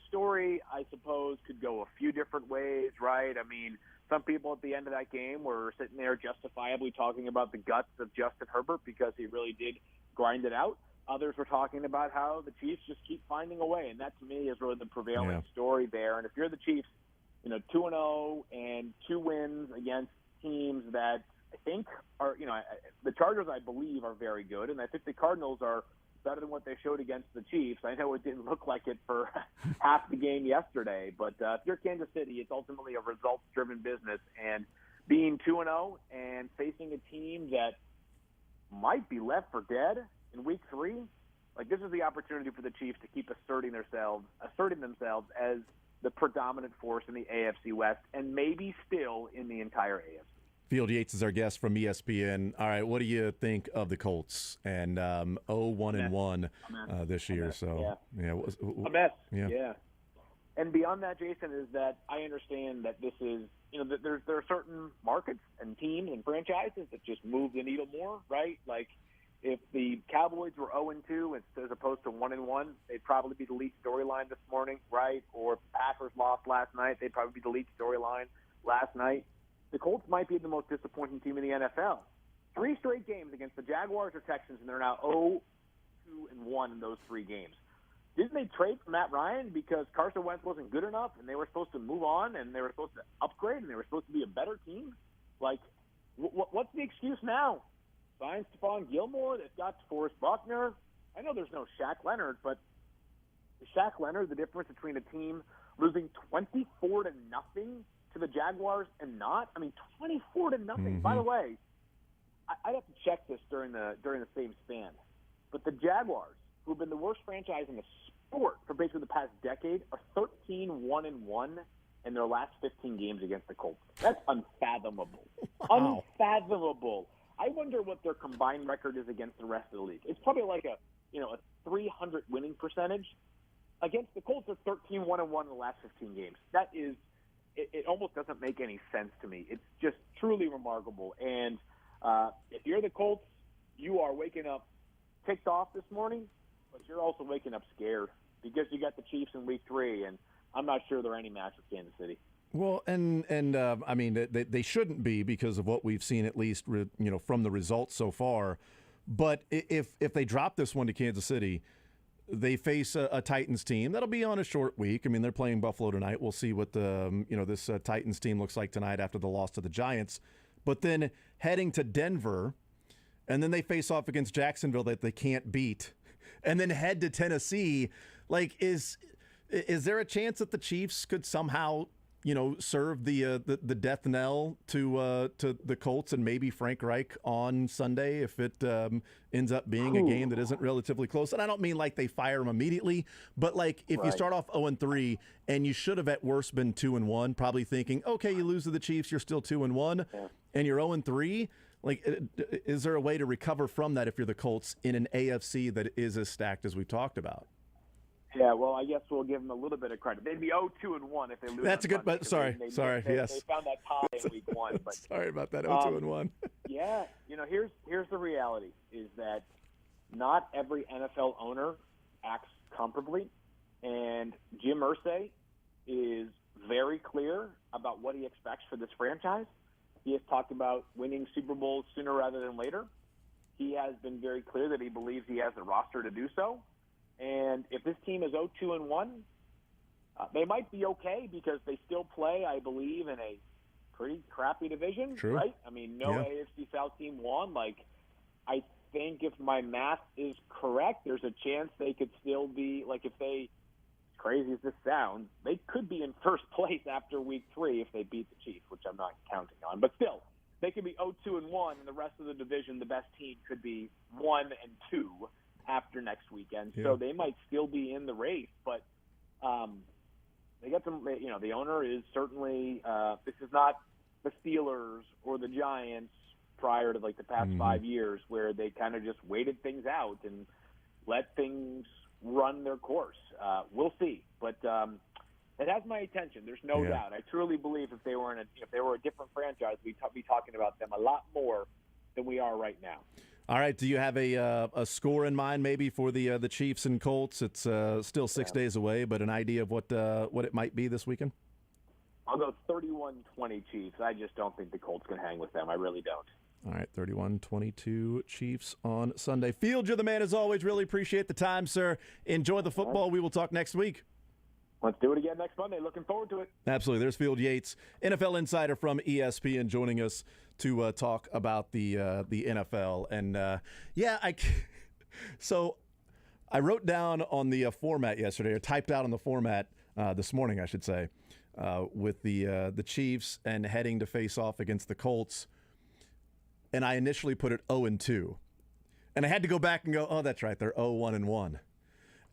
Speaker 8: story, I suppose, could go a few different ways, right? I mean, some people at the end of that game were sitting there justifiably talking about the guts of Justin Herbert because he really did grind it out. Others were talking about how the Chiefs just keep finding a way. And that, to me, is really the prevailing story there. And if you're the Chiefs, 2-0 and 2 wins against teams that I think are, the Chargers, I believe, are very good, and I think the Cardinals are better than what they showed against the Chiefs. I know it didn't look like it for half the game yesterday, but if you're Kansas City, it's ultimately a results-driven business, and being 2-0 and facing a team that might be left for dead in Week 3, like this is the opportunity for the Chiefs to keep asserting themselves as the predominant force in the AFC West, and maybe still in the entire AFC.
Speaker 1: Field Yates is our guest from ESPN. All right, what do you think of the Colts and 0-1-1 this year? So
Speaker 8: a mess. Yeah. And beyond that, Jason, is that I understand that this is that there are certain markets and teams and franchises that just move the needle more, right? Like if the Cowboys were 0-2 as opposed to 1-1, they'd probably be the lead storyline this morning, right? Or if the Packers lost last night, they'd probably be the lead storyline last night. The Colts might be the most disappointing team in the NFL. 3 straight games against the Jaguars or Texans, and they're now 0-2-1 in those 3 games. Didn't they trade for Matt Ryan because Carson Wentz wasn't good enough, and they were supposed to move on, and they were supposed to upgrade, and they were supposed to be a better team? Like, what's the excuse now? Sign Stephon Gilmore. They've got Forrest Buckner. I know there's no Shaq Leonard, but is Shaq Leonard the difference between a team losing 24-0 to the Jaguars and not? I mean, 24-0. By the way, I'd have to check this during the same span. But the Jaguars, who've been the worst franchise in the sport for basically the past decade, are 13-1-1 in their last 15 games against the Colts. That's unfathomable. Wow. Unfathomable. I wonder what their combined record is against the rest of the league. It's probably like a 300 winning percentage. Against the Colts, they're 13-1-1 in the last 15 games. That is. It almost doesn't make any sense to me. It's just truly remarkable. And if you're the Colts, you are waking up ticked off this morning, but you're also waking up scared because you got the Chiefs in Week 3, and I'm not sure they're any match with Kansas City.
Speaker 1: Well, and I mean, they shouldn't be because of what we've seen, at least from the results so far. But if they drop this one to Kansas City, they face a Titans team that'll be on a short week. I mean, they're playing Buffalo tonight. We'll see what this Titans team looks like tonight after the loss to the Giants. But then heading to Denver, and then they face off against Jacksonville that they can't beat, and then head to Tennessee. Like, is there a chance that the Chiefs could somehow serve the death knell to the Colts and maybe Frank Reich on Sunday if it ends up being a game that isn't relatively close. And I don't mean like they fire him immediately, but like if you start off 0-3 and you should have at worst been 2-1, probably thinking, okay, you lose to the Chiefs, you're still 2-1, and you're 0-3. Like, is there a way to recover from that if you're the Colts in an AFC that is as stacked as we've talked about?
Speaker 8: Yeah, well, I guess we'll give them a little bit of credit. They'd be 0-2-1 if they lose.
Speaker 1: That's a good, but sorry,
Speaker 8: They
Speaker 1: yes.
Speaker 8: found that tie in week 1. But
Speaker 1: sorry about that, 0-2-1.
Speaker 8: Yeah, here's the reality: is that not every NFL owner acts comparably, and Jim Irsay is very clear about what he expects for this franchise. He has talked about winning Super Bowls sooner rather than later. He has been very clear that he believes he has the roster to do so. And if this team is 0-2-1, they might be okay because they still play, I believe, in a pretty crappy division,
Speaker 1: True.
Speaker 8: right? I mean, no AFC South team won. Like, I think if my math is correct, there's a chance they could still be, like, if they, as crazy as this sounds, they could be in first place after week 3 if they beat the Chiefs, which I'm not counting on. But still, they could be 0-2-1, and the rest of the division, the best team could be 1-2 after next weekend. So they might still be in the race, but they got some, the owner is certainly, this is not the Steelers or the Giants prior to like the past 5 years where they kind of just waited things out and let things run their course. We'll see, but it has my attention. There's no doubt. I truly believe if they were a different franchise, we'd be talking about them a lot more than we are right now.
Speaker 1: All right. Do you have a score in mind maybe for the Chiefs and Colts? It's still 6 days away, but an idea of what it might be this weekend?
Speaker 8: I'll go 31-20 Chiefs. I just don't think the Colts can hang with them. I really don't.
Speaker 1: All right, 31-22 Chiefs on Sunday. Field, you're the man as always. Really appreciate the time, sir. Enjoy the football. We will talk next week.
Speaker 8: Let's do it again next Monday. Looking forward to it. Absolutely.
Speaker 1: There's Field Yates, NFL insider from ESPN, joining us to talk about the NFL. And, so I wrote down on the format yesterday, or typed out on the format this morning, I should say, with the Chiefs and heading to face off against the Colts. And I initially put it 0-2. And I had to go back and go, oh, that's right, they're 0-1-1.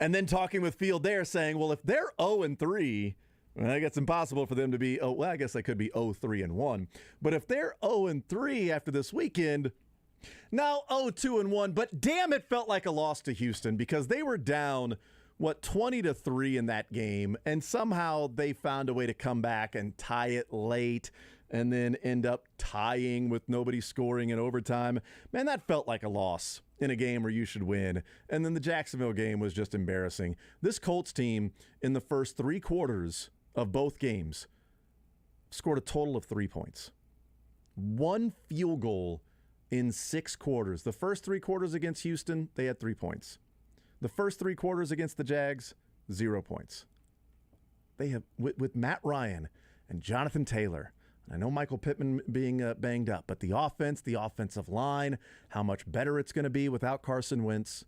Speaker 1: And then talking with Field there saying, well, if they're 0-3, well, I guess it's impossible for them to be, I guess they could be 0-3-1. But if they're 0-3 after this weekend, now 0-2-1, but damn, it felt like a loss to Houston because they were down, 20-3 in that game, and somehow they found a way to come back and tie it late and then end up tying with nobody scoring in overtime. Man, that felt like a loss in a game where you should win. And then the Jacksonville game was just embarrassing. This Colts team, in the first 3 quarters of both games, scored a total of 3 points. 1 field goal in 6 quarters. The first 3 quarters against Houston, they had 3 points. The first 3 quarters against the Jags, 0 points. They have, with Matt Ryan and Jonathan Taylor, I know Michael Pittman being banged up, but the offense, the offensive line, how much better it's going to be without Carson Wentz.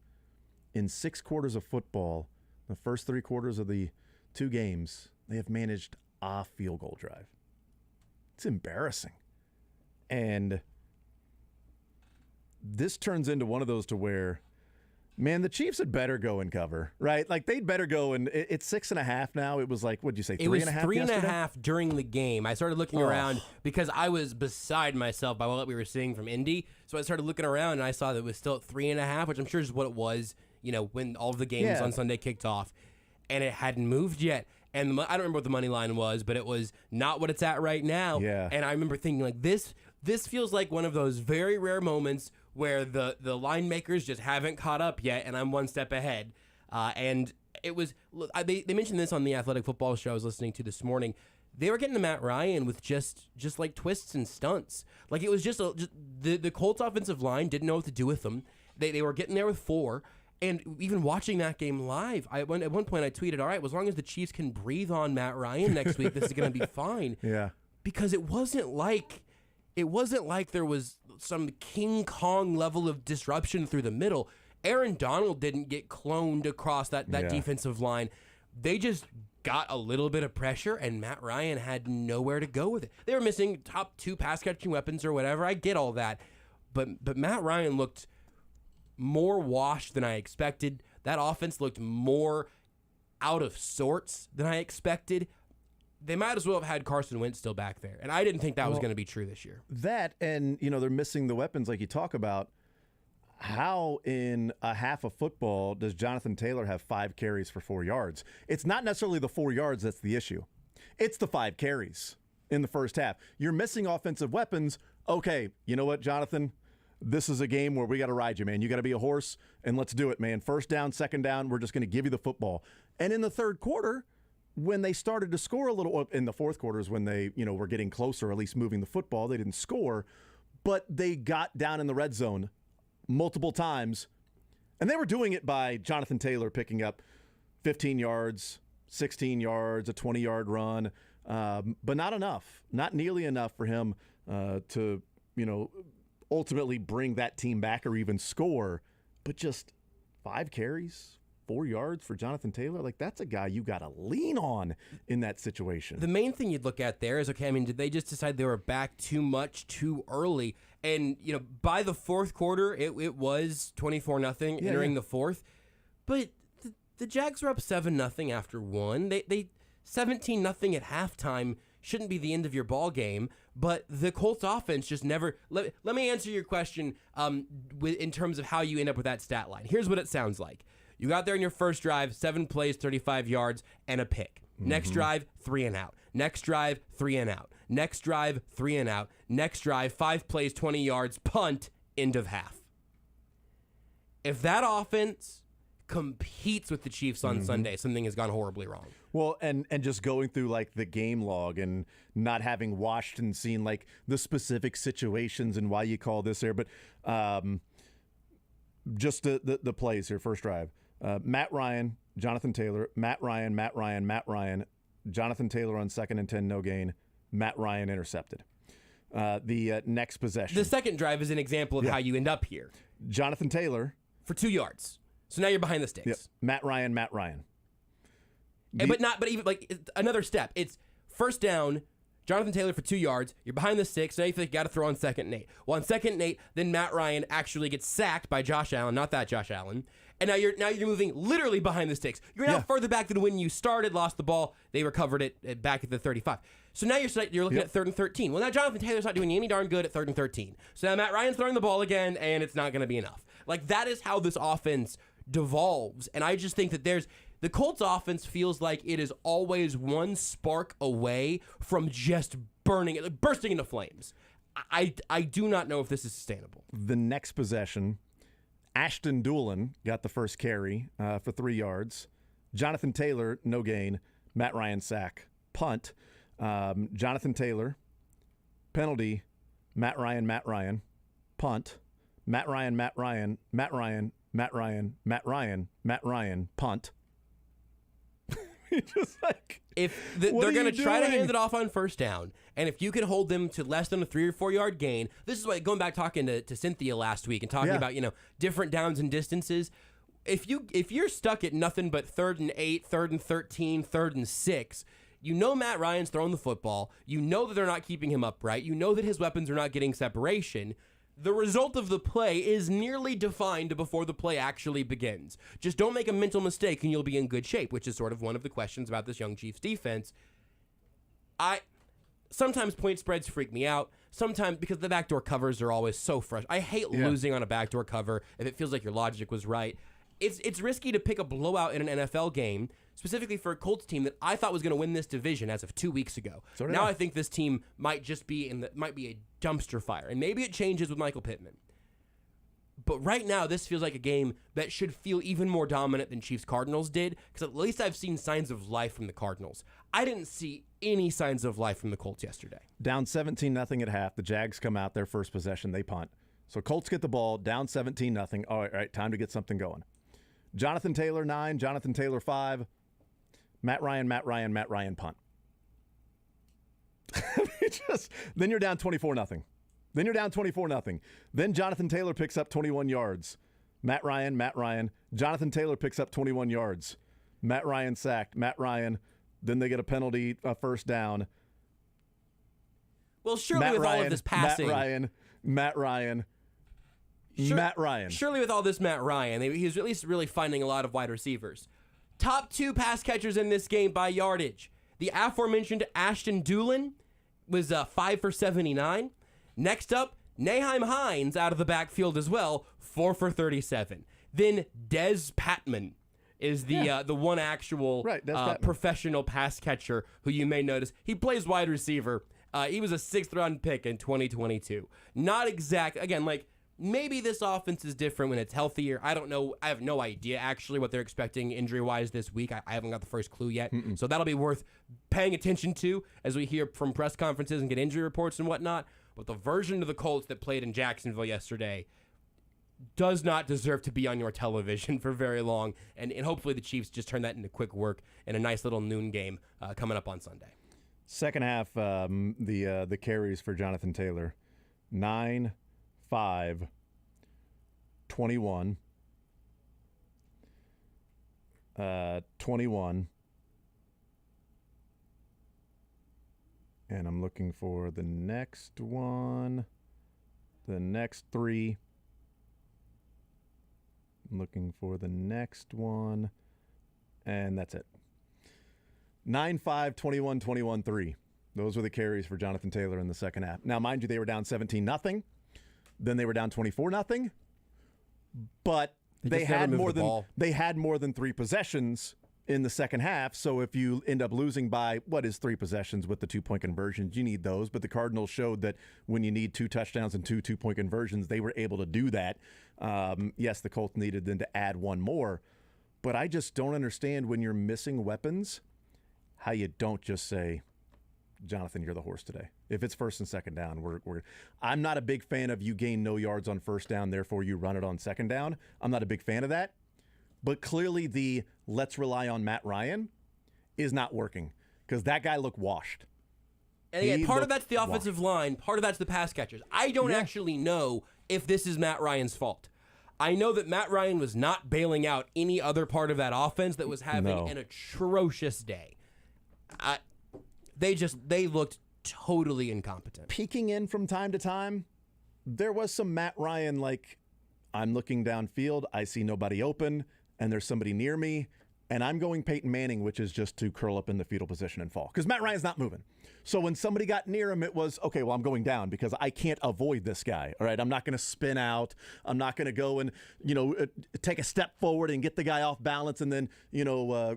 Speaker 1: In 6 quarters of football, the first 3 quarters of the 2 games, they have managed a field goal drive. It's embarrassing. And this turns into one of those to where, man, the Chiefs had better go and cover, right? Like, they'd better go, and it's 6.5 now. It was like, what'd you say, 3.5?
Speaker 3: It was 3.5 during the game. I started looking around because I was beside myself by what we were seeing from Indy. So I started looking around, and I saw that it was still at 3.5, which I'm sure is what it was, when all of the games on Sunday kicked off. And it hadn't moved yet. And I don't remember what the money line was, but it was not what it's at right now.
Speaker 1: Yeah.
Speaker 3: And I remember thinking, like, this feels like one of those very rare moments where the line makers just haven't caught up yet, and I'm 1 step ahead. And it was they mentioned this on the Athletic Football show I was listening to this morning. They were getting to Matt Ryan with just like twists and stunts. Like, it was just the Colts offensive line didn't know what to do with them. They were getting there with 4. And even watching that game live, at one point I tweeted, all right, well, as long as the Chiefs can breathe on Matt Ryan next week, this is going to be fine.
Speaker 1: Yeah.
Speaker 3: Because it wasn't like there was some King Kong level of disruption through the middle. Aaron Donald didn't get cloned across that defensive line. They just got a little bit of pressure, and Matt Ryan had nowhere to go with it. They were missing top 2 pass-catching weapons or whatever. I get all that. But Matt Ryan looked more washed than I expected. That offense looked more out of sorts than I expected. They might as well have had Carson Wentz still back there. And I didn't think that was going to be true this year.
Speaker 1: That, and, they're missing the weapons like you talk about. How in a half of football does Jonathan Taylor have 5 carries for 4 yards? It's not necessarily the 4 yards that's the issue. It's the 5 carries in the first half. You're missing offensive weapons. Okay, you know what, Jonathan? This is a game where we got to ride you, man. You got to be a horse, and let's do it, man. First down, second down, we're just going to give you the football. And in the third quarter, when they started to score a little, in the fourth quarter is when they, were getting closer, at least moving the football. They didn't score, but they got down in the red zone multiple times, and they were doing it by Jonathan Taylor picking up 15 yards, 16 yards, a 20-yard run, but not enough, not nearly enough for him to, ultimately bring that team back or even score. But just 5 carries, 4 yards for Jonathan Taylor, like that's a guy you got to lean on in that situation.
Speaker 3: The main thing you'd look at there is, okay, did they just decide they were back too much too early? And, by the fourth quarter, it was 24-0 entering the fourth. But the Jags were up 7-0 after one. They 17-0 at halftime shouldn't be the end of your ball game. But the Colts offense just never. Let me answer your question in terms of how you end up with that stat line. Here's what it sounds like. You got there in your first drive, 7 plays, 35 yards, and a pick. Next drive, 3 and out. Next drive, 3 and out. Next drive, 3 and out. Next drive, 5 plays, 20 yards, punt, end of half. If that offense competes with the Chiefs on Sunday, something has gone horribly wrong.
Speaker 1: Well, and just going through like the game log and not having watched and seen like the specific situations and why you call this there, but just the plays here, first drive. Matt Ryan, Jonathan Taylor, Matt Ryan, Jonathan Taylor on 2nd and 10, no gain. Matt Ryan intercepted. The next possession.
Speaker 3: The second drive is an example of how you end up here.
Speaker 1: Jonathan Taylor.
Speaker 3: For 2 yards. So now you're behind the sticks.
Speaker 1: Yep. Matt Ryan.
Speaker 3: But even like another step. It's first down, Jonathan Taylor for 2 yards. You're behind the sticks. So now you feel like you got to throw on 2nd and 8. Well, on 2nd and 8, then Matt Ryan actually gets sacked by Josh Allen, not that Josh Allen. And now you're moving literally behind the sticks. You're now further back than when you started, lost the ball. They recovered it back at the 35. So now you're looking at 3rd and 13. Well, now Jonathan Taylor's not doing you any darn good at 3rd and 13. So now Matt Ryan's throwing the ball again, and it's not going to be enough. Like, that is how this offense devolves. And I just think that the Colts offense feels like it is always one spark away from just bursting into flames. I do not know if this is sustainable.
Speaker 1: The next possession, Ashton Doolin got the first carry for 3 yards. Jonathan Taylor, no gain. Matt Ryan sack. Punt. Jonathan Taylor, penalty. Matt Ryan. Punt. Matt Ryan, punt. Just like,
Speaker 3: if they're going to try to hand it off on first down, and if you can hold them to less than a 3 or 4 yard gain, this is why going back talking to Cynthia last week and talking about different downs and distances. If you're stuck at nothing but 3rd and 8, 3rd and 13, 3rd and 6. Matt Ryan's throwing the football. That they're not keeping him upright. That his weapons are not getting separation. The result of the play is nearly defined before the play actually begins. Just don't make a mental mistake and you'll be in good shape, which is sort of one of the questions about this young Chiefs defense. Sometimes point spreads freak me out. Sometimes because the backdoor covers are always so fresh. I hate losing on a backdoor cover if it feels like your logic was right. It's risky to pick a blowout in an NFL game, specifically for a Colts team that I thought was going to win this division as of 2 weeks ago. Now I think this team might just be a dumpster fire, and maybe it changes with Michael Pittman. But right now, this feels like a game that should feel even more dominant than Chiefs-Cardinals did, because at least I've seen signs of life from the Cardinals. I didn't see any signs of life from the Colts yesterday.
Speaker 1: Down 17-0 at half. The Jags come out their first possession. They punt. So Colts get the ball, down 17-0. All right, time to get something going. Jonathan Taylor 9, Jonathan Taylor 5, Matt Ryan, punt. Then you're down 24-0. Then Jonathan Taylor picks up 21 yards. Matt Ryan. Jonathan Taylor picks up 21 yards. Matt Ryan sacked. Matt Ryan Then they get a penalty, a first down.
Speaker 3: Well, surely with all of this passing.
Speaker 1: Matt Ryan.
Speaker 3: Surely with all this Matt Ryan, he's at least really finding a lot of wide receivers. Top 2 pass catchers in this game by yardage. The aforementioned Ashton Doolin was 5 for 79. Next up, Nyheim Hines out of the backfield as well, 4 for 37. Then Des Patman is the one actual professional pass catcher who you may notice. He plays wide receiver. He was a 6th-round pick in 2022. Not exact. Again, like, maybe this offense is different when it's healthier. I don't know. I have no idea, actually, what they're expecting injury-wise this week. I haven't got the first clue yet. So that'll be worth paying attention to as we hear from press conferences and get injury reports and whatnot. But the version of the Colts that played in Jacksonville yesterday does not deserve to be on your television for very long. And hopefully the Chiefs just turn that into quick work in a nice little noon game coming up on Sunday.
Speaker 1: Second half, the carries for Jonathan Taylor, 9, 5, 21, 21, and I'm looking for the next one, the next 3. I'm looking for the next one, and that's it. 9, 5, 21, 21, 3. Those were the carries for Jonathan Taylor in the second half. Now, mind you, they were down 17-0. Then they were down 24-0. But they had more than 3 possessions in the second half. So if you end up losing by, 3 possessions with the 2-point conversions, you need those. But the Cardinals showed that when you need 2 touchdowns and 2 2-point conversions, they were able to do that. Yes, the Colts needed them to add one more. But I just don't understand when you're missing weapons how you don't just say, Jonathan, you're the horse today. If it's first and second down, I'm not a big fan of you gain no yards on first down, therefore you run it on second down. I'm not a big fan of that. But clearly the let's rely on Matt Ryan is not working because that guy looked washed.
Speaker 3: And again, part of that's the offensive line, part of that's the pass catchers. I don't actually know if this is Matt Ryan's fault. I know that Matt Ryan was not bailing out any other part of that offense that was having an atrocious day. They looked totally incompetent.
Speaker 1: Peeking in from time to time, there was some Matt Ryan, like, I'm looking downfield, I see nobody open, and there's somebody near me, and I'm going Peyton Manning, which is just to curl up in the fetal position and fall. Because Matt Ryan's not moving. So when somebody got near him, it was, okay, well, I'm going down because I can't avoid this guy. All right, I'm not going to spin out. I'm not going to go and, take a step forward and get the guy off balance and then,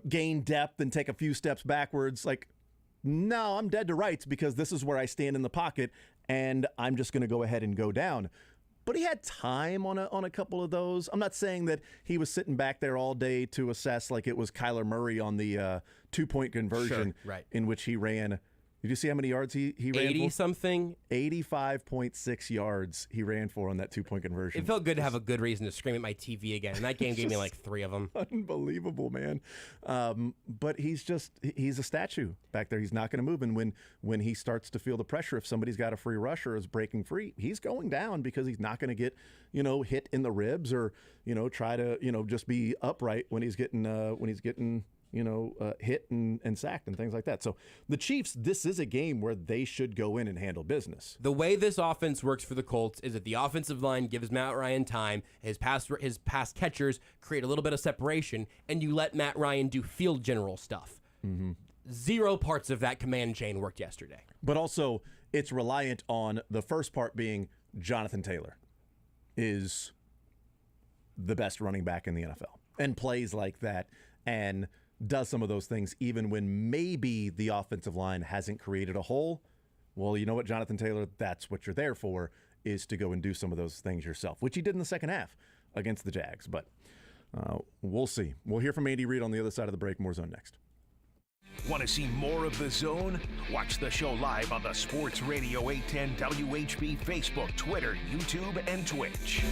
Speaker 1: gain depth and take a few steps backwards. Like, no, I'm dead to rights because this is where I stand in the pocket and I'm just going to go ahead and go down. But he had time on a couple of those. I'm not saying that he was sitting back there all day to assess like it was Kyler Murray on the 2-point conversion in which he ran. Did you see how many yards he ran for?
Speaker 3: 80-something?
Speaker 1: 85.6 yards he ran for on that 2-point conversion.
Speaker 3: It felt good to have a good reason to scream at my TV again, and that game gave me like 3 of them.
Speaker 1: Unbelievable, man. But he's a statue back there. He's not going to move. And when he starts to feel the pressure, if somebody's got a free rush or is breaking free, he's going down because he's not going to get, hit in the ribs or, try to, just be upright when he's getting hit and sacked and things like that. So the Chiefs, this is a game where they should go in and handle business.
Speaker 3: The way this offense works for the Colts is that the offensive line gives Matt Ryan time, his pass catchers create a little bit of separation, and you let Matt Ryan do field general stuff. Mm-hmm. 0 parts of that command chain worked yesterday.
Speaker 1: But also, it's reliant on the first part being Jonathan Taylor is the best running back in the NFL and plays like that and does some of those things even when maybe the offensive line hasn't created a hole. Well, you know what, Jonathan Taylor, that's what you're there for, is to go and do some of those things yourself, which he did in the second half against the Jags. But we'll see. We'll hear from Andy Reid on the other side of the break. More Zone next.
Speaker 4: Want to see more of The Zone? Watch the show live on the Sports Radio 810 WHB Facebook, Twitter, YouTube, and Twitch.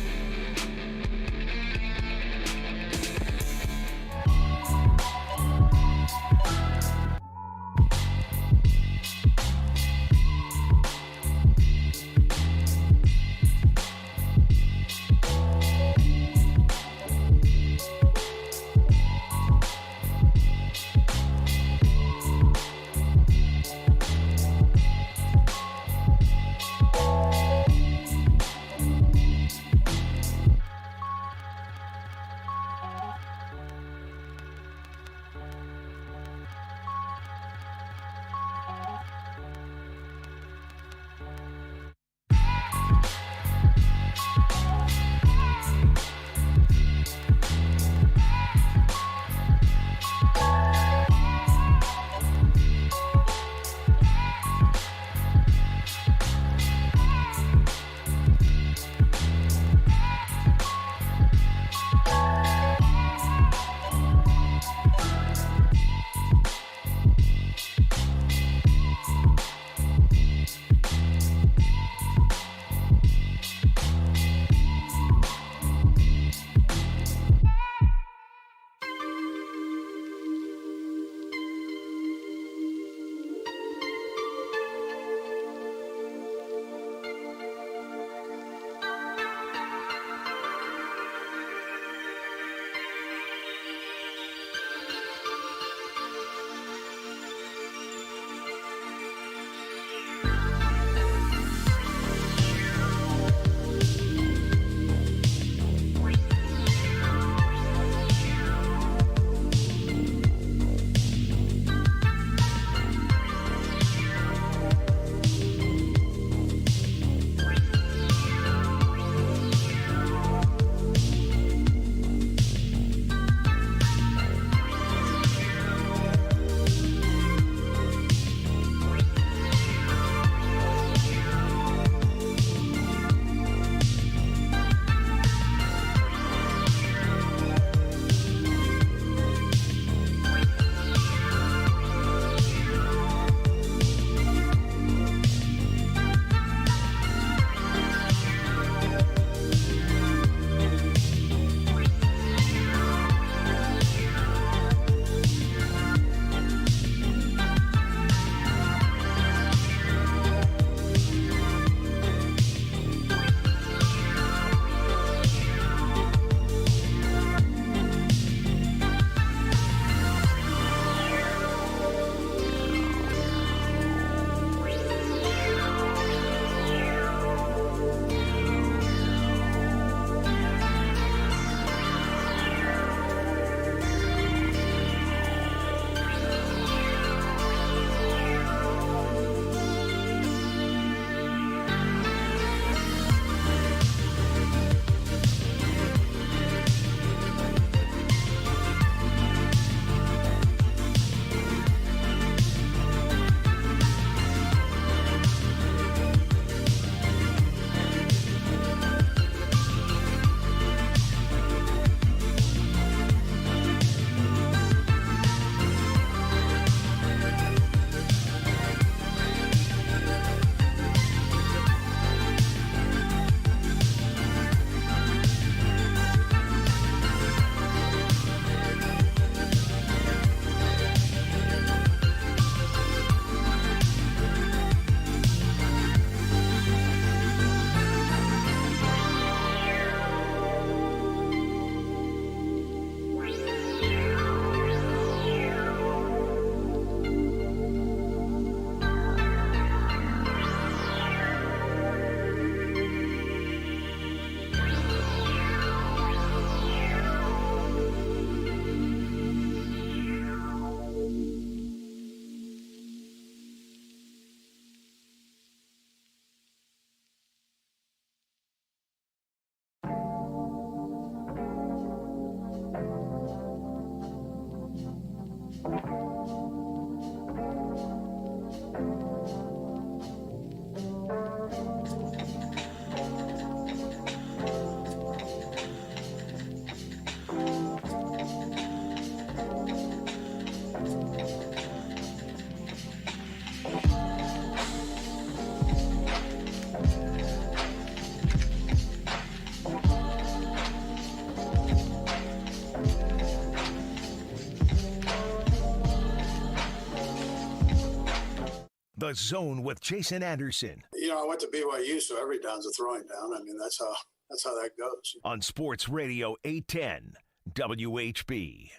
Speaker 4: The Zone with Jason Anderson.
Speaker 9: I went to BYU, so every down's a throwing down. I mean, that's how that goes.
Speaker 4: On Sports Radio 810 WHB.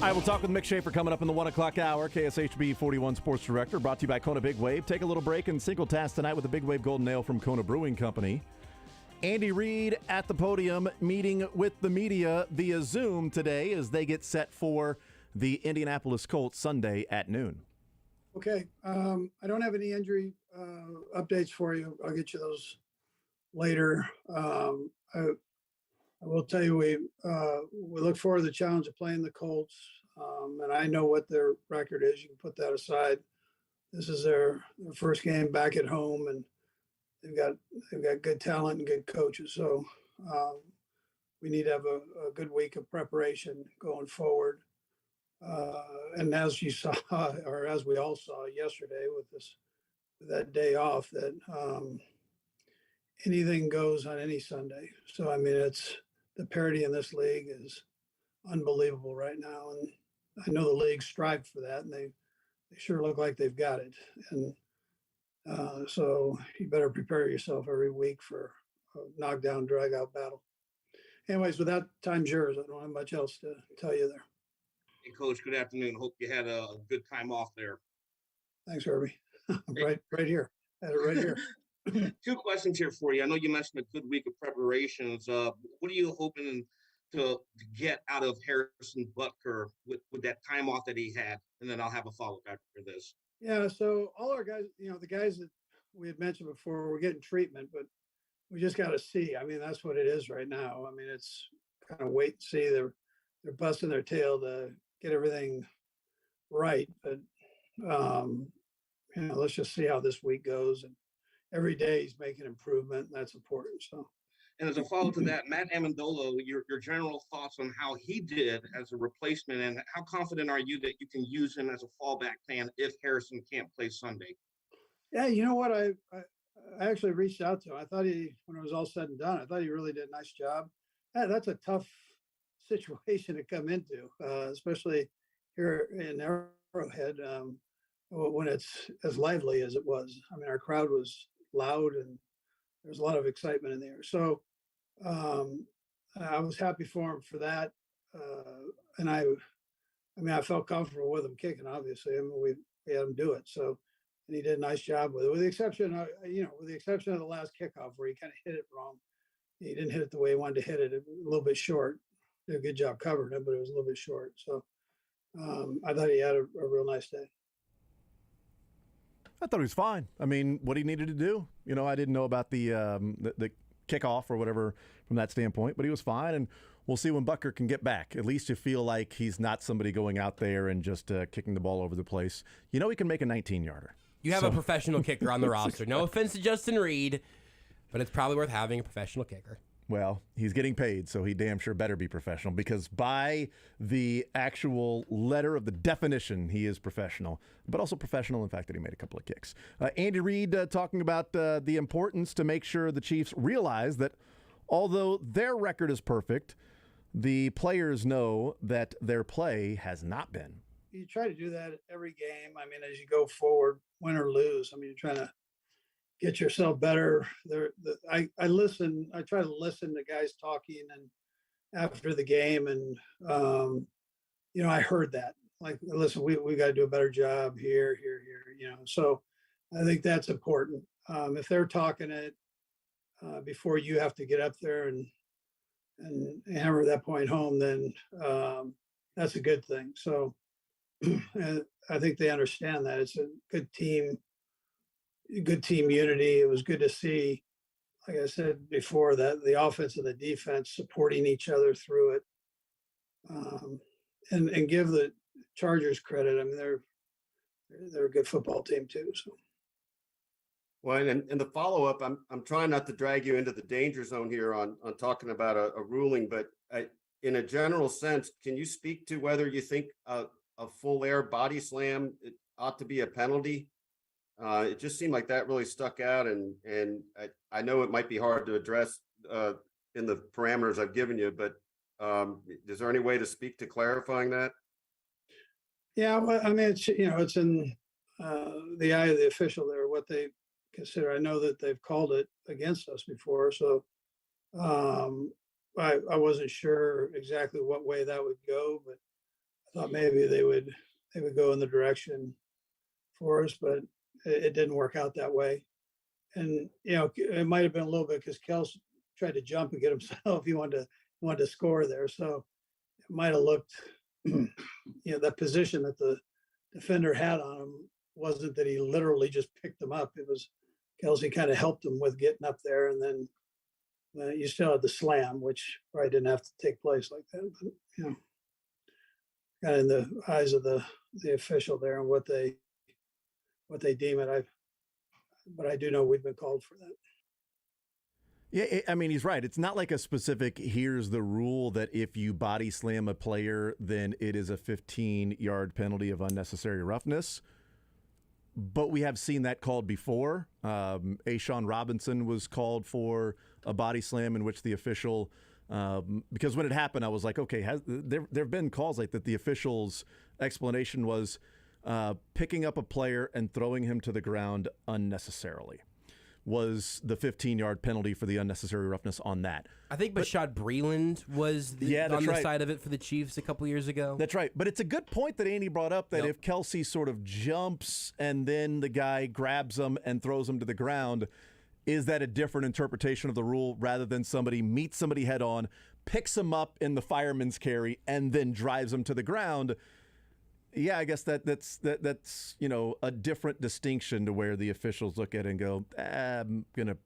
Speaker 1: I will talk with Mick Shaffer coming up in the 1 o'clock hour. KSHB 41 Sports Director, brought to you by Kona Big Wave. Take a little break and single task tonight with the Big Wave Golden Ale from Kona Brewing Company. Andy Reid at the podium meeting with the media via Zoom today as they get set for the Indianapolis Colts Sunday at noon.
Speaker 10: Okay. I don't have any injury updates for you. I'll get you those later. I will tell you, we look forward to the challenge of playing the Colts, and I know what their record is. You can put that aside. This is their first game back at home, and they've got good talent and good coaches. So we need to have a good week of preparation going forward. And as you saw, or as we all saw yesterday with that day off, that anything goes on any Sunday. So I mean, it's the parity in this league is unbelievable right now, and I know the league strived for that, and they sure look like they've got it. And so you better prepare yourself every week for a knockdown, drag-out battle. Anyways, with that, time's yours. I don't have much else to tell you there.
Speaker 11: Hey, Coach, good afternoon. Hope you had a good time off there.
Speaker 10: Thanks, Herbie. right here. Had it right here.
Speaker 11: 2 questions here for you. I know you mentioned a good week of preparations. What are you hoping to get out of Harrison Butker with that time off that he had? And then I'll have a follow-up after this.
Speaker 10: Yeah, so all our guys, the guys that we had mentioned before, we're getting treatment, but we just got to see. I mean, that's what it is right now. I mean, it's kind of wait and see. They're busting their tail to get everything right. But, let's just see how this week goes. And every day he's making improvement, and that's important. So.
Speaker 11: And as a follow-up to that, Matt Amendola, your general thoughts on how he did as a replacement, and how confident are you that you can use him as a fallback plan if Harrison can't play Sunday?
Speaker 10: Yeah, you know what? I actually reached out to him. I thought when it was all said and done, I thought he really did a nice job. Yeah, that's a tough situation to come into, especially here in Arrowhead when it's as lively as it was. I mean, our crowd was loud and there's a lot of excitement in there. So I was happy for him for that. And I felt comfortable with him kicking, obviously. I mean, we had him do it. So, and he did a nice job with it, with the exception of the last kickoff where he kind of hit it wrong. He didn't hit it the way he wanted to hit it, a little bit short. Did a good job covering it, but it was a little bit short. So I thought he had a real nice day.
Speaker 1: I thought he was fine. I mean, what he needed to do. I didn't know about the kickoff or whatever from that standpoint, but he was fine. And we'll see when Butker can get back. At least you feel like he's not somebody going out there and just kicking the ball over the place. He can make a 19-yarder.
Speaker 3: You have a professional kicker on the roster. No offense to Justin Reed, but it's probably worth having a professional kicker.
Speaker 1: Well, he's getting paid, so he damn sure better be professional, because by the actual letter of the definition, he is professional, but also professional in fact that he made a couple of kicks. Andy Reid talking about the importance to make sure the Chiefs realize that although their record is perfect, the players know that their play has not been.
Speaker 10: You try to do that every game. I mean, as you go forward, win or lose, I mean, you're trying to get yourself better. I try to listen to guys talking and after the game, and I heard that. Like, listen, we got to do a better job here. So I think that's important. If they're talking it before you have to get up there and hammer that point home, then that's a good thing. So I think they understand that it's a good team unity. It was good to see, like I said before, that the offense and the defense supporting each other through it, and give the Chargers credit. I mean, they're a good football team too. So.
Speaker 12: Well, and the follow-up, I'm trying not to drag you into the danger zone here on talking about a ruling, but in a general sense, can you speak to whether you think a full air body slam ought to be a penalty? It just seemed like that really stuck out, and I know it might be hard to address in the parameters I've given you, but is there any way to speak to clarifying that?
Speaker 10: Yeah, well, I mean, it's in the eye of the official there, what they consider. I know that they've called it against us before, so I wasn't sure exactly what way that would go, but I thought maybe they would go in the direction for us, but it didn't work out that way. And it might have been a little bit because Kels tried to jump and get himself. He wanted to score there, so it might have looked, that position that the defender had on him wasn't that he literally just picked him up. It was Kelsey kind of helped him with getting up there, and then you still had the slam, which probably didn't have to take place like that. But kind of in the eyes of the official there and what they deem it. But I do know we've been called for that.
Speaker 1: Yeah, I mean, he's right. It's not like a specific, here's the rule that if you body slam a player, then it is a 15-yard penalty of unnecessary roughness. But we have seen that called before. Ashawn Robinson was called for a body slam in which the official, because when it happened, I was like, okay, there have been calls like that. The official's explanation was picking up a player and throwing him to the ground unnecessarily was the 15-yard penalty for the unnecessary roughness on that.
Speaker 3: I think Bashad Breeland was on the side of it for the Chiefs a couple years ago.
Speaker 1: That's right. But it's a good point that Andy brought up that if Kelsey sort of jumps and then the guy grabs him and throws him to the ground, is that a different interpretation of the rule rather than somebody meets somebody head on, picks him up in the fireman's carry, and then drives him to the ground? Yeah, I guess that's a different distinction to where the officials look at it and go, I'm gonna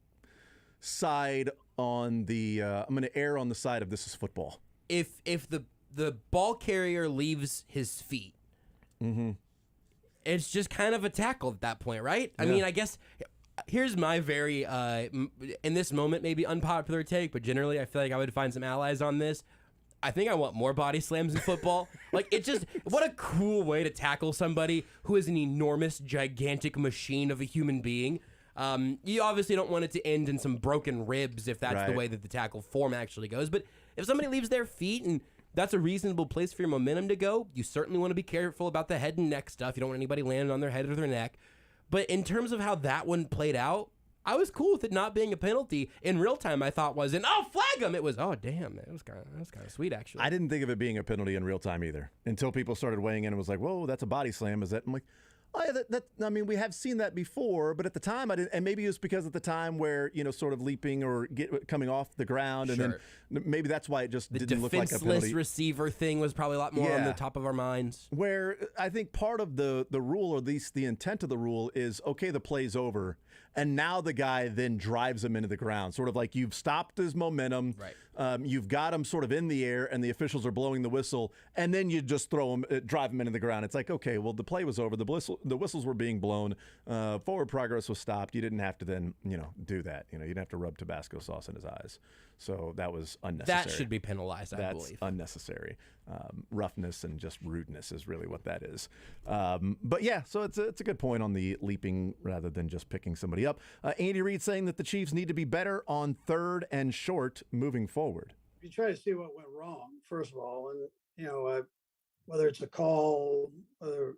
Speaker 1: side on the I'm gonna err on the side of this is football.
Speaker 3: If the ball carrier leaves his feet, it's just kind of a tackle at that point, right? I mean, I guess here's my very in this moment maybe unpopular take, but generally I feel like I would find some allies on this. I think I want more body slams in football. Like, it just, what a cool way to tackle somebody who is an enormous, gigantic machine of a human being. You obviously don't want it to end in some broken ribs if that's the way that the tackle form actually goes. But if somebody leaves their feet and that's a reasonable place for your momentum to go, you certainly want to be careful about the head and neck stuff. You don't want anybody landing on their head or their neck. But in terms of how that one played out, I was cool with it not being a penalty. In real time, I thought wasn't, flag him. It was, damn, that was kind of sweet, actually.
Speaker 1: I didn't think of it being a penalty in real time either until people started weighing in and was like, whoa, that's a body slam. Is that? I'm like, oh, yeah, I mean, we have seen that before, but at the time I didn't, and maybe it was because at the time where, sort of leaping or coming off the ground, and then maybe that's why it just didn't look like a penalty.
Speaker 3: The defenseless receiver thing was probably a lot more on the top of our minds.
Speaker 1: Where I think part of the rule, or at least the intent of the rule, is, okay, the play's over, and now the guy then drives him into the ground, sort of like you've stopped his momentum, you've got him sort of in the air, and the officials are blowing the whistle, and then you just drive him into the ground. It's like, okay, well, the play was over, the whistles were being blown, forward progress was stopped. You didn't have to then, do that. You didn't have to rub Tabasco sauce in his eyes. So that was unnecessary.
Speaker 3: That should be penalized, I believe.
Speaker 1: That's unnecessary. Roughness and just rudeness is really what that is. But yeah, so it's a good point on the leaping rather than just picking somebody up. Andy Reid saying that the Chiefs need to be better on third and short moving forward.
Speaker 10: You try to see what went wrong, first of all, and whether it's a call, whether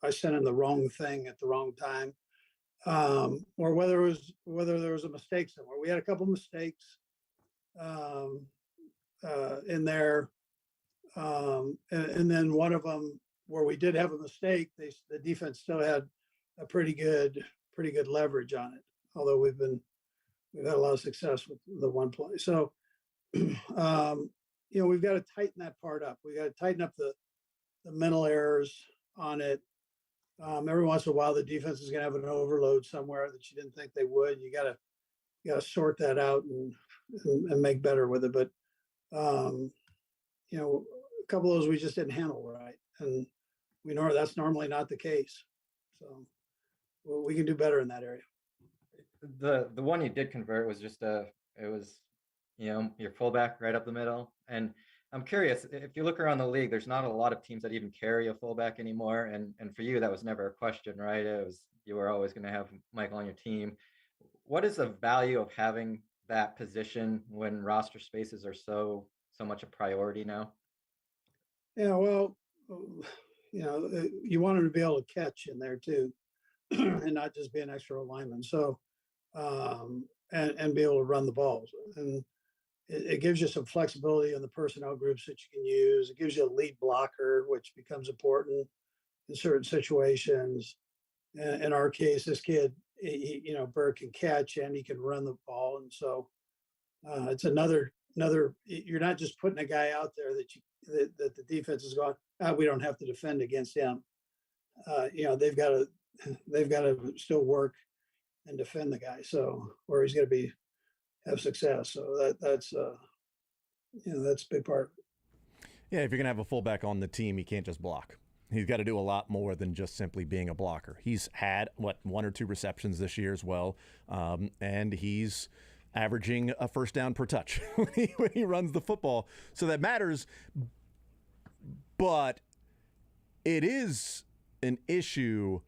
Speaker 10: I sent in the wrong thing at the wrong time, or whether there was a mistake somewhere. We had a couple mistakes in there, and then one of them where we did have a mistake, the defense still had a pretty good leverage on it. Although we've had a lot of success with the one play. So, we've got to tighten that part up. We got to tighten up the mental errors on it. Every once in a while, the defense is going to have an overload somewhere that you didn't think they would. You got to sort that out and make better with it. But a couple of those we just didn't handle right, and we know that's normally not the case. So we can do better in that area.
Speaker 13: The one you did convert was just your fullback right up the middle. And I'm curious, if you look around the league, there's not a lot of teams that even carry a fullback anymore. And for you, that was never a question, right? You were always going to have Michael on your team. What is the value of having that position when roster spaces are so much a priority now?
Speaker 10: Yeah, well, you want him to be able to catch in there too, and not just be an extra lineman. So, and be able to run the balls. And it gives you some flexibility in the personnel groups that you can use. It gives you a lead blocker, which becomes important in certain situations. In our case, this kid, Burt can catch and he can run the ball. And so it's another, you're not just putting a guy out there that the defense is going, we don't have to defend against him. They've got to still work and defend the guy. So, or he's going to have success. So that's a big part.
Speaker 1: Yeah. If you're going to have a fullback on the team, he can't just block. He's got to do a lot more than just simply being a blocker. He's had, 1 or 2 receptions this year as well, and he's averaging a first down per touch when he runs the football. So that matters, but it is an issue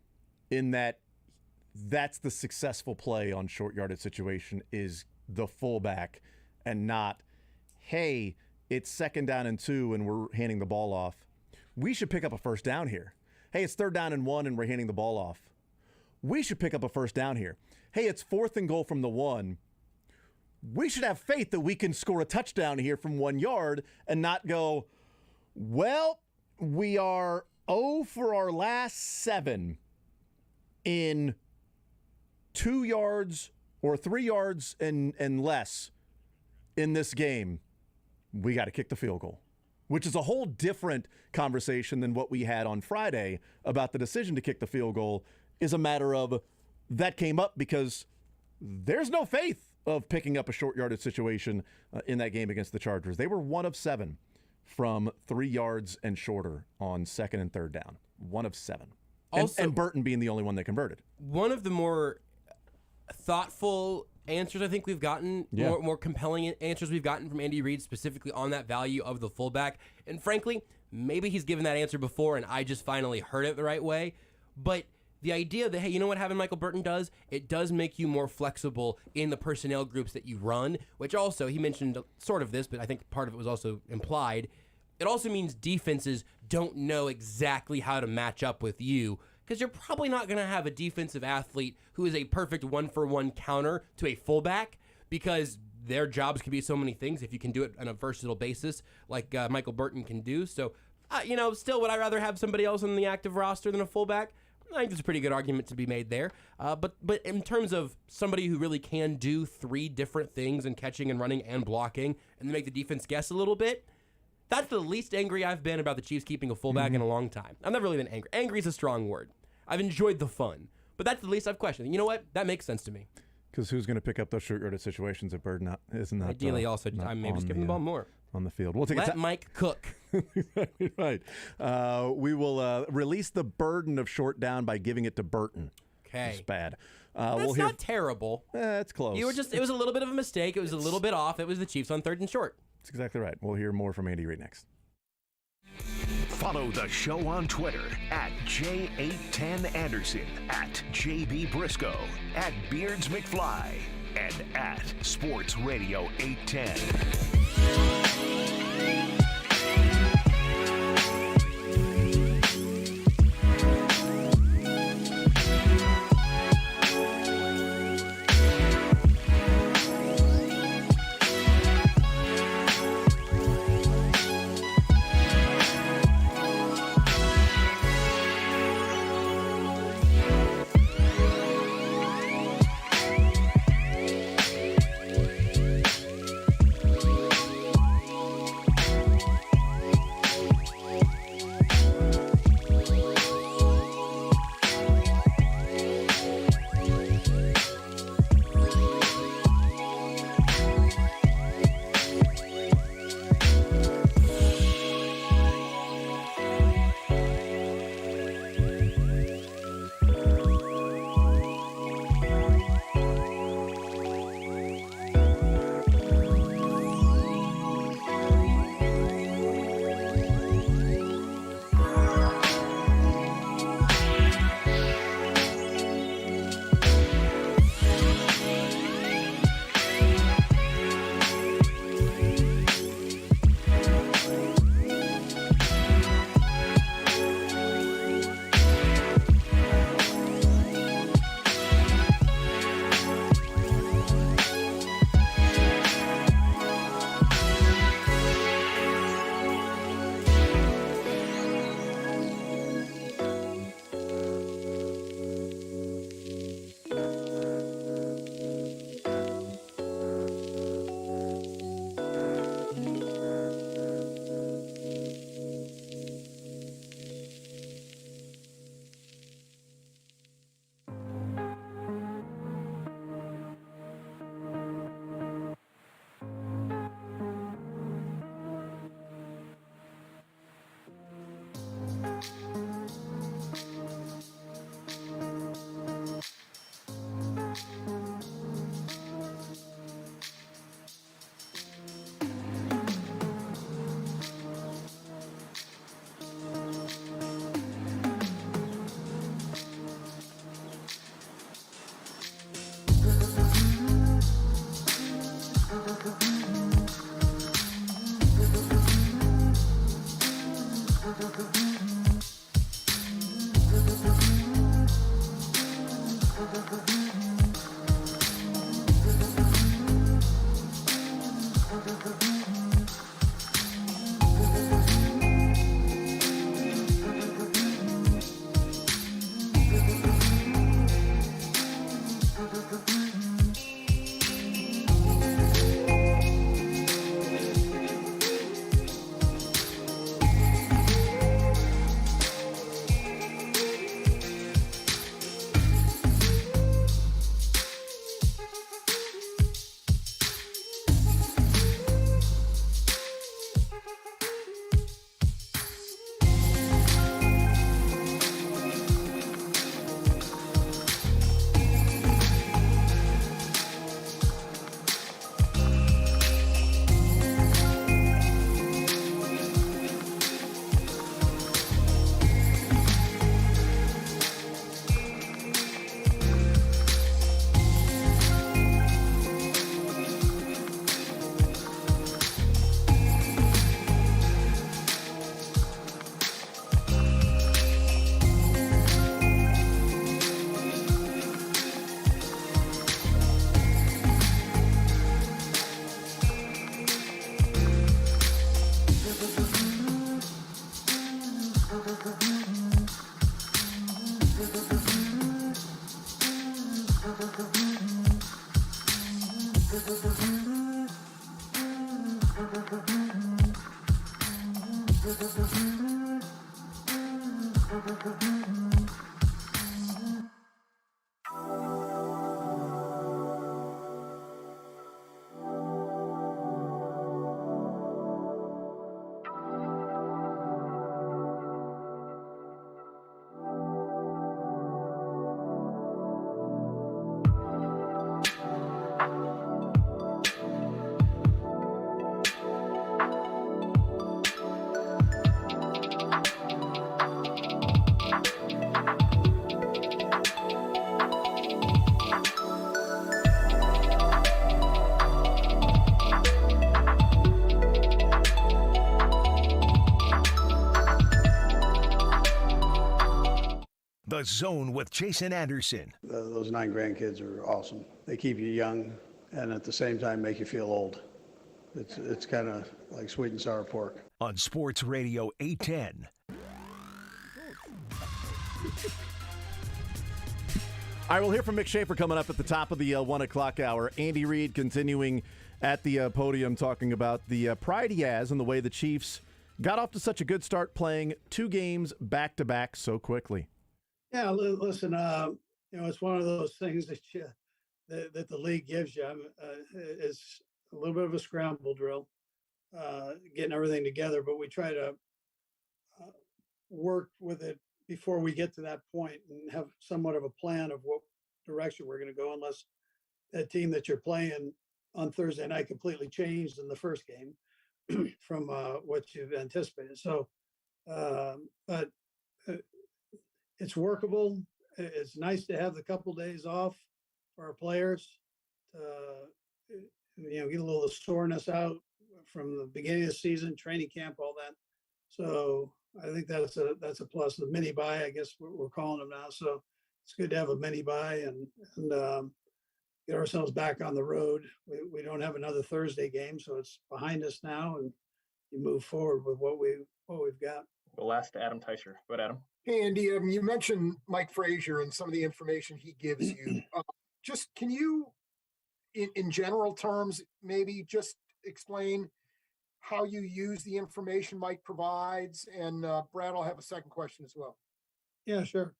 Speaker 1: in that's the successful play on short yardage situation is the fullback and not, hey, it's 2nd down and 2 and we're handing the ball off. We should pick up a first down here. Hey, it's 3rd down and 1 and we're handing the ball off. We should pick up a first down here. Hey, it's 4th and goal from the 1. We should have faith that we can score a touchdown here from 1 yard and not go, well, we are 0 for our last 7 in 2 yards or 3 yards and less in this game. We got to kick the field goal, which is a whole different conversation than what we had on Friday about the decision to kick the field goal. Is a matter of that came up because there's no faith of picking up a short yardage situation in that game against the Chargers. They were 1 of 7 from 3 yards and shorter on 2nd and 3rd down. 1 of 7.
Speaker 3: Also,
Speaker 1: and Burton being the only one they converted.
Speaker 3: One of the more thoughtful answers I think we've gotten, more compelling answers we've gotten from Andy Reid specifically on that value of the fullback. And frankly, maybe he's given that answer before and I just finally heard it the right way. But the idea that, hey, you know what having Michael Burton does? It does make you more flexible in the personnel groups that you run, which also, he mentioned sort of this, but I think part of it was also implied. It also means defenses don't know exactly how to match up with you because you're probably not going to have a defensive athlete who is a perfect 1-for-1 counter to a fullback because their jobs can be so many things if you can do it on a versatile basis like Michael Burton can do. So, still, would I rather have somebody else on the active roster than a fullback? I think there's a pretty good argument to be made there. But in terms of somebody who really can do 3 different things in catching and running and blocking and then make the defense guess a little bit, that's the least angry I've been about the Chiefs keeping a fullback in a long time. I've never really been angry. Angry is a strong word. I've enjoyed the fun. But that's the least I've questioned. You know what? That makes sense to me.
Speaker 1: Because who's going to pick up those short yardage situations if Burton isn't that?
Speaker 3: Ideally, also, maybe just give him the ball more.
Speaker 1: On the field. We'll take
Speaker 3: Let Mike cook.
Speaker 1: Right. We will release the burden of short down by giving it to Burton.
Speaker 3: Okay.
Speaker 1: It's bad.
Speaker 3: That's not terrible.
Speaker 1: It's close.
Speaker 3: It was a little bit of a mistake. It was a little bit off. It was the Chiefs on 3rd and short.
Speaker 1: That's exactly right. We'll hear more from Andy Reid next.
Speaker 4: Follow the show on Twitter at J810Anderson, at JB Brisco, at Beards McFly, and at Sports Radio 810. The Zone with Jason Anderson.
Speaker 10: Those 9 grandkids are awesome. They keep you young and at the same time make you feel old. It's kind of like sweet and sour pork.
Speaker 4: On Sports Radio 810.
Speaker 1: All right, we'll hear from Mick Shaffer coming up at the top of the 1 o'clock hour. Andy Reid continuing at the podium talking about the pride he has and the way the Chiefs got off to such a good start playing 2 games back-to-back so quickly.
Speaker 10: Yeah, listen, it's one of those things that that the league gives you. It's a little bit of a scramble drill, getting everything together, but we try to work with it before we get to that point and have somewhat of a plan of what direction we're going to go, unless that team that you're playing on Thursday night completely changed in the first game from what you've anticipated. So, but it's workable. It's nice to have the couple days off for our players to, get a little soreness out from the beginning of the season, training camp, all that. So I think that's a plus. The mini bye, I guess we're calling them now. So it's good to have a mini bye and get ourselves back on the road. We don't have another Thursday game, so it's behind us now, and you move forward with what we've got.
Speaker 14: We'll ask Adam Teicher. Go ahead, Adam.
Speaker 15: Hey, Andy, you mentioned Mike Frazier and some of the information he gives you. Just can you, in general terms, maybe just explain how you use the information Mike provides? And Brad, I'll have a second question as well.
Speaker 10: Yeah, sure.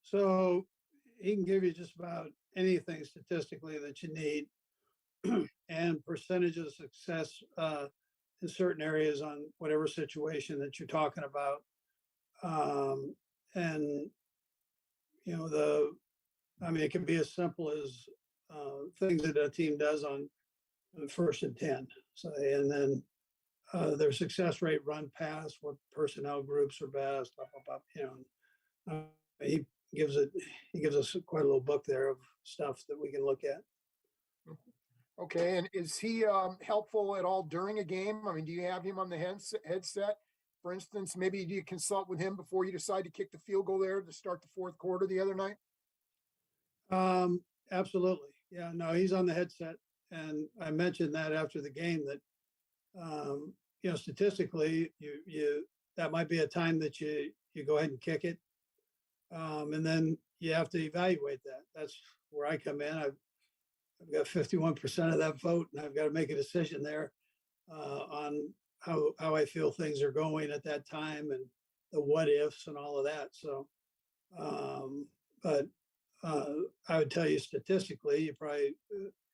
Speaker 10: So he can give you just about anything statistically that you need and percentage of success in certain areas on whatever situation that you're talking about. And, it can be as simple as things that a team does on 1st and 10. So, and then their success rate, run pass, what personnel groups are best, he gives us quite a little book there of stuff that we can look at.
Speaker 15: Okay, and is he helpful at all during a game? I mean, do you have him on the headset? For instance, maybe do you consult with him before you decide to kick the field goal there to start the fourth quarter the other night?
Speaker 10: Absolutely. Yeah, no, he's on the headset. And I mentioned that after the game that, statistically, you that might be a time that you go ahead and kick it. And then you have to evaluate that. That's where I come in. I've got 51% of that vote, and I've got to make a decision there on how I feel things are going at that time and the what ifs and all of that. So, but I would tell you statistically, you probably,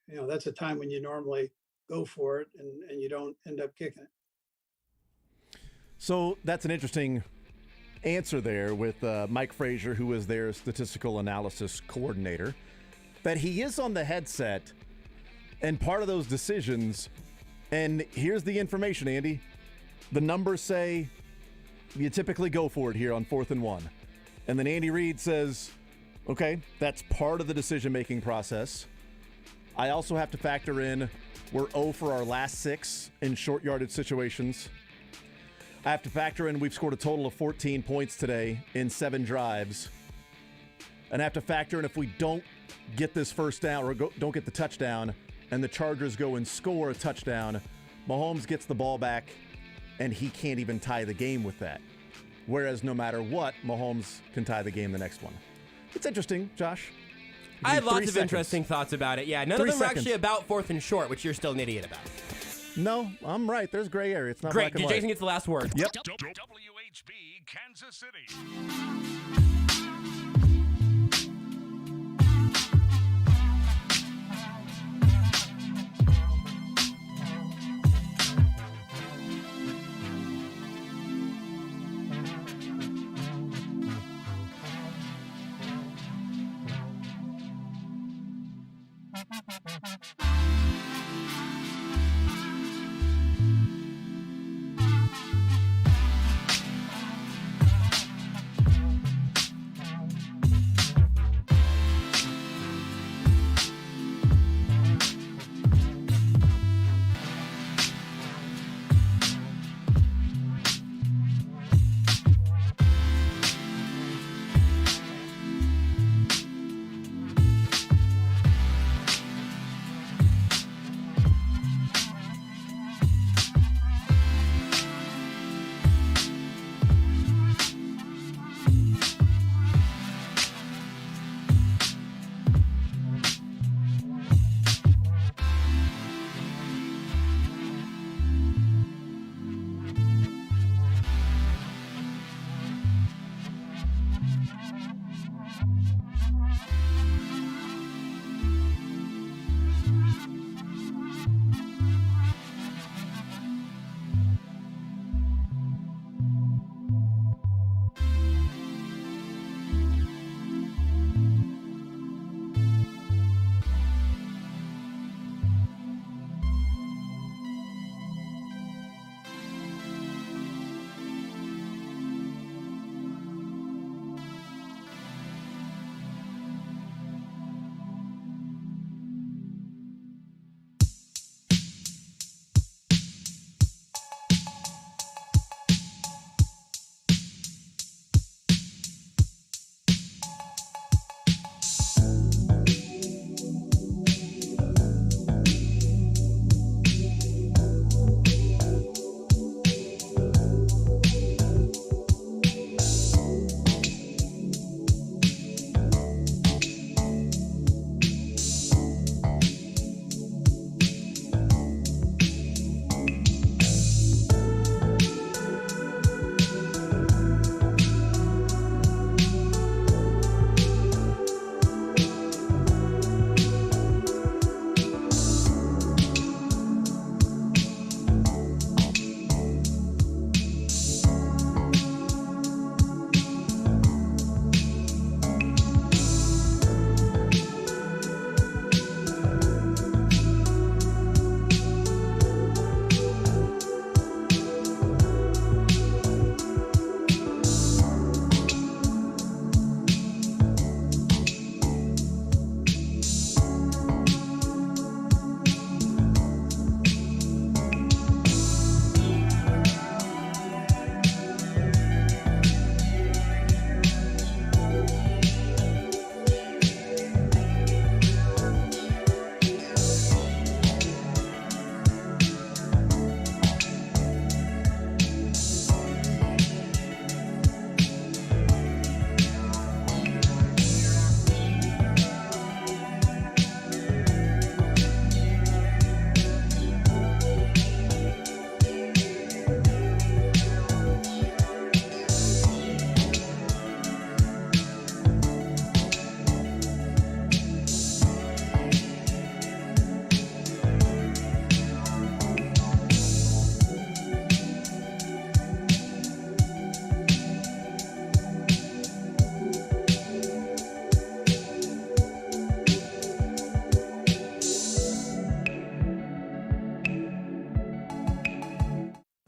Speaker 10: that's a time when you normally go for it and you don't end up kicking it.
Speaker 1: So that's an interesting answer there with Mike Frazier, who is their statistical analysis coordinator, that he is on the headset and part of those decisions. And here's the information, Andy. The numbers say you typically go for it here on 4th and 1. And then Andy Reid says, okay, that's part of the decision-making process. I also have to factor in we're 0 for our last 6 in short yardage situations. I have to factor in we've scored a total of 14 points today in 7 drives. And I have to factor in if we don't get this first down or don't get the touchdown and the Chargers go and score a touchdown, Mahomes gets the ball back and he can't even tie the game with that. Whereas no matter what, Mahomes can tie the game the next one. It's interesting, Josh.
Speaker 3: I had lots
Speaker 1: 3
Speaker 3: of
Speaker 1: seconds.
Speaker 3: interesting thoughts about it. Yeah, none
Speaker 1: 3
Speaker 3: of them were
Speaker 1: seconds.
Speaker 3: actually about 4th and short, which you're still an idiot about.
Speaker 1: No, I'm right. There's gray area. It's not
Speaker 3: Great.
Speaker 1: black and white.
Speaker 3: Jason gets the last word.
Speaker 1: Yep.
Speaker 4: WHB Kansas City.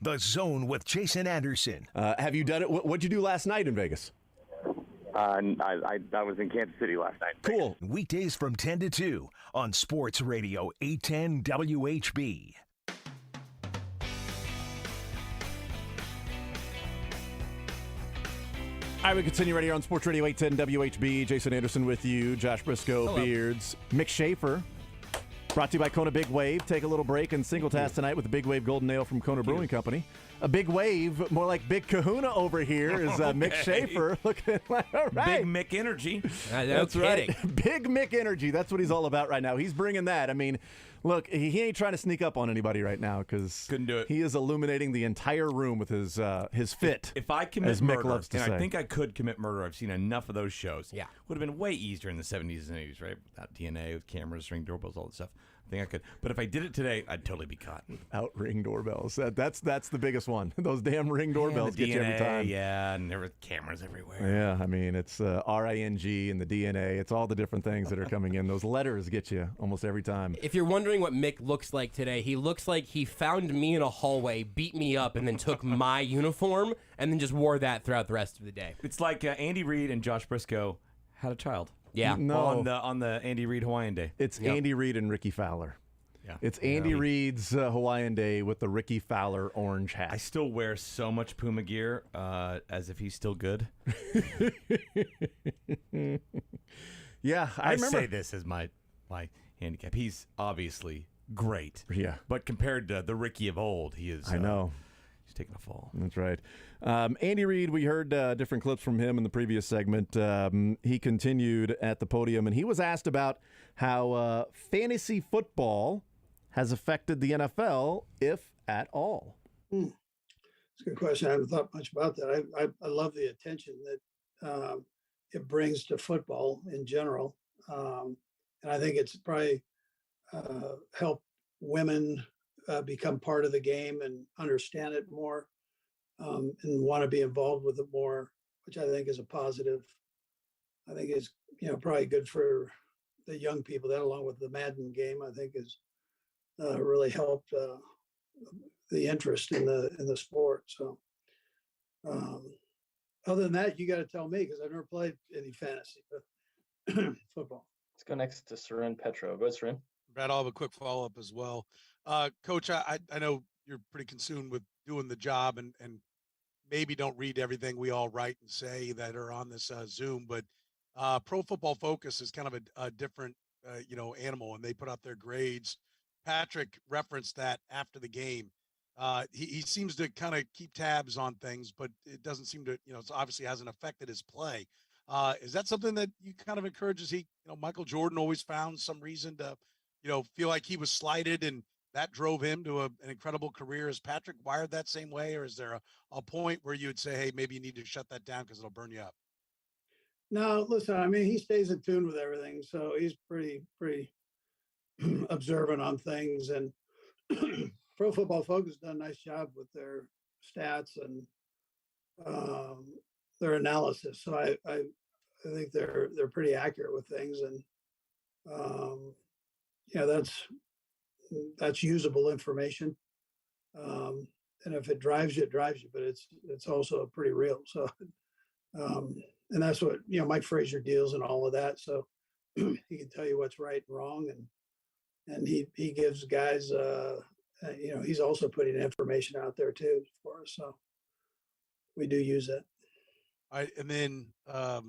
Speaker 4: The Zone with Jason Anderson.
Speaker 1: Have you done it? What'd you do last night in Vegas?
Speaker 16: I was in Kansas City last night.
Speaker 1: Cool.
Speaker 4: Weekdays from 10 to 2 on Sports Radio 810 WHB.
Speaker 1: All right, we continue right here on Sports Radio 810 WHB. Jason Anderson with you, Josh Brisco,
Speaker 2: Hello.
Speaker 1: Beards, Mick Shaffer. Brought to you by Kona Big Wave. Take a little break and single task tonight with the Big Wave Golden Ale from Kona Brewing Company. A big wave, more like Big Kahuna over here, is Mick Shaffer looking like, all right.
Speaker 17: Big Mick energy.
Speaker 1: That's right. Big Mick energy. That's what he's all about right now. He's bringing that. I mean, look, he ain't trying to sneak up on anybody right now because
Speaker 17: couldn't do it.
Speaker 1: He is illuminating the entire room with his fit.
Speaker 17: If I commit
Speaker 1: as Mick
Speaker 17: murder,
Speaker 1: loves to
Speaker 17: and
Speaker 1: say.
Speaker 17: I think I could commit murder, I've seen enough of those shows. Yeah, would have been way easier in the 70s and 80s, right? Without DNA, with cameras, ring doorbells, all that stuff. I think I could. But if I did it today, I'd totally be caught.
Speaker 1: Without ring doorbells. That's the biggest one. Those damn ring doorbells get you every time.
Speaker 17: Yeah, and there were cameras everywhere.
Speaker 1: Yeah, I mean, it's RING and the DNA. It's all the different things that are coming in. Those letters get you almost every time.
Speaker 3: If you're wondering what Mick looks like today, he looks like he found me in a hallway, beat me up, and then took my uniform and then just wore that throughout the rest of the day.
Speaker 17: It's like Andy Reid and Josh Brisco had a child.
Speaker 3: Yeah.
Speaker 1: No.
Speaker 17: On the Andy Reid Hawaiian Day.
Speaker 1: It's Andy Reid and Ricky Fowler.
Speaker 17: Yeah.
Speaker 1: It's Andy Reid's Hawaiian Day with the Ricky Fowler orange hat.
Speaker 17: I still wear so much Puma gear as if he's still good.
Speaker 1: Yeah,
Speaker 17: I
Speaker 1: remember.
Speaker 17: say this as my handicap. He's obviously great.
Speaker 1: Yeah.
Speaker 17: But compared to the Ricky of old, he is.
Speaker 1: I know.
Speaker 17: He's taking a fall.
Speaker 1: That's right. Andy Reid, we heard different clips from him in the previous segment. He continued at the podium, and he was asked about how fantasy football has affected the NFL, if at all.
Speaker 10: That's a good question. I haven't thought much about that. I love the attention that it brings to football in general. And I think it's probably helped women become part of the game and understand it more and want to be involved with it more, which I think is a positive. I think is probably good for the young people. That, along with the Madden game, I think is really helped the interest in the sport. So other than that, you got to tell me, because I've never played any fantasy football.
Speaker 14: Let's go next to Seren Petro. Go ahead, Seren.
Speaker 18: Brad, I'll have a quick follow-up as well. Coach, I know you're pretty consumed with doing the job and maybe don't read everything we all write and say that are on this Zoom, but Pro Football Focus is kind of a different, animal, and they put out their grades. Patrick referenced that after the game. He seems to kind of keep tabs on things, but it doesn't seem to, it obviously hasn't affected his play. Is that something that you kind of encourage? Michael Jordan always found some reason to, feel like he was slighted, and that drove him to an incredible career. Is Patrick wired that same way, or is there a point where you would say, hey, maybe you need to shut that down because it'll burn you up?
Speaker 10: No, listen, I mean, he stays in tune with everything, so he's pretty observant on things. And Pro Football Focus done a nice job with their stats and their analysis. So I think they're pretty accurate with things, and that's usable information. And if it drives you, it drives you, but it's also pretty real. So and that's what Mike Frazier deals and all of that. So he can tell you what's right and wrong, and he gives guys he's also putting information out there too for us. So we do use it.
Speaker 18: All right, and then a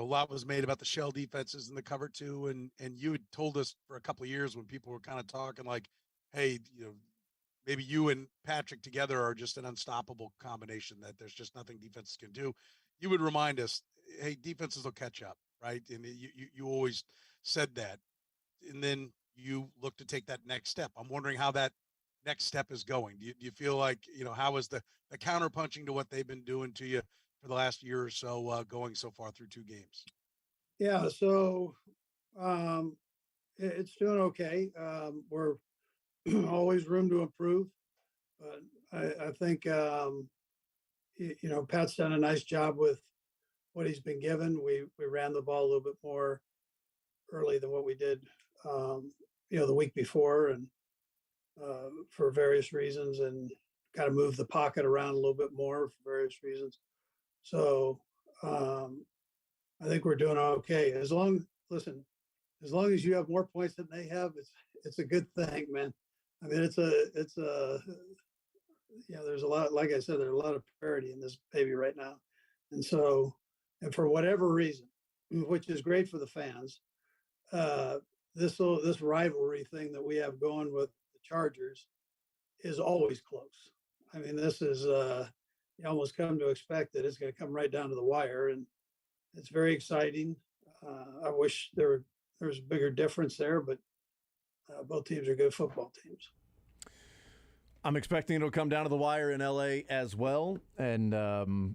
Speaker 18: lot was made about the shell defenses and the cover two, and you had told us for a couple of years when people were kind of talking like, hey, maybe you and Patrick together are just an unstoppable combination, that there's just nothing defenses can do. You would remind us, hey, defenses will catch up, right? And you always said that. And then you look to take that next step. I'm wondering how that next step is going. Do you feel like, how is the counterpunching to what they've been doing to you for the last year or so going so far through 2 games?
Speaker 10: Yeah, so it's doing okay. We're always room to improve, but I think Pat's done a nice job with what he's been given. We ran the ball a little bit more early than what we did the week before, and for various reasons, and kind of moved the pocket around a little bit more for various reasons. So I think we're doing okay. As long as you have more points than they have, it's a good thing, man. I mean, it's a there's a lot, like I said, there's a lot of parity in this baby right now. And so, and for whatever reason, which is great for the fans, this rivalry thing that we have going with the Chargers is always close. I mean, this is you almost come to expect that it's going to come right down to the wire, and it's very exciting. I wish there was a bigger difference there, but both teams are good football teams.
Speaker 1: I'm expecting it'll come down to the wire in LA as well, and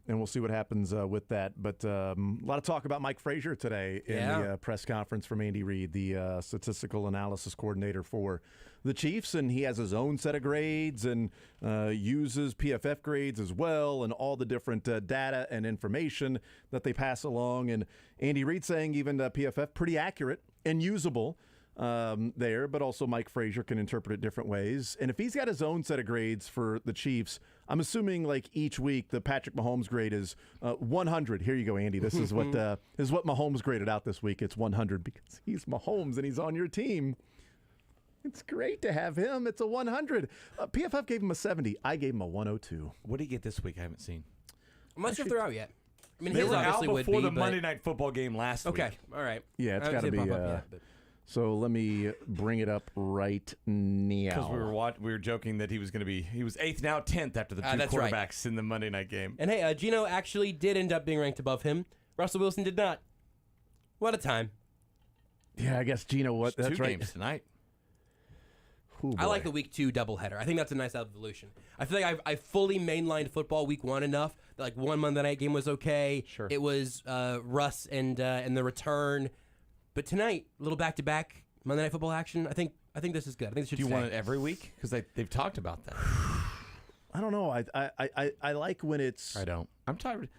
Speaker 1: we'll see what happens with that. But a lot of talk about Mike Frazier today in the press conference from Andy Reid, the statistical analysis coordinator for the Chiefs, and he has his own set of grades and uses PFF grades as well, and all the different data and information that they pass along. And Andy Reid saying even PFF pretty accurate and usable. There, but also Mike Frazier can interpret it different ways. And if he's got his own set of grades for the Chiefs, I'm assuming like each week the Patrick Mahomes grade is 100. Here you go, Andy. This is what Mahomes graded out this week. It's 100 because he's Mahomes and he's on your team. It's great to have him. It's a 100. PFF gave him a 70. I gave him a 102.
Speaker 17: What did he get this week? I haven't seen.
Speaker 3: I'm not sure if they're out yet. I mean,
Speaker 17: they
Speaker 3: his
Speaker 17: were
Speaker 3: obviously
Speaker 17: out
Speaker 3: would
Speaker 17: before
Speaker 3: be,
Speaker 17: the
Speaker 3: but...
Speaker 17: Monday Night Football game last week.
Speaker 3: Okay, all right.
Speaker 1: Yeah, it's got to be. So let me bring it up right now.
Speaker 17: Because we were joking that he was 8th, now 10th after the two quarterbacks in the Monday night game.
Speaker 3: And hey, Geno actually did end up being ranked above him. Russell Wilson did not. What a time.
Speaker 1: Yeah, I guess Geno. That's
Speaker 17: two
Speaker 1: right.
Speaker 17: games tonight.
Speaker 1: Ooh,
Speaker 3: I like the week 2 doubleheader. I think that's a nice evolution. I feel like I fully mainlined football week 1 enough that like one Monday night game was okay.
Speaker 17: Sure.
Speaker 3: It was Russ and the return. But tonight, a little back-to-back Monday Night Football action. I think this is good. I think this should.
Speaker 17: Do you want it every week? Because they've talked about that.
Speaker 1: I don't know. I like when it's.
Speaker 17: I don't. I'm tired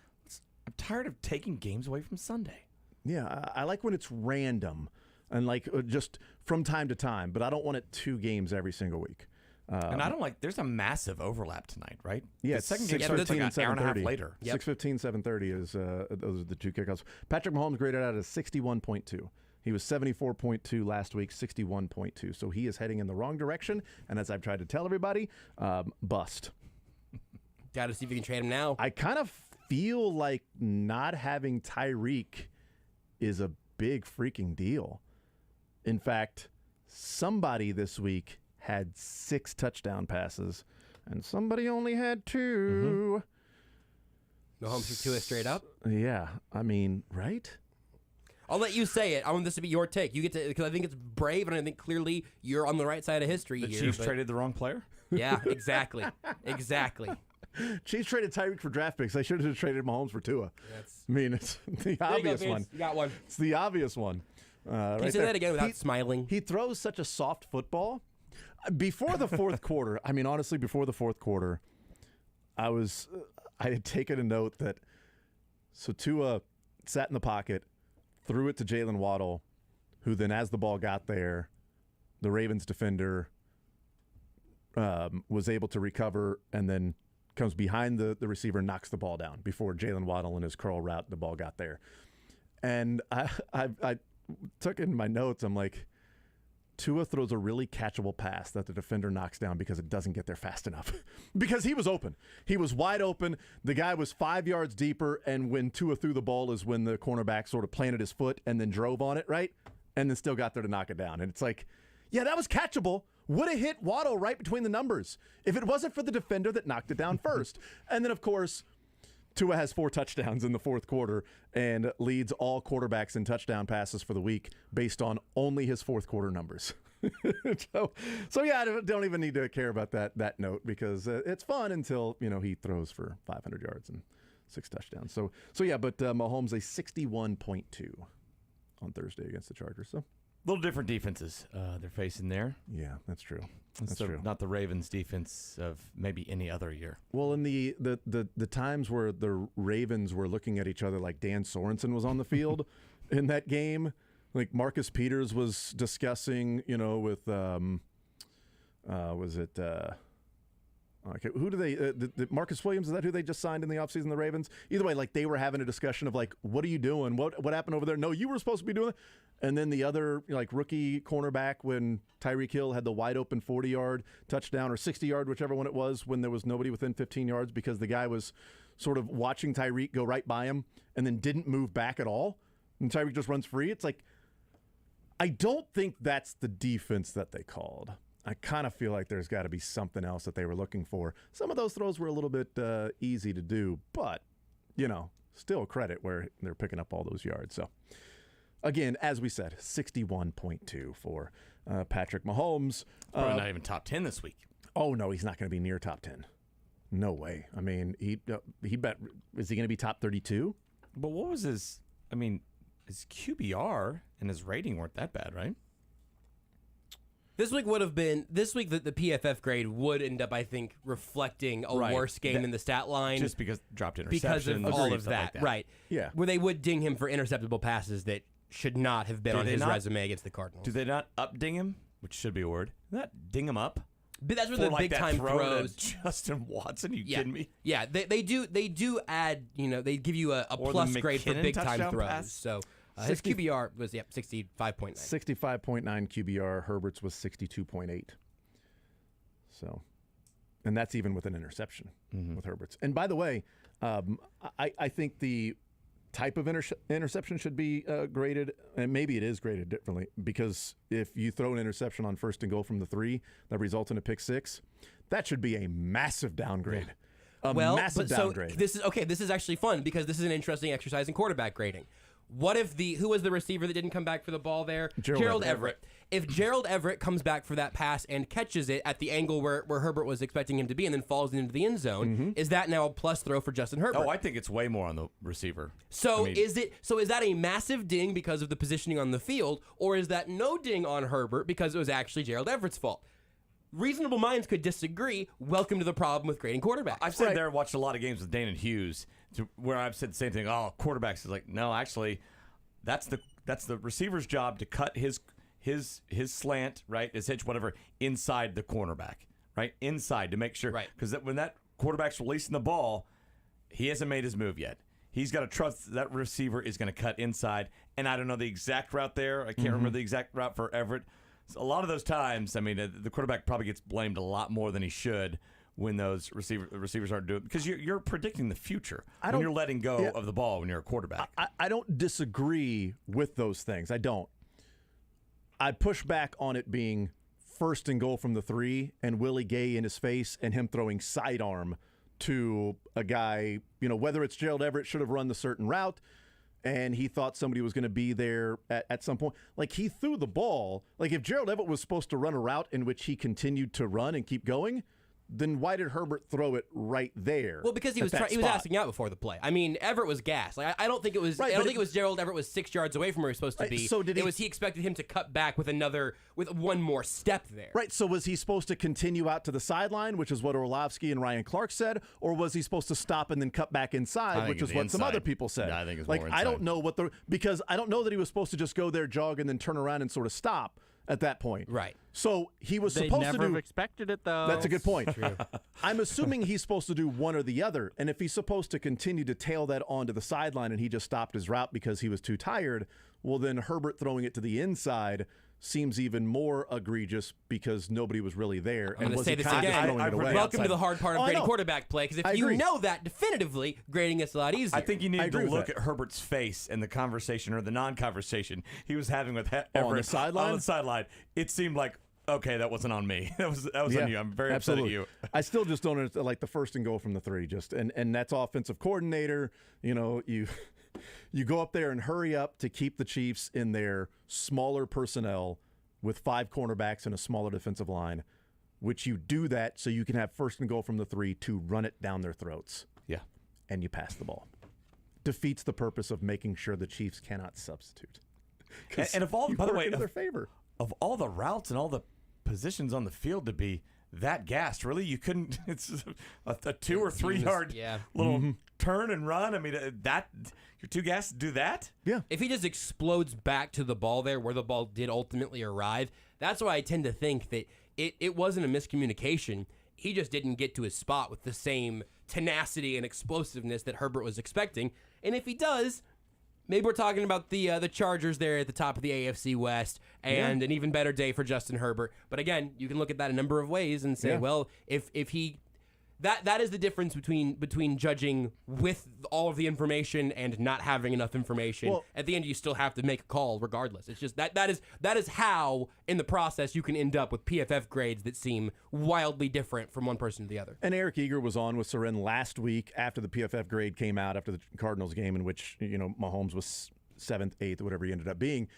Speaker 17: of taking games away from Sunday.
Speaker 1: Yeah, I like when it's random and like just from time to time. But I don't want it 2 games every single week.
Speaker 17: And I don't like. There's a massive overlap tonight, right?
Speaker 1: Yeah,
Speaker 17: the second game starts like an hour and a half later.
Speaker 1: 6:15, 7:30 is those are the 2 kickoffs. Patrick Mahomes graded out as 61.2. He was 74.2 last week, 61.2. So he is heading in the wrong direction. And as I've tried to tell everybody, bust.
Speaker 3: Got to see if you can trade him now.
Speaker 1: I kind of feel like not having Tyreek is a big freaking deal. In fact, somebody this week had 6 touchdown passes, and somebody only had 2.
Speaker 3: Mahomes for 2 straight up?
Speaker 1: Yeah. I mean, right?
Speaker 3: I'll let you say it. I want this to be your take. You get to, because I think it's brave, and I think clearly you're on the right side of history
Speaker 17: The
Speaker 3: here.
Speaker 17: Chiefs traded the wrong player?
Speaker 3: Yeah, exactly. Exactly.
Speaker 1: Chiefs traded Tyreek for draft picks. They should have traded Mahomes for Tua. I mean, it's the obvious one.
Speaker 3: You got one.
Speaker 1: It's the obvious one.
Speaker 3: Can you say that again without smiling?
Speaker 1: He throws such a soft football. Before the fourth quarter, I mean, honestly, before the fourth quarter, I had taken a note that so Tua sat in the pocket, threw it to Jalen Waddle, who then, as the ball got there, the Ravens defender was able to recover and then comes behind the receiver and knocks the ball down before Jalen Waddle in his curl route, the ball got there. And I took in my notes, I'm like, Tua throws a really catchable pass that the defender knocks down because it doesn't get there fast enough. Because he was open. He was wide open. The guy was 5 yards deeper, and when Tua threw the ball is when the cornerback sort of planted his foot and then drove on it, right? And then still got there to knock it down. And it's like, yeah, that was catchable. Would have hit Waddle right between the numbers if it wasn't for the defender that knocked it down first. And then, of course, Tua has 4 touchdowns in the fourth quarter and leads all quarterbacks in touchdown passes for the week based on only his fourth quarter numbers. so yeah, I don't even need to care about that note because it's fun until he throws for 500 yards and 6 touchdowns. So yeah, but Mahomes a 61.2 on Thursday against the Chargers. So
Speaker 17: little different defenses they're facing there.
Speaker 1: Yeah, that's true. That's
Speaker 17: so
Speaker 1: true.
Speaker 17: Not the Ravens' defense of maybe any other year.
Speaker 1: Well, in the times where the Ravens were looking at each other like Dan Sorensen was on the field in that game, like Marcus Peters was discussing, with was it okay, who do they Marcus Williams, is that who they just signed in the offseason, the Ravens? Either way, like they were having a discussion of like, what are you doing? What happened over there? No, you were supposed to be doing it. And then the other rookie cornerback when Tyreek Hill had the wide open 40-yard touchdown or 60-yard, whichever one it was, when there was nobody within 15 yards because the guy was sort of watching Tyreek go right by him and then didn't move back at all. And Tyreek just runs free. It's like, I don't think that's the defense that they called. I kind of feel like there's got to be something else that they were looking for. Some of those throws were a little bit easy to do, but, still credit where they're picking up all those yards. So, again, as we said, 61.2 for Patrick Mahomes.
Speaker 17: Probably not even top 10 this week.
Speaker 1: Oh, no, he's not going to be near top 10. No way. I mean, he bet, is he going to be top 32?
Speaker 17: But what was his QBR and his rating weren't that bad, right?
Speaker 3: This week the PFF grade would end up, I think, reflecting a worse game in the stat line.
Speaker 17: Just because dropped interceptions.
Speaker 3: Because of all of that.
Speaker 17: Like
Speaker 3: Right.
Speaker 1: Yeah.
Speaker 3: Where they would ding him for interceptable passes that should not have been on his resume against the Cardinals.
Speaker 17: Do they not up-ding him? Which should be a word. Not ding him up?
Speaker 3: But that's where the big-time throws.
Speaker 17: Justin Watson, you kidding me?
Speaker 3: Yeah, they do add, they give you a plus grade for big-time throws.
Speaker 17: Pass.
Speaker 3: So his QBR was, 65.9.
Speaker 1: 65.9 QBR. Herbert's was 62.8. So, and that's even with an interception with Herbert's. And by the way, I think the type of interception should be graded, and maybe it is graded differently, because if you throw an interception on 1st and goal from the 3 that results in a pick 6, that should be a massive downgrade. Massive downgrade.
Speaker 3: So this is actually fun, because this is an interesting exercise in quarterback grading. What if who was the receiver that didn't come back for the ball there? Gerald Everett. If Gerald Everett comes back for that pass and catches it at the angle where Herbert was expecting him to be and then falls into the end zone, is that now a plus throw for Justin Herbert?
Speaker 17: Oh, I think it's way more on the receiver.
Speaker 3: So is that a massive ding because of the positioning on the field, or is that no ding on Herbert because it was actually Gerald Everett's fault? Reasonable minds could disagree. Welcome to the problem with grading quarterbacks.
Speaker 17: I've sat there and watched a lot of games with Dana Hughes where I've said the same thing. Oh, quarterbacks is like, no, actually, that's the receiver's job to cut his slant, right, his hitch, whatever, inside the cornerback, right, inside to make sure, right, because when that quarterback's releasing the ball, he hasn't made his move yet. He's got to trust that receiver is going to cut inside, and I don't know the exact route there. I can't remember the exact route for Everett. So a lot of those times, I mean, the quarterback probably gets blamed a lot more than he should when those receivers aren't doing it, because you're predicting the future when you're letting go of the ball when you're a quarterback.
Speaker 1: I don't disagree with those things. I don't. I push back on it being 1st and goal from the 3 and Willie Gay in his face and him throwing sidearm to a guy, whether it's Gerald Everett should have run the certain route and he thought somebody was going to be there at some point. Like, he threw the ball. Like, if Gerald Everett was supposed to run a route in which he continued to run and keep going, then why did Herbert throw it right there?
Speaker 3: Well, because he was asking out before the play. I mean, Everett was gassed. Like, I don't think it was. Right, I don't think it was Gerald Everett was 6 yards away from where he was supposed to be.
Speaker 1: So
Speaker 3: he expected him to cut back with one more step there.
Speaker 1: Right. So was he supposed to continue out to the sideline, which is what Orlovsky and Ryan Clark said, or was he supposed to stop and then cut back inside, which is what some other people said?
Speaker 17: Yeah, I think it's
Speaker 1: more
Speaker 17: inside.
Speaker 1: I don't know because I don't know that he was supposed to just go there, jog, and then turn around and sort of stop at that point.
Speaker 3: Right.
Speaker 1: So he was supposed to do.
Speaker 2: They never expected it, though.
Speaker 1: That's a good point. I'm assuming he's supposed to do one or the other. And if he's supposed to continue to tail that onto the sideline and he just stopped his route because he was too tired, well, then Herbert throwing it to the inside seems even more egregious because nobody was really there.
Speaker 3: I'm going to say this again. Welcome to the hard part of grading quarterback play, because if you know that definitively, grading gets a lot easier.
Speaker 17: I think you need to look at Herbert's face in the conversation or the non-conversation he was having with Everett
Speaker 1: on the sideline.
Speaker 17: On the sideline, it seemed like, okay, that wasn't on me. That was on you. I'm very upset at you.
Speaker 1: I still just don't understand, like the 1st and goal from the 3, and that's offensive coordinator. You go up there and hurry up to keep the Chiefs in their smaller personnel with 5 cornerbacks and a smaller defensive line, which you do that so you can have 1st and goal from the 3 to run it down their throats.
Speaker 17: Yeah.
Speaker 1: And you pass the ball. Defeats the purpose of making sure the Chiefs cannot substitute.
Speaker 17: And of all, by the way,
Speaker 1: in their favor.
Speaker 17: Of all the routes and all the positions on the field to be that gassed, really, you couldn't. It's a 2 or 3 yard little turn and run. I mean, you're too gassed to do that.
Speaker 1: Yeah.
Speaker 3: If he just explodes back to the ball there where the ball did ultimately arrive, that's why I tend to think that it wasn't a miscommunication. He just didn't get to his spot with the same tenacity and explosiveness that Herbert was expecting. And if he does, maybe we're talking about the Chargers there at the top of the AFC West and an even better day for Justin Herbert. But again, you can look at that a number of ways and say, well, if he that is the difference between judging with all of the information and not having enough information.
Speaker 1: Well,
Speaker 3: at the end, you still have to make a call regardless. It's just that is how in the process you can end up with PFF grades that seem wildly different from one person to the other.
Speaker 1: And Eric Eager was on with Soren last week after the PFF grade came out after the Cardinals game, in which Mahomes was 7th, 8th, whatever he ended up being,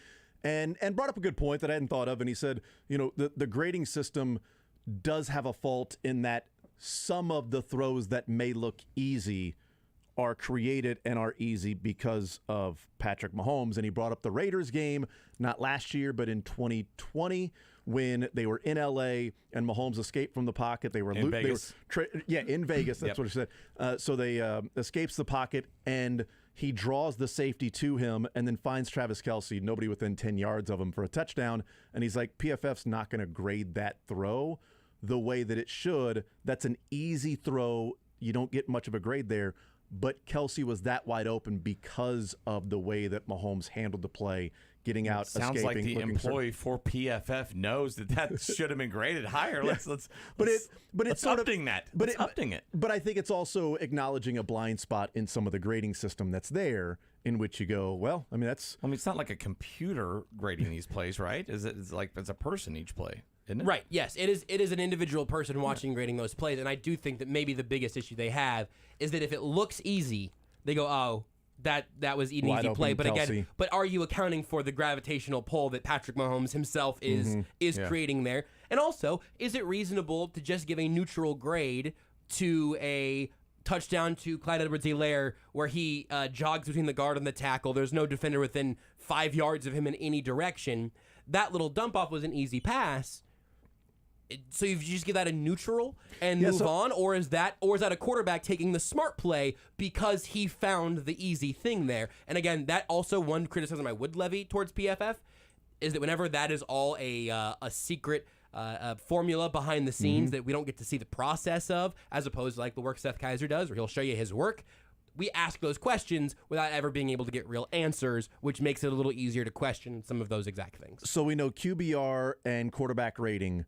Speaker 1: and brought up a good point that I hadn't thought of. And he said, the grading system does have a fault in that some of the throws that may look easy are created and are easy because of Patrick Mahomes. And he brought up the Raiders game, not last year, but in 2020 when they were in L.A. and Mahomes escaped from the pocket. They were
Speaker 17: in Vegas.
Speaker 1: In Vegas. That's what he said. So they escapes the pocket, and he draws the safety to him and then finds Travis Kelce, nobody within 10 yards of him, for a touchdown. And he's like, PFF's not going to grade that throw the way that it should. That's an easy throw. You don't get much of a grade there. But Kelce was that wide open because of the way that Mahomes handled the play, getting out,
Speaker 17: sounds
Speaker 1: escaping.
Speaker 17: Like the employee for PFF knows that should have been graded higher. It's upping that. But I think it's also acknowledging a blind spot in some of the grading system that's there, in which you go, well, I mean, it's not like a computer grading these plays, right? It's like it's a person each play. Isn't it?
Speaker 3: Right. Yes, it is an individual person watching and grading those plays, and I do think that maybe the biggest issue they have is that if it looks easy, they go, "Oh, that was an easy play." But again, are you accounting for the gravitational pull that Patrick Mahomes himself is creating there? And also, is it reasonable to just give a neutral grade to a touchdown to Clyde Edwards-Helaire where he jogs between the guard and the tackle? There's no defender within 5 yards of him in any direction. That little dump off was an easy pass. So you just give that a neutral and move on, or is that a quarterback taking the smart play because he found the easy thing there? And again, that also one criticism I would levy towards PFF is that whenever that is all a secret formula behind the scenes that we don't get to see the process of, as opposed to like the work Seth Kaiser does, where he'll show you his work. We ask those questions without ever being able to get real answers, which makes it a little easier to question some of those exact things.
Speaker 1: So we know QBR and quarterback rating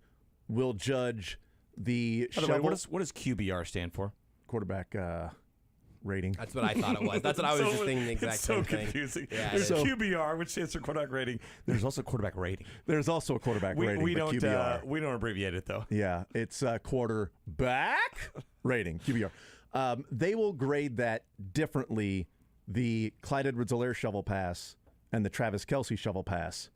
Speaker 1: will judge the
Speaker 17: By the way, what does QBR stand for?
Speaker 1: Quarterback rating.
Speaker 3: That's what I thought it was. That's what I was just thinking the exact same thing.
Speaker 17: It's so confusing.
Speaker 3: Yeah,
Speaker 17: There's QBR, which stands for quarterback rating. There's also quarterback rating.
Speaker 1: There's also a quarterback rating.
Speaker 17: We don't
Speaker 1: QBR.
Speaker 17: We don't abbreviate it though.
Speaker 1: Yeah, it's quarterback rating, QBR. They will grade that differently, the Clyde Edwards-Helaire shovel pass and the Travis Kelce shovel pass.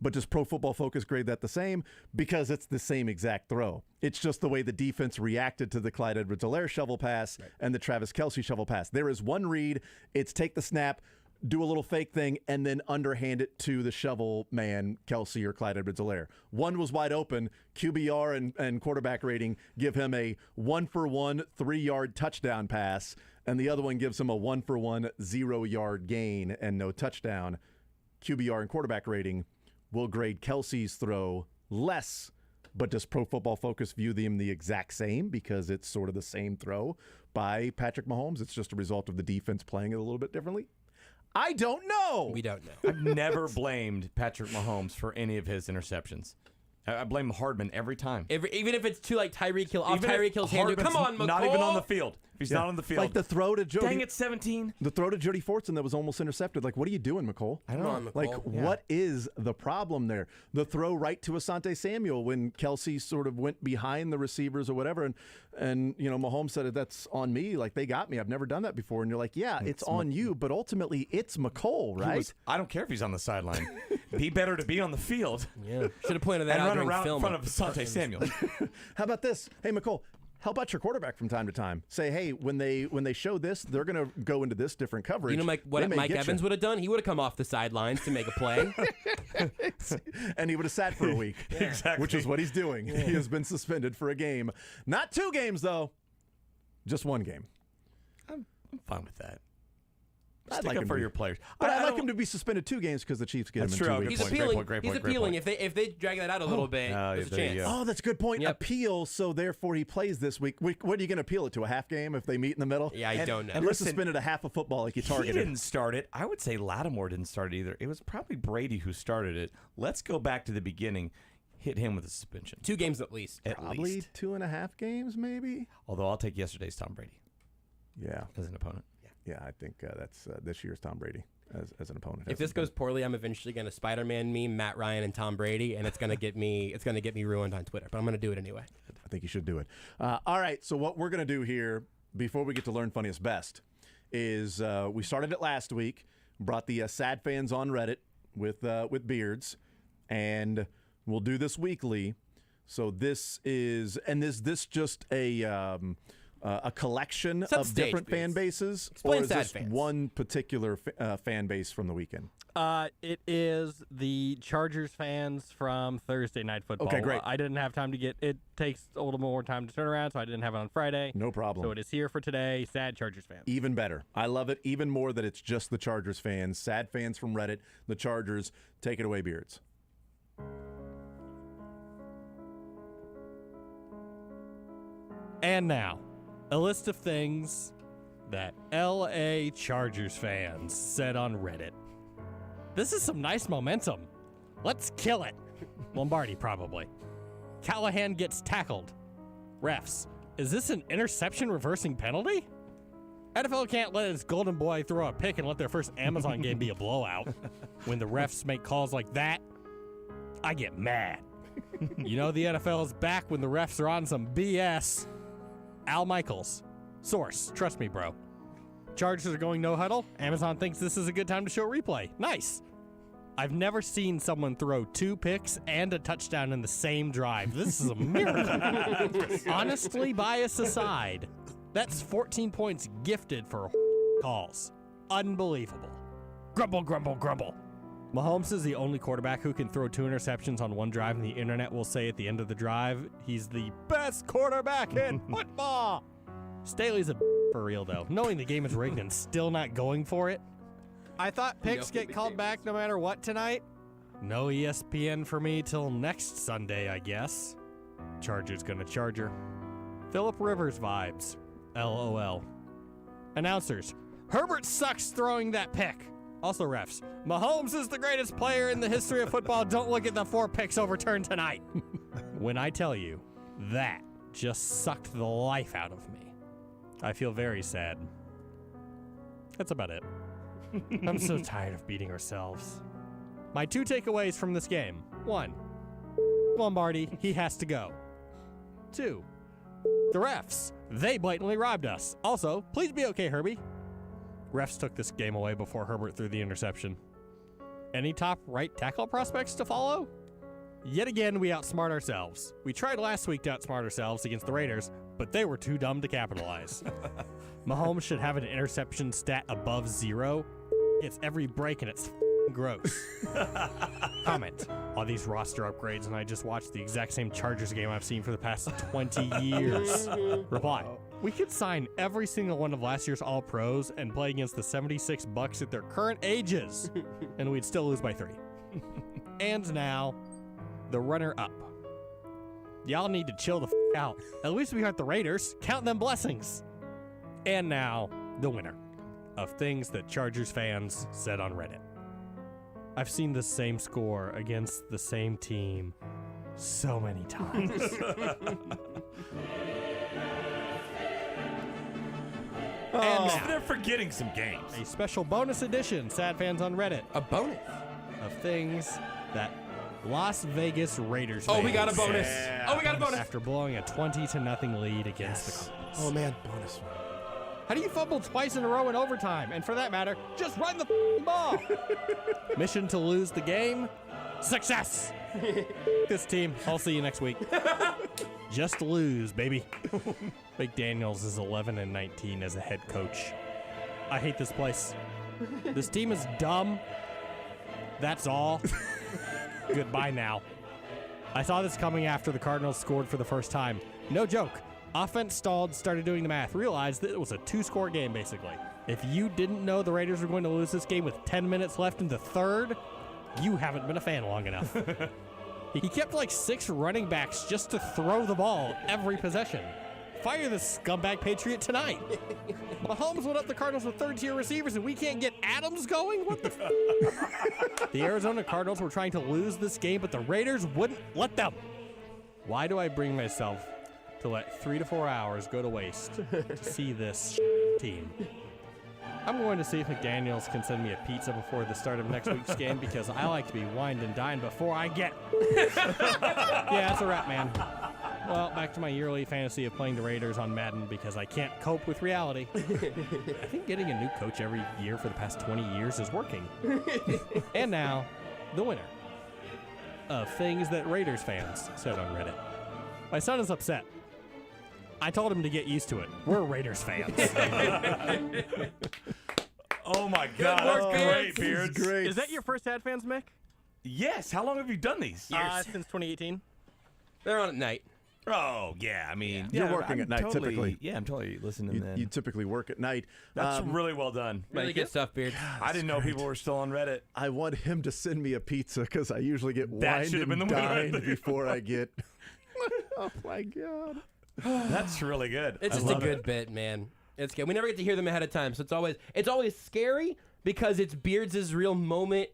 Speaker 1: But does Pro Football Focus grade that the same? Because it's the same exact throw. It's just the way the defense reacted to the Clyde Edwards-Helaire shovel pass and the Travis Kelce shovel pass. There is one read. It's take the snap, do a little fake thing, and then underhand it to the shovel man, Kelce or Clyde Edwards-Helaire. One was wide open. QBR and quarterback rating give him a 1-for-1 3-yard touchdown pass, and the other one gives him a 1-for-1 0-yard gain and no touchdown. QBR and quarterback rating will grade Kelce's throw less, but does Pro Football Focus view them the exact same because it's sort of the same throw by Patrick Mahomes? It's just a result of the defense playing it a little bit differently? I don't know.
Speaker 3: We don't know.
Speaker 17: I've never blamed Patrick Mahomes for any of his interceptions. I blame Hardman every time.
Speaker 3: Even if it's to like Tyreek Hill, off Tyreek Hill's hand. Come on, McCall.
Speaker 17: Not even on the field. If he's not on the field.
Speaker 1: Like the throw to Jody.
Speaker 17: Dang it, 17.
Speaker 1: The throw to Jody Fortson that was almost intercepted. Like, what are you doing, McCall?
Speaker 17: I don't know.
Speaker 1: Like, what is the problem there? The throw right to Asante Samuel when Kelce sort of went behind the receivers or whatever, and Mahomes said, that's on me. Like, they got me. I've never done that before. And you're like, yeah, it's on you, but ultimately it's McCall, right?
Speaker 17: I don't care if he's on the sideline. Be better to be on the field.
Speaker 3: Yeah, should have pointed that out during film.
Speaker 17: In front of Asante Samuel.
Speaker 1: How about this? Hey, McCall, help out your quarterback from time to time. Say, hey, when they show this, they're going to go into this different coverage.
Speaker 3: You know, what Mike Evans would have done? He would have come off the sidelines to make a play.
Speaker 1: And he would have sat for a week.
Speaker 17: Exactly.
Speaker 1: Which is what he's doing. Yeah. He has been suspended for a game. Not 2 games, though. Just 1 game.
Speaker 17: I'm fine with that.
Speaker 1: I'd
Speaker 17: Stick
Speaker 1: like
Speaker 17: up
Speaker 1: him
Speaker 17: for
Speaker 1: to
Speaker 17: your players.
Speaker 1: But I'd like him to be suspended 2 games because the Chiefs get him in 2 weeks.
Speaker 3: He's appealing. He's appealing. If they drag that out a little bit, there's a chance.
Speaker 1: Oh, that's a good point.
Speaker 3: Yep.
Speaker 1: Appeal, so therefore he plays this week. What are you going to appeal it to? A half game if they meet in the middle?
Speaker 3: Yeah, I don't know.
Speaker 1: And let's suspend it a half of football like you targeted.
Speaker 17: He didn't start it. I would say Lattimore didn't start it either. It was probably Brady who started it. Let's go back to the beginning. hit him with a suspension.
Speaker 3: 2 games at least.
Speaker 1: Probably 2.5 games, maybe.
Speaker 17: Although I'll take yesterday's Tom Brady.
Speaker 1: Yeah,
Speaker 17: as an opponent.
Speaker 1: Yeah, I think that's this year's Tom Brady as an opponent.
Speaker 3: If this goes poorly, I'm eventually going to Spider-Man meme Matt Ryan and Tom Brady, and it's going to get me ruined on Twitter. But I'm going to do it anyway.
Speaker 1: I think you should do it. All right. So what we're going to do here before we get to Learn Funniest Best is we started it last week. Brought the sad fans on Reddit with beards, and we'll do this weekly. So this is just a collection of different fan bases, or is this one particular fan base from the weekend?
Speaker 2: It is the Chargers fans from Thursday Night Football.
Speaker 1: Okay, great.
Speaker 2: I didn't have time to get it. Takes a little more time to turn around, so I didn't have it on Friday.
Speaker 1: No problem.
Speaker 2: So it is here for today. Sad Chargers fans.
Speaker 1: Even better. I love it even more that it's just the Chargers fans. Sad fans from Reddit. The Chargers. Take it away, Beards.
Speaker 2: And now, a list of things that LA Chargers fans said on Reddit. This is some nice momentum. Let's kill it. Lombardi, probably. Callahan gets tackled. Refs, is this an interception reversing penalty? NFL can't let its golden boy throw a pick and let their first Amazon game be a blowout. When the refs make calls like that, I get mad. You know the NFL is back when the refs are on some BS. Al Michaels. Source. Trust me, bro. Chargers are going no huddle. Amazon thinks this is a good time to show replay. Nice. I've never seen someone throw 2 picks and a touchdown in the same drive. This is a miracle. Honestly, bias aside, that's 14 points gifted for calls. Unbelievable. Grumble, grumble, grumble. Mahomes is the only quarterback who can throw 2 interceptions on one drive, and the internet will say at the end of the drive, he's the best quarterback in football. Staley's a for real, though. Knowing the game is rigged and still not going for it. I thought picks get called back no matter what tonight. No ESPN for me till next Sunday, I guess. Charger's gonna Charger. Phillip Rivers vibes. LOL. Announcers. Herbert sucks throwing that pick. Also refs. Mahomes is the greatest player in the history of football. Don't look at the 4 picks overturned tonight. When I tell you, that just sucked the life out of me. I feel very sad. That's about it. I'm so tired of beating ourselves. My 2 takeaways from this game. 1, Lombardi, he has to go. 2, the refs, they blatantly robbed us. Also, please be okay, Herbie. Refs took this game away before Herbert threw the interception. Any top right tackle prospects to follow? Yet again, we outsmart ourselves. We tried last week to outsmart ourselves against the Raiders, but they were too dumb to capitalize. Mahomes should have an interception stat above 0. It's every break and it's gross. Comment. All these roster upgrades, and I just watched the exact same Chargers game I've seen for the past 20 years. Reply. We could sign every single one of last year's All-Pros and play against the 76 Bucks at their current ages, and we'd still lose by 3. And now, the runner-up. Y'all need to chill the out. At least we aren't the Raiders. Count them blessings. And now, the winner of things that Chargers fans said on Reddit. I've seen the same score against the same team so many times. And now,
Speaker 17: they're forgetting some games.
Speaker 2: A special bonus edition, Sad Fans on Reddit.
Speaker 3: A bonus
Speaker 2: of things that Las Vegas Raiders
Speaker 3: Oh,
Speaker 2: fans
Speaker 3: we got a bonus.
Speaker 2: said
Speaker 3: Oh, we got a bonus.
Speaker 2: after blowing a 20-0 lead against the Cardinals.
Speaker 1: Oh, man, bonus one.
Speaker 2: How do you fumble twice in a row in overtime? And for that matter, just run the ball. Mission to lose the game? Success. This team. I'll see you next week. Just lose, baby. McDaniels is 11-19 as a head coach. I hate this place. This team is dumb. That's all. Goodbye now. I saw this coming after the Cardinals scored for the first time. No joke. Offense stalled, started doing the math, realized that it was a 2-score game, basically. If you didn't know the Raiders were going to lose this game with 10 minutes left in the third, you haven't been a fan long enough. He kept like 6 running backs just to throw the ball every possession. Fire the scumbag Patriot tonight. Mahomes went up the Cardinals with third-tier receivers, and we can't get Adams going? What the The Arizona Cardinals were trying to lose this game, but the Raiders wouldn't let them. Why do I bring myself to let 3 to 4 hours go to waste to see this team? I'm going to see if McDaniels can send me a pizza before the start of next week's game because I like to be wined and dined before I get. Yeah, that's a wrap, man. Well, back to my yearly fantasy of playing the Raiders on Madden because I can't cope with reality. I think getting a new coach every year for the past 20 years is working. And now, the winner of things that Raiders fans said on Reddit. My son is upset. I told him to get used to it. We're Raiders fans.
Speaker 17: Oh, my God. That's great, Beards.
Speaker 1: Great.
Speaker 2: Is that your first ad fans, Mick?
Speaker 17: Yes. How long have you done these?
Speaker 2: Since 2018.
Speaker 3: They're on at night.
Speaker 17: Oh, yeah. I mean,
Speaker 1: You're working at night, typically.
Speaker 17: Yeah, I'm totally listening then.
Speaker 1: You typically work at night.
Speaker 17: That's really well done.
Speaker 3: Really good stuff, Beard.
Speaker 17: I didn't know people were still on Reddit.
Speaker 1: I want him to send me a pizza because I usually get
Speaker 17: That
Speaker 1: wined
Speaker 17: should have been
Speaker 1: and
Speaker 17: the winner right
Speaker 1: dined
Speaker 17: there.
Speaker 1: before I get. Oh, my God.
Speaker 17: That's really good.
Speaker 3: It's just a good bit, man. It's good. We never get to hear them ahead of time, so it's always scary because it's Beards' real moment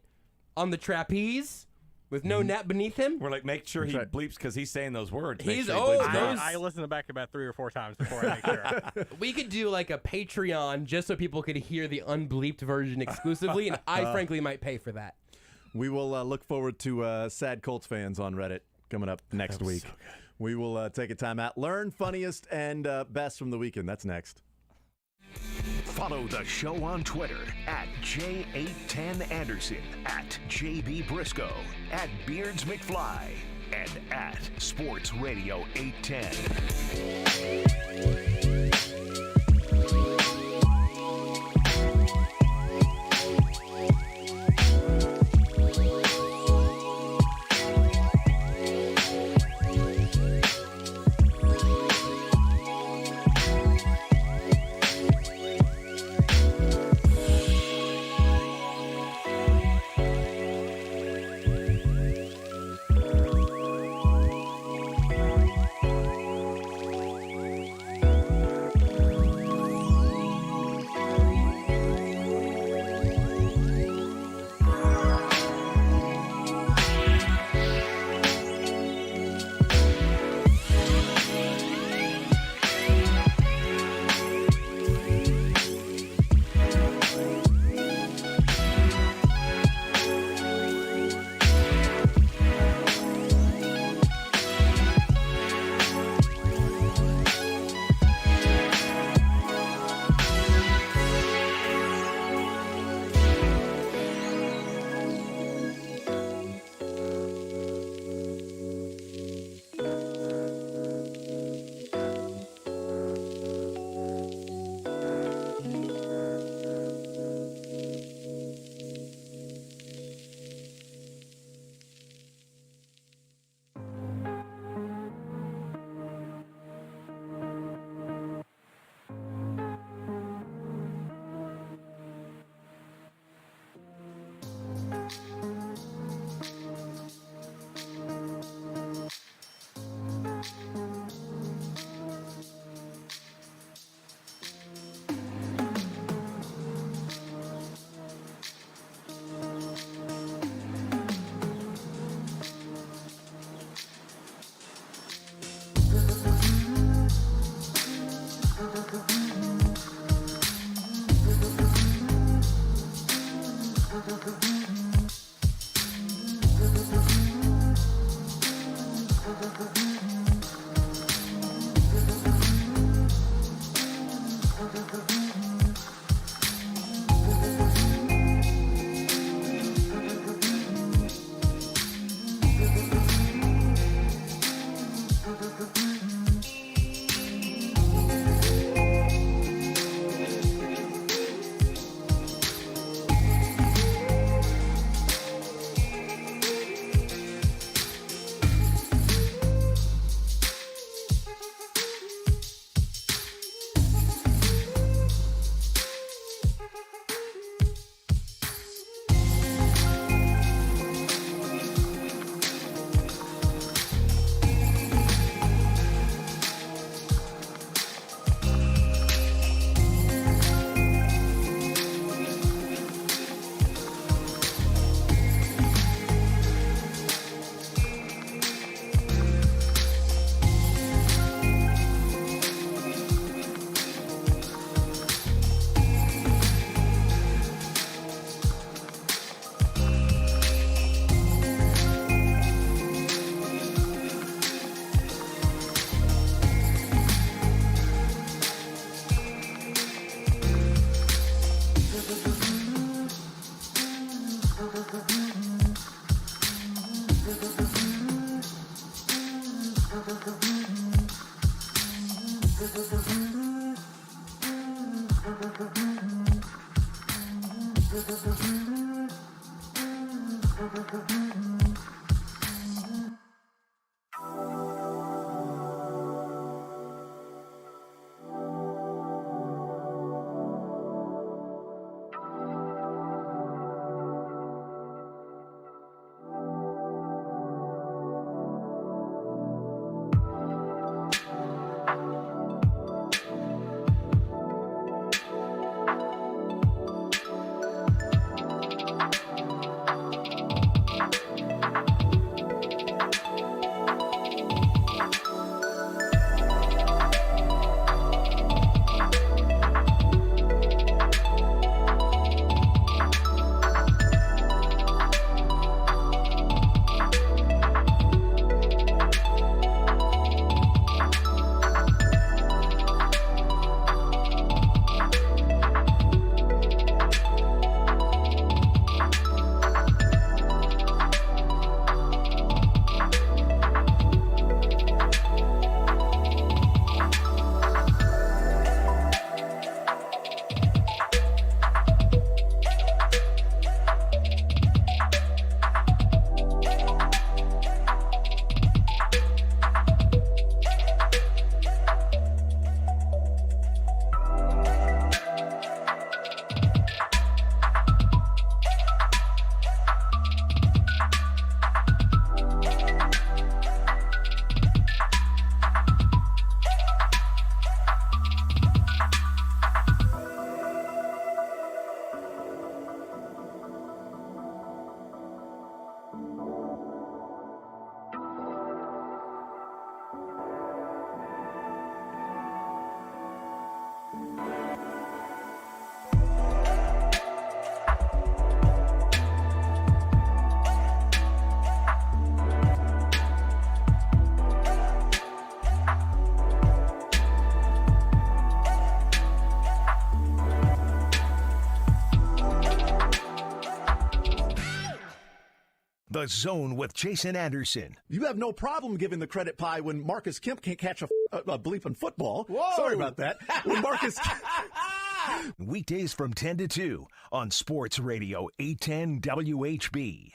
Speaker 3: on the trapeze with no net beneath him.
Speaker 17: We're like, make sure he bleeps because he's saying those words.
Speaker 3: He's
Speaker 2: I listened back about 3 or 4 times before I make sure.
Speaker 3: We could do like a Patreon just so people could hear the unbleeped version exclusively, and I frankly might pay for that.
Speaker 1: We will look forward to sad Colts fans on Reddit coming up next week. So we will take a time out, learn funniest and best from the weekend. That's next.
Speaker 4: Follow the show on Twitter at J810Anderson, at JB Brisco, at Beards McFly, and at Sports Radio 810. The Zone with Jason Anderson.
Speaker 1: You have no problem giving the credit pie when Marcus Kemp can't catch a bleeping football.
Speaker 4: Whoa.
Speaker 1: Sorry about that. When Marcus
Speaker 4: Weekdays from 10 to 2 on Sports Radio 810 WHB.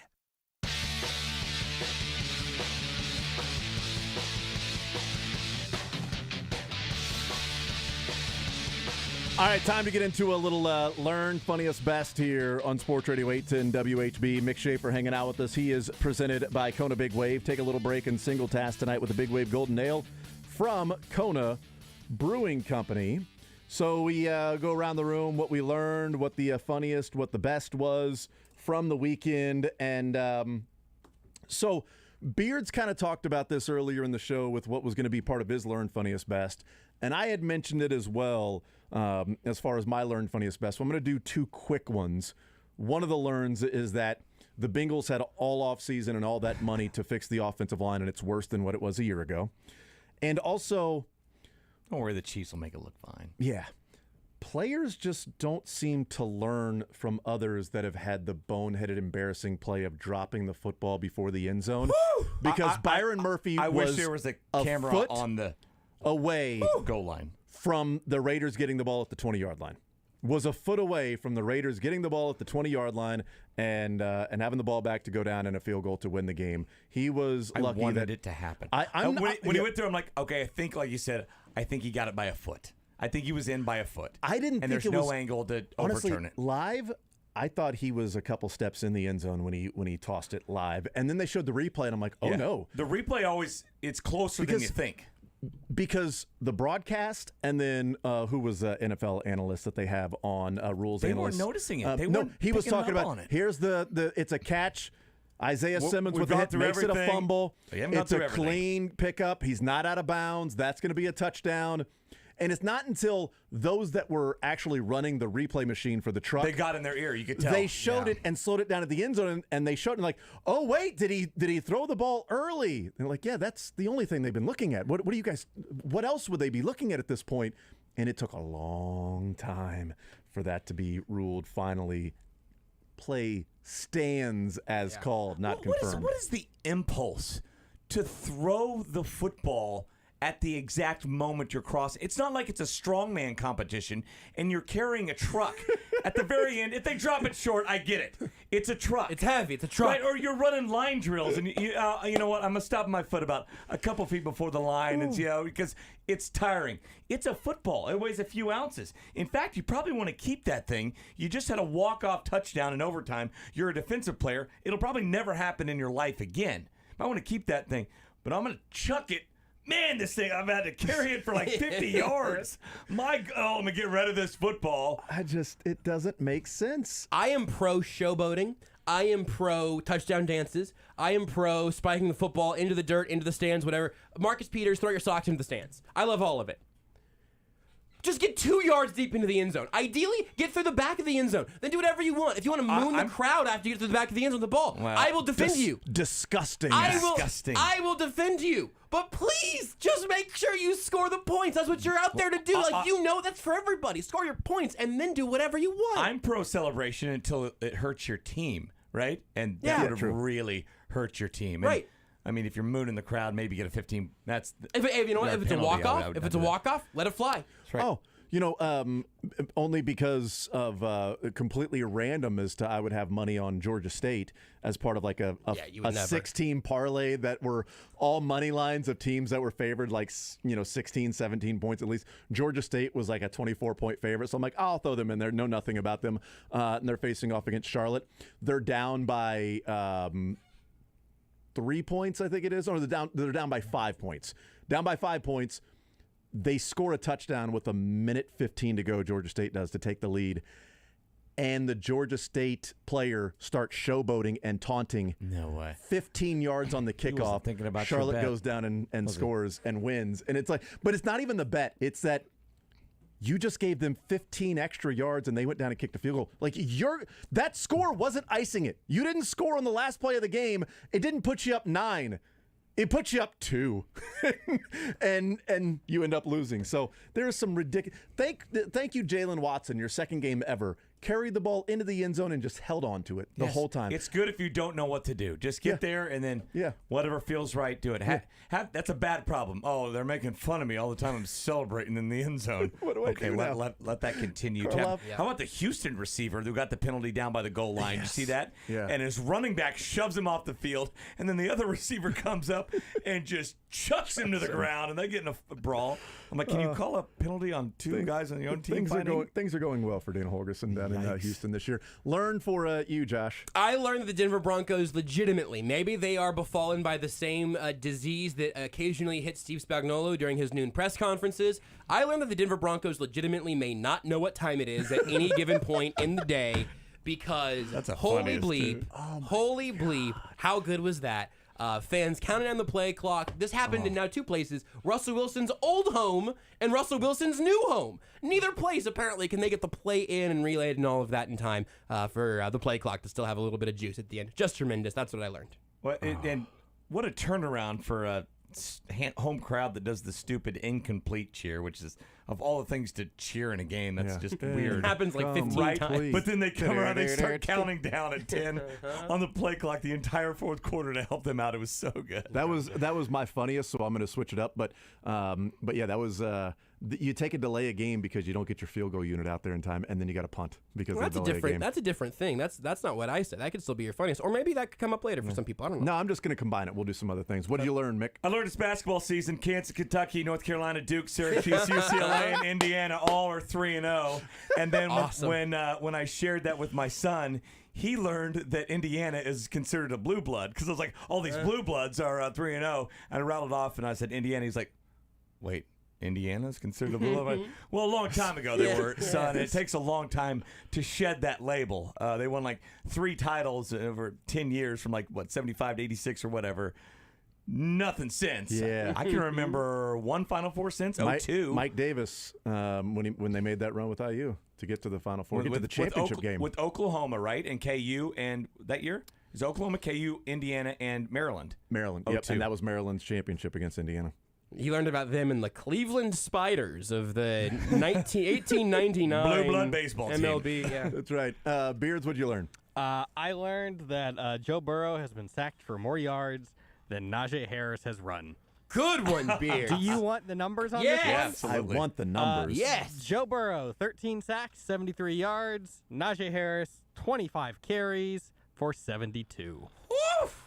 Speaker 1: All right, time to get into a little Learn Funniest Best here on Sports Radio 810 WHB. Mick Shaffer hanging out with us. He is presented by Kona Big Wave. Take a little break and single task tonight with the Big Wave Golden Ale from Kona Brewing Company. So we go around the room, what we learned, what the funniest, what the best was from the weekend. And so Beards kind of talked about this earlier in the show with what was going to be part of his Learn Funniest Best. And I had mentioned it as well as far as my Learn Funniest Best. So I'm going to do two quick ones. One of the learns is that the Bengals had all offseason and all that money to fix the offensive line, and it's worse than what it was a year ago. And also,
Speaker 17: don't worry, the Chiefs will make it look fine.
Speaker 1: Yeah. Players just don't seem to learn from others that have had the boneheaded, embarrassing play of dropping the football before the end zone.
Speaker 17: Woo!
Speaker 1: Because Byron Murphy
Speaker 17: I
Speaker 1: was
Speaker 17: wish there was a camera
Speaker 1: foot
Speaker 17: on the
Speaker 1: away
Speaker 17: goal line
Speaker 1: from the Raiders getting the ball at the 20-yard line. Was a foot away from the Raiders getting the ball at the 20-yard line and having the ball back to go down in a field goal to win the game. He was lucky
Speaker 17: I wanted
Speaker 1: that
Speaker 17: it to happen.
Speaker 1: When
Speaker 17: he went through, I'm like, okay, I think, like you said, I think he got it by a foot. I think he was in by a foot.
Speaker 1: I didn't
Speaker 17: and
Speaker 1: think
Speaker 17: there's
Speaker 1: it
Speaker 17: no
Speaker 1: was,
Speaker 17: angle to
Speaker 1: honestly,
Speaker 17: overturn it.
Speaker 1: Live, I thought he was a couple steps in the end zone when he tossed it live. And then they showed the replay, and I'm like, oh, no.
Speaker 17: The replay always, it's closer than you think.
Speaker 1: Because the broadcast and then who was the NFL analyst that they have on rules
Speaker 17: they
Speaker 1: analysts.
Speaker 17: They weren't noticing it.
Speaker 1: No, he was talking about, here's the it's a catch. Isaiah Simmons with the hit makes it a fumble. It's a clean pickup. He's not out of bounds. That's going to be a touchdown. And it's not until those that were actually running the replay machine for the truck.
Speaker 17: They got in their ear. You could tell.
Speaker 1: They showed it and slowed it down at the end zone, and they showed it like, oh, wait, did he throw the ball early? And they're like, yeah, that's the only thing they've been looking at. What do you guys, what else would they be looking at this point? And it took a long time for that to be ruled finally. Play stands as called, not confirmed.
Speaker 17: What is the impulse to throw the football at the exact moment you're crossing. It's not like it's a strongman competition and you're carrying a truck. At the very end, if they drop it short, I get it. It's a truck.
Speaker 3: It's heavy. It's a truck.
Speaker 17: Right, or you're running line drills, and you know what? I'm gonna stop my foot about a couple feet before the line, and because it's tiring. It's a football. It weighs a few ounces. In fact, you probably want to keep that thing. You just had a walk-off touchdown in overtime. You're a defensive player. It'll probably never happen in your life again. I want to keep that thing, but I'm gonna chuck it. Man, this thing, I've had to carry it for like 50 yards. I'm gonna get rid of this football.
Speaker 1: It doesn't make sense.
Speaker 3: I am pro showboating. I am pro touchdown dances. I am pro spiking the football into the dirt, into the stands, whatever. Marcus Peters, throw your socks into the stands. I love all of it. Just get 2 yards deep into the end zone. Ideally, get through the back of the end zone. Then do whatever you want. If you want to moon the crowd after you get to the back of the end zone with the ball, I will defend you.
Speaker 1: Disgusting.
Speaker 3: I will defend you. But please, just make sure you score the points. That's what you're out there to do. That's for everybody. Score your points and then do whatever you want.
Speaker 17: I'm pro celebration until it hurts your team, right? And that would really hurt your team.
Speaker 3: Right.
Speaker 17: I mean, if you're mooning the crowd, maybe get a 15. That's
Speaker 3: if you know what? If it's a walk off, let it fly.
Speaker 17: Right.
Speaker 1: Oh, only because of completely random as to I would have money on Georgia State as part of like a 6-team parlay that were all money lines of teams that were favored 16, 17 points at least. Georgia State was like a 24-point favorite, so I'm like, I'll throw them in there. Know nothing about them, and they're facing off against Charlotte. They're down by 3 points, I think it is, or they're down by 5 points. Down by 5 points. They score a touchdown with 1:15 to go, Georgia State does, to take the lead. And the Georgia State player starts showboating and taunting.
Speaker 17: No way.
Speaker 1: 15 yards on the kickoff.
Speaker 17: Thinking about
Speaker 1: Charlotte goes down and scores and wins. And it's like, but it's not even the bet. It's that you just gave them 15 extra yards and they went down and kicked a field goal. Like that score wasn't icing it. You didn't score on the last play of the game. It didn't put you up 9. It puts you up 2, and you end up losing. So there is some ridiculous. Thank you, Jalen Watson, your second game ever. Carried the ball into the end zone and just held on to it the whole time.
Speaker 17: It's good if you don't know what to do. Just get there and then whatever feels right, do it. That's a bad problem. Oh, they're making fun of me all the time. I'm celebrating in the end zone.
Speaker 1: What do I do now?
Speaker 17: Let that continue. How about the Houston receiver who got the penalty down by the goal line? Yes. You see that?
Speaker 1: Yeah.
Speaker 17: And his running back shoves him off the field, and then the other receiver comes up and just chucks him to the ground, and they get in a brawl. I'm like, can you call a penalty on 2 guys on your own team?
Speaker 1: Things are going well for Dana Holgerson down in Houston this year. Learn for you, Josh.
Speaker 3: I learned that the Denver Broncos legitimately, maybe they are befallen by the same disease that occasionally hits Steve Spagnuolo during his noon press conferences. I learned that the Denver Broncos legitimately may not know what time it is at any given point in the day because holy bleep, how good was that? Fans counting down the play clock. This happened in now 2 places. Russell Wilson's old home and Russell Wilson's new home. Neither place, apparently, can they get the play in and relayed and all of that in time for the play clock to still have a little bit of juice at the end. Just tremendous. That's what I learned.
Speaker 17: And what a turnaround for a home crowd that does the stupid incomplete cheer, which is, of all the things to cheer in a game, that's just weird.
Speaker 3: It happens like 15 times.
Speaker 17: But then they come around, they start counting down at 10 on the play clock the entire fourth quarter to help them out. It was so good.
Speaker 1: That was my funniest, so I'm going to switch it up. But yeah, that was you take a delay a game because you don't get your field goal unit out there in time, and then you got to punt because
Speaker 3: that's
Speaker 1: a game.
Speaker 3: That's a different thing. That's not what I said. That could still be your funniest, or maybe that could come up later for some people. I don't know.
Speaker 1: No, I'm just going to combine it. We'll do some other things. What did you learn, Mick?
Speaker 17: I learned it's basketball season. Kansas, Kentucky, North Carolina, Duke, Syracuse, UCLA, and Indiana all are 3-0. And then when I shared that with my son, he learned that Indiana is considered a blue blood because I was like, all these blue bloods are 3-0. And I rattled off and I said Indiana. He's like, wait, Indiana's considered a blue blood? Well, a long time ago they were, son. It takes a long time to shed that label. They won like 3 titles over 10 years from 75 to 86 or whatever. Nothing since.
Speaker 1: Yeah.
Speaker 17: I can remember one Final Four since 2002.
Speaker 1: Mike Davis, when they made that run with IU to get to the Final Four, get to the championship game.
Speaker 17: With Oklahoma, right? And KU, and that year? It was Oklahoma, KU, Indiana, and Maryland.
Speaker 1: Maryland, yep. And that was Maryland's championship against Indiana.
Speaker 3: You learned about them in the Cleveland Spiders of the 1899
Speaker 17: Blue Blood baseball team.
Speaker 3: MLB. Yeah.
Speaker 1: That's right. Beards, what'd you learn?
Speaker 2: I learned that Joe Burrow has been sacked for more yards than Najee Harris has run.
Speaker 3: good one, Beard.
Speaker 2: Do you want the numbers on
Speaker 3: Yes.
Speaker 2: this one?
Speaker 3: Yeah,
Speaker 1: absolutely. I want the numbers.
Speaker 3: Yes.
Speaker 2: Joe Burrow, 13 sacks, 73 yards. Najee Harris, 25 carries for 72.
Speaker 3: Woof.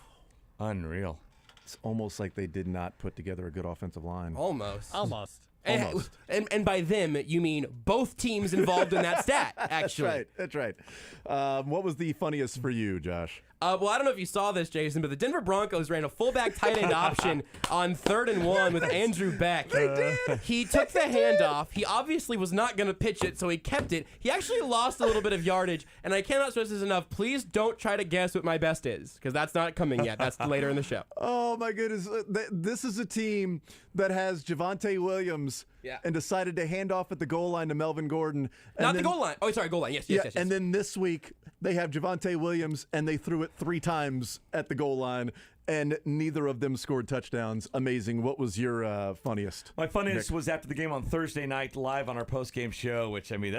Speaker 17: Unreal.
Speaker 1: It's almost like they did not put together a good offensive line.
Speaker 3: Almost.
Speaker 2: Almost.
Speaker 3: And by them, you mean both teams involved in that stat, actually.
Speaker 1: That's right. What was the funniest for you, Josh?
Speaker 3: Well, I don't know if you saw this, Jason, but the Denver Broncos ran a fullback tight end option on 3rd and 1 with Andrew Beck.
Speaker 1: They did.
Speaker 3: He took the handoff. He obviously was not going to pitch it, so he kept it. He actually lost a little bit of yardage, and I cannot stress this enough. Please don't try to guess what my best is, because that's not coming yet. That's later in the show.
Speaker 1: Oh, my goodness. This is a team that has Javonte Williams and decided to hand off at the goal line to Melvin Gordon.
Speaker 3: Not the goal line. Oh, sorry, goal line. Yes.
Speaker 1: And then this week, they have Javonte Williams, and they threw it 3 times at the goal line, and neither of them scored touchdowns. Amazing. What was your funniest?
Speaker 17: My funniest
Speaker 1: Nick?
Speaker 17: was after the game on Thursday night live on our post-game show, which, I mean,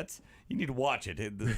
Speaker 17: you need to watch it. The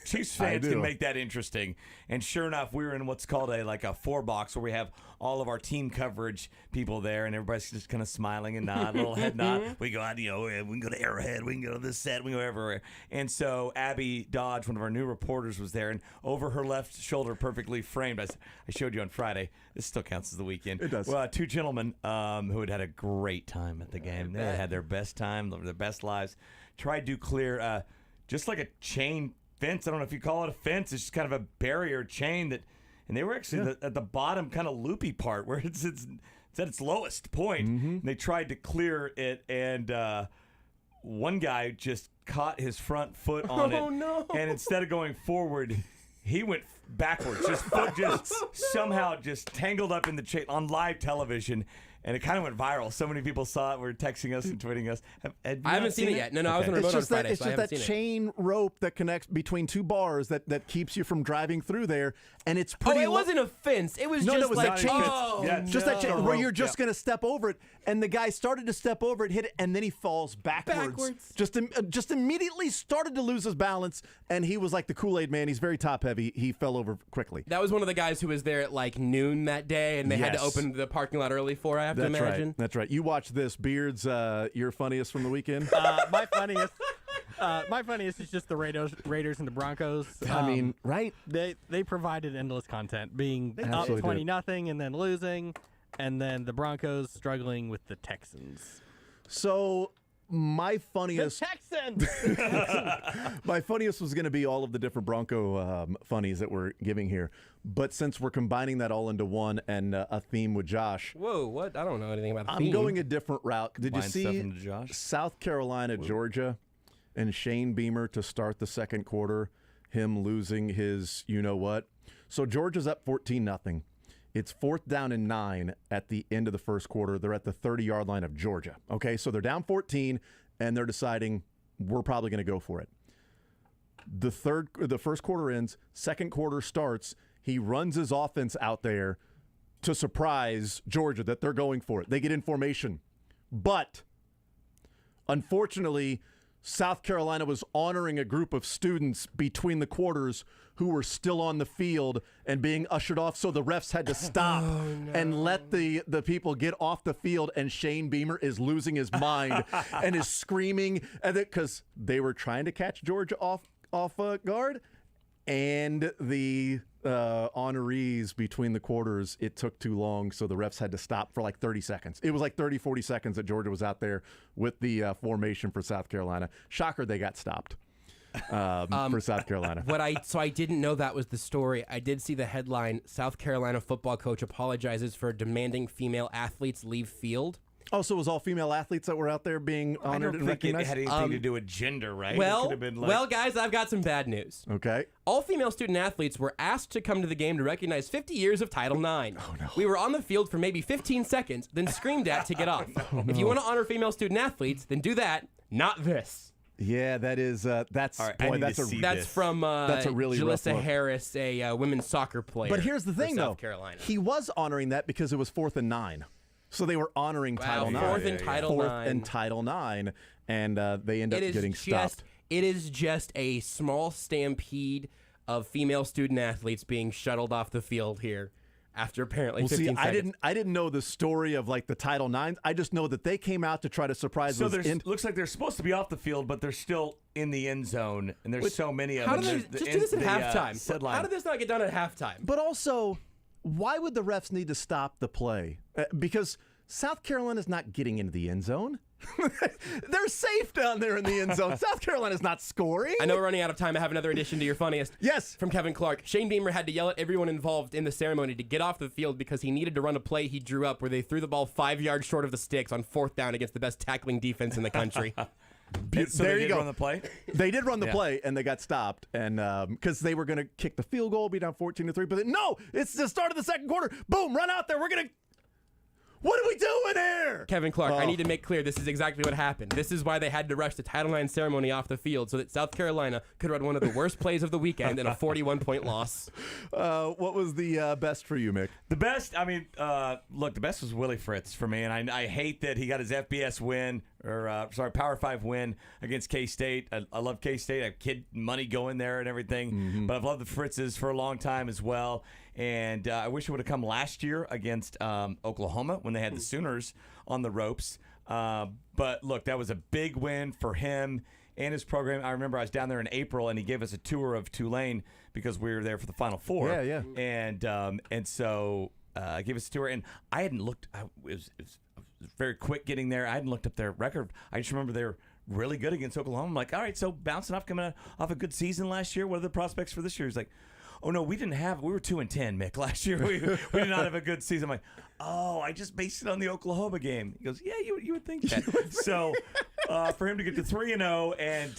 Speaker 17: Chiefs fans can make that interesting. And sure enough, we were in what's called a 4-box where we have all of our team coverage people there, and everybody's just kind of smiling and nod, little head nod. We go out, we can go to Arrowhead, we can go to this set, we can go everywhere. And so Abby Dodge, one of our new reporters, was there, and over her left shoulder, perfectly framed, I showed you on Friday. This still counts as the weekend.
Speaker 1: It does.
Speaker 17: Well, 2 gentlemen who had a great time at the game. They had their best time, their best lives. Tried to clear just like a chain fence. I don't know if you call it a fence. It's just kind of a barrier chain and they were actually at the bottom kind of loopy part where it's at its lowest point.
Speaker 1: Mm-hmm.
Speaker 17: They tried to clear it, and one guy just caught his front foot on it.
Speaker 3: Oh, no.
Speaker 17: And instead of going forward, he went backwards. His foot just somehow just tangled up in the chain on live television. And it kind of went viral. So many people saw it. Were texting us and tweeting us.
Speaker 3: I haven't seen it yet. No, I was on remote on Friday,
Speaker 1: It's just that chain rope that connects between 2 bars that keeps you from driving through there. And it's pretty.
Speaker 3: Oh, it wasn't a fence. It was just like
Speaker 1: that chain. Just that chain where you're just going to step over it. And the guy started to step over it, hit it, and then he falls backwards. Just immediately started to lose his balance. And he was like the Kool-Aid man. He's very top heavy. He fell over quickly.
Speaker 3: That was one of the guys who was there at like noon that day, and they had to open the parking lot early for. I have to imagine.
Speaker 1: Right. That's right. You watch this, Beards. Your funniest from the weekend?
Speaker 2: My funniest is just the Raiders and the Broncos.
Speaker 1: I mean, right?
Speaker 2: They provided endless content, being up
Speaker 1: absolutely
Speaker 2: 20-0 and then losing, and then the Broncos struggling with the Texans.
Speaker 1: So my funniest,
Speaker 2: the Texans.
Speaker 1: my funniest was going to be all of the different Bronco funnies that we're giving here. But since we're combining that all into one and a theme with Josh.
Speaker 3: Whoa, what? I don't know anything about the
Speaker 1: theme. I'm going a different route. Did you
Speaker 17: Combine
Speaker 1: see
Speaker 17: stuff into Josh?
Speaker 1: South Carolina, Georgia, and Shane Beamer to start the second quarter, him losing his you-know-what? So Georgia's up 14-0. It's 4th down and 9 at the end of the first quarter. They're at the 30-yard line of Georgia. Okay, so they're down 14, and they're deciding we're probably going to go for it. The first quarter ends, second quarter starts. He runs his offense out there to surprise Georgia that they're going for it. They get in formation. But, unfortunately, South Carolina was honoring a group of students between the quarters who were still on the field and being ushered off, so the refs had to stop and let the people get off the field, and Shane Beamer is losing his mind and is screaming because they were trying to catch Georgia off guard, and the honorees between the quarters, it took too long, so the refs had to stop for like 30 seconds. It was like 30, 40 seconds that Georgia was out there with the formation for South Carolina. Shocker, they got stopped for South Carolina.
Speaker 3: So I didn't know that was the story. I did see the headline, South Carolina football coach apologizes for demanding female athletes leave field.
Speaker 1: Oh, so it was all female athletes that were out there being honored and recognized?
Speaker 17: It had anything to do with gender, right?
Speaker 3: Well,
Speaker 17: it could have been like...
Speaker 3: well, guys, I've got some bad news.
Speaker 1: Okay.
Speaker 3: All female student athletes were asked to come to the game to recognize 50 years of Title IX. Oh, no. We were on the field for maybe 15 seconds, then screamed at to get off. If you want to honor female student athletes, then do that, not this.
Speaker 1: Yeah, that is that's
Speaker 17: right,
Speaker 1: boy, that's
Speaker 3: from
Speaker 1: that's a really
Speaker 3: Jalissa Harris, a women's soccer player.
Speaker 1: But here's the thing,
Speaker 3: South Carolina.
Speaker 1: He was honoring that because it was 4th and 9. So they were honoring Title IX.
Speaker 3: 4th and Title IX.
Speaker 1: 4th and Title IX, and they end up getting stopped.
Speaker 3: It is just a small stampede of female student athletes being shuttled off the field here. after apparently
Speaker 1: Well,
Speaker 3: 15
Speaker 1: see,
Speaker 3: seconds.
Speaker 1: I didn't know the story of like the Title IX. I just know that they came out to try to surprise.
Speaker 17: So looks like they're supposed to be off the field, but they're still in the end zone, and there's so many of them.
Speaker 3: Just do this at halftime. How did this not get done at halftime?
Speaker 1: But also, why would the refs need to stop the play? Because South Carolina's not getting into the end zone. They're safe down there in the end zone. South Carolina's not scoring.
Speaker 3: I know we're running out of time. I have another addition to your funniest.
Speaker 1: Yes.
Speaker 3: From Kevin Clark. Shane Beamer had to yell at everyone involved in the ceremony to get off the field because he needed to run a play he drew up where they threw the ball 5 yards short of the sticks on 4th down against the best tackling defense in the country.
Speaker 17: So
Speaker 1: there
Speaker 17: they
Speaker 1: you
Speaker 17: did
Speaker 1: go.
Speaker 17: run the play?
Speaker 1: They did run the play, and they got stopped, and because they were going to kick the field goal, be down 14-3. But then, no, it's the start of the second quarter. Boom, run out there. We're going to. What are we doing here?
Speaker 3: Kevin Clark, I need to make clear this is exactly what happened. This is why they had to rush the Title IX ceremony off the field so that South Carolina could run one of the worst plays of the weekend in a 41-point loss.
Speaker 1: What was the best for you, Mick?
Speaker 17: The best, look, the best was Willie Fritz for me, and I hate that he got his FBS win, Power 5 win against K-State. I love K-State. I have kid money going there and everything, but I've loved the Fritzes for a long time as well. And I wish it would have come last year against Oklahoma when they had the Sooners on the ropes. But look, that was a big win for him and his program. I remember I was down there in April, and he gave us a tour of Tulane because we were there for the Final Four.
Speaker 1: Yeah.
Speaker 17: And so I gave us a tour, and I hadn't looked. It was very quick getting there. I hadn't looked up their record. I just remember they were really good against Oklahoma. I'm like, all right, so bouncing off, coming off a good season last year. What are the prospects for this year? He's like, oh, no, we were 2-10, Mick, last year. We did not have a good season. I'm like, oh, I just based it on the Oklahoma game. He goes, yeah, you would think that. So for him to get to 3-0 and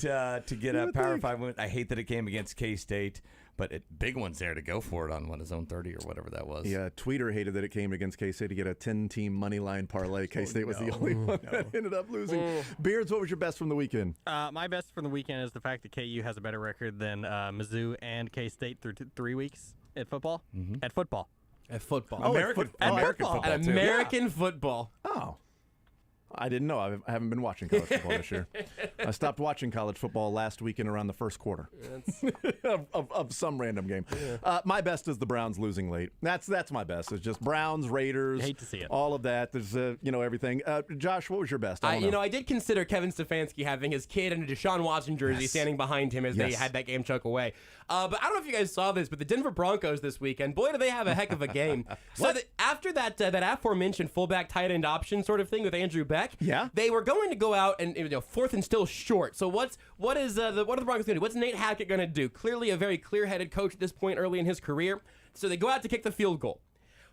Speaker 17: to get a Power 5 win, I hate that it came against K-State. But big one's there to go for it on his own 30 or whatever that was.
Speaker 1: Yeah, Tweeter hated that it came against K-State to get a 10-team money line parlay. K-State was the only one that ended up losing. Beards, what was your best from the weekend?
Speaker 2: My best from the weekend is the fact that KU has a better record than Mizzou and K-State through 3 weeks at football. At football.
Speaker 3: At football.
Speaker 17: American football.
Speaker 3: At American football.
Speaker 1: Oh. I didn't know. I haven't been watching college football this year. I stopped watching college football last weekend around the first quarter of some random game. Yeah. My best is the Browns losing late. That's my best. It's just Browns, Raiders.
Speaker 2: Hate to see it.
Speaker 1: All of that. There's everything. Josh, what was your best?
Speaker 3: I did consider Kevin Stefanski having his kid in a Deshaun Watson jersey standing behind him as they had that game choke away. But I don't know if you guys saw this, but the Denver Broncos this weekend, boy, do they have a heck of a game. So after that aforementioned fullback tight end option sort of thing with Andrew Beck, they were going to go out and 4th and still short. So what are the Broncos going to do? What's Nate Hackett going to do? Clearly a very clear-headed coach at this point early in his career. So they go out to kick the field goal.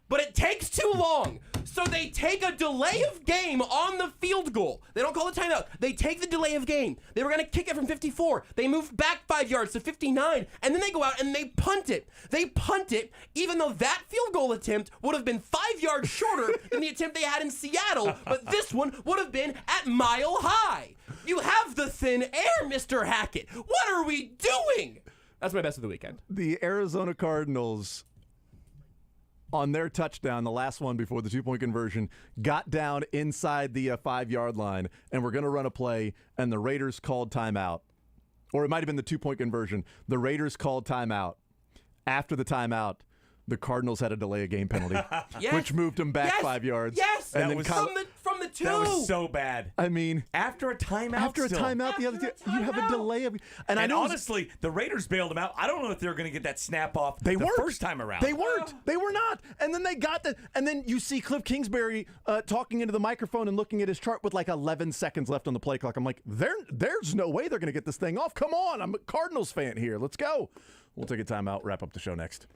Speaker 3: But it takes too long. So they take a delay of game on the field goal. They don't call it timeout. They take the delay of game. They were going to kick it from 54. They move back 5 yards to 59. And then they go out and they punt it. They punt it, even though that field goal attempt would have been 5 yards shorter than the attempt they had in Seattle. But this one would have been at Mile High. You have the thin air, Mr. Hackett. What are we doing? That's my best of the weekend.
Speaker 1: The Arizona Cardinals, on their touchdown, the last one before the 2-point conversion, got down inside the 5-yard line, and we're going to run a play, and the Raiders called timeout. Or it might have been the 2-point conversion. The Raiders called timeout. After the timeout, the Cardinals had a delay of game penalty, which moved them back 5 yards.
Speaker 3: Yes,
Speaker 1: and
Speaker 3: that was from the 2.
Speaker 17: That was so bad.
Speaker 1: I mean,
Speaker 17: after a timeout,
Speaker 1: you have a delay of.
Speaker 17: And honestly, the Raiders bailed them out. I don't know if they were going to get that snap off the first time around.
Speaker 1: They weren't. They were not. And then they got the. And then you see Cliff Kingsbury talking into the microphone and looking at his chart with like 11 seconds left on the play clock. I'm like, there's no way they're going to get this thing off. Come on, I'm a Cardinals fan here. Let's go. We'll take a timeout. Wrap up the show next.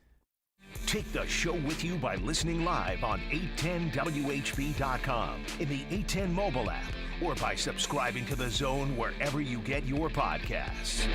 Speaker 4: Take the show with you by listening live on 810WHB.com, in the 810 mobile app, or by subscribing to The Zone wherever you get your podcasts.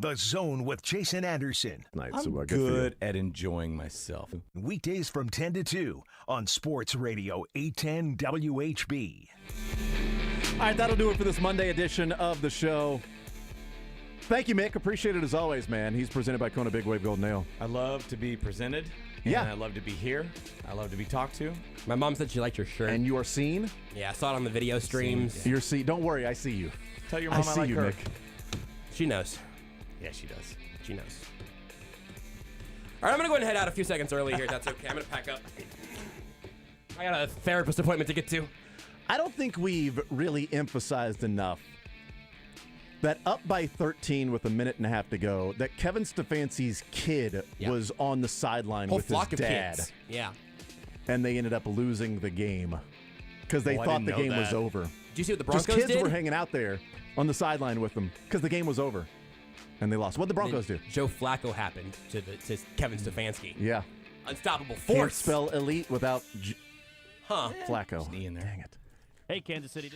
Speaker 4: The Zone with Jason Anderson.
Speaker 17: I'm good at enjoying myself.
Speaker 4: Weekdays from 10 to 2 on Sports Radio 810 WHB.
Speaker 1: All right, that'll do it for this Monday edition of the show. Thank you, Mick. Appreciate it as always, man. He's presented by Kona Big Wave Golden Ale.
Speaker 17: I love to be presented.
Speaker 1: Yeah.
Speaker 17: And I love to be here. I love to be talked to.
Speaker 3: My mom said she liked your shirt.
Speaker 1: And you are seen?
Speaker 3: Yeah, I saw it on the video streams.
Speaker 1: You're seen. Don't worry, I see you.
Speaker 17: Tell your mom I
Speaker 1: see
Speaker 17: like
Speaker 1: you,
Speaker 17: her.
Speaker 1: Mick.
Speaker 3: She knows.
Speaker 17: Yeah, she does.
Speaker 3: She knows. All right, I'm going to go ahead and head out a few seconds early here. That's okay. I'm going to pack up. I got a therapist appointment to get to.
Speaker 1: I don't think we've really emphasized enough that up by 13 with a minute and a half to go, that Kevin Stefanski's kid was on the sideline with his dad.
Speaker 3: Kids. Yeah.
Speaker 1: And they ended up losing the game because they thought the game was over.
Speaker 3: Did you see what the Broncos
Speaker 1: Just kids
Speaker 3: did?
Speaker 1: were hanging out there on the sideline with them because the game was over. And they lost. What'd the Broncos do?
Speaker 3: Joe Flacco happened to Kevin Stefanski.
Speaker 1: Yeah.
Speaker 3: Unstoppable
Speaker 1: Can't
Speaker 3: force.
Speaker 1: spell elite without
Speaker 3: Flacco.
Speaker 1: Flacco.
Speaker 17: Knee in there.
Speaker 1: Dang it.
Speaker 19: Hey, Kansas City.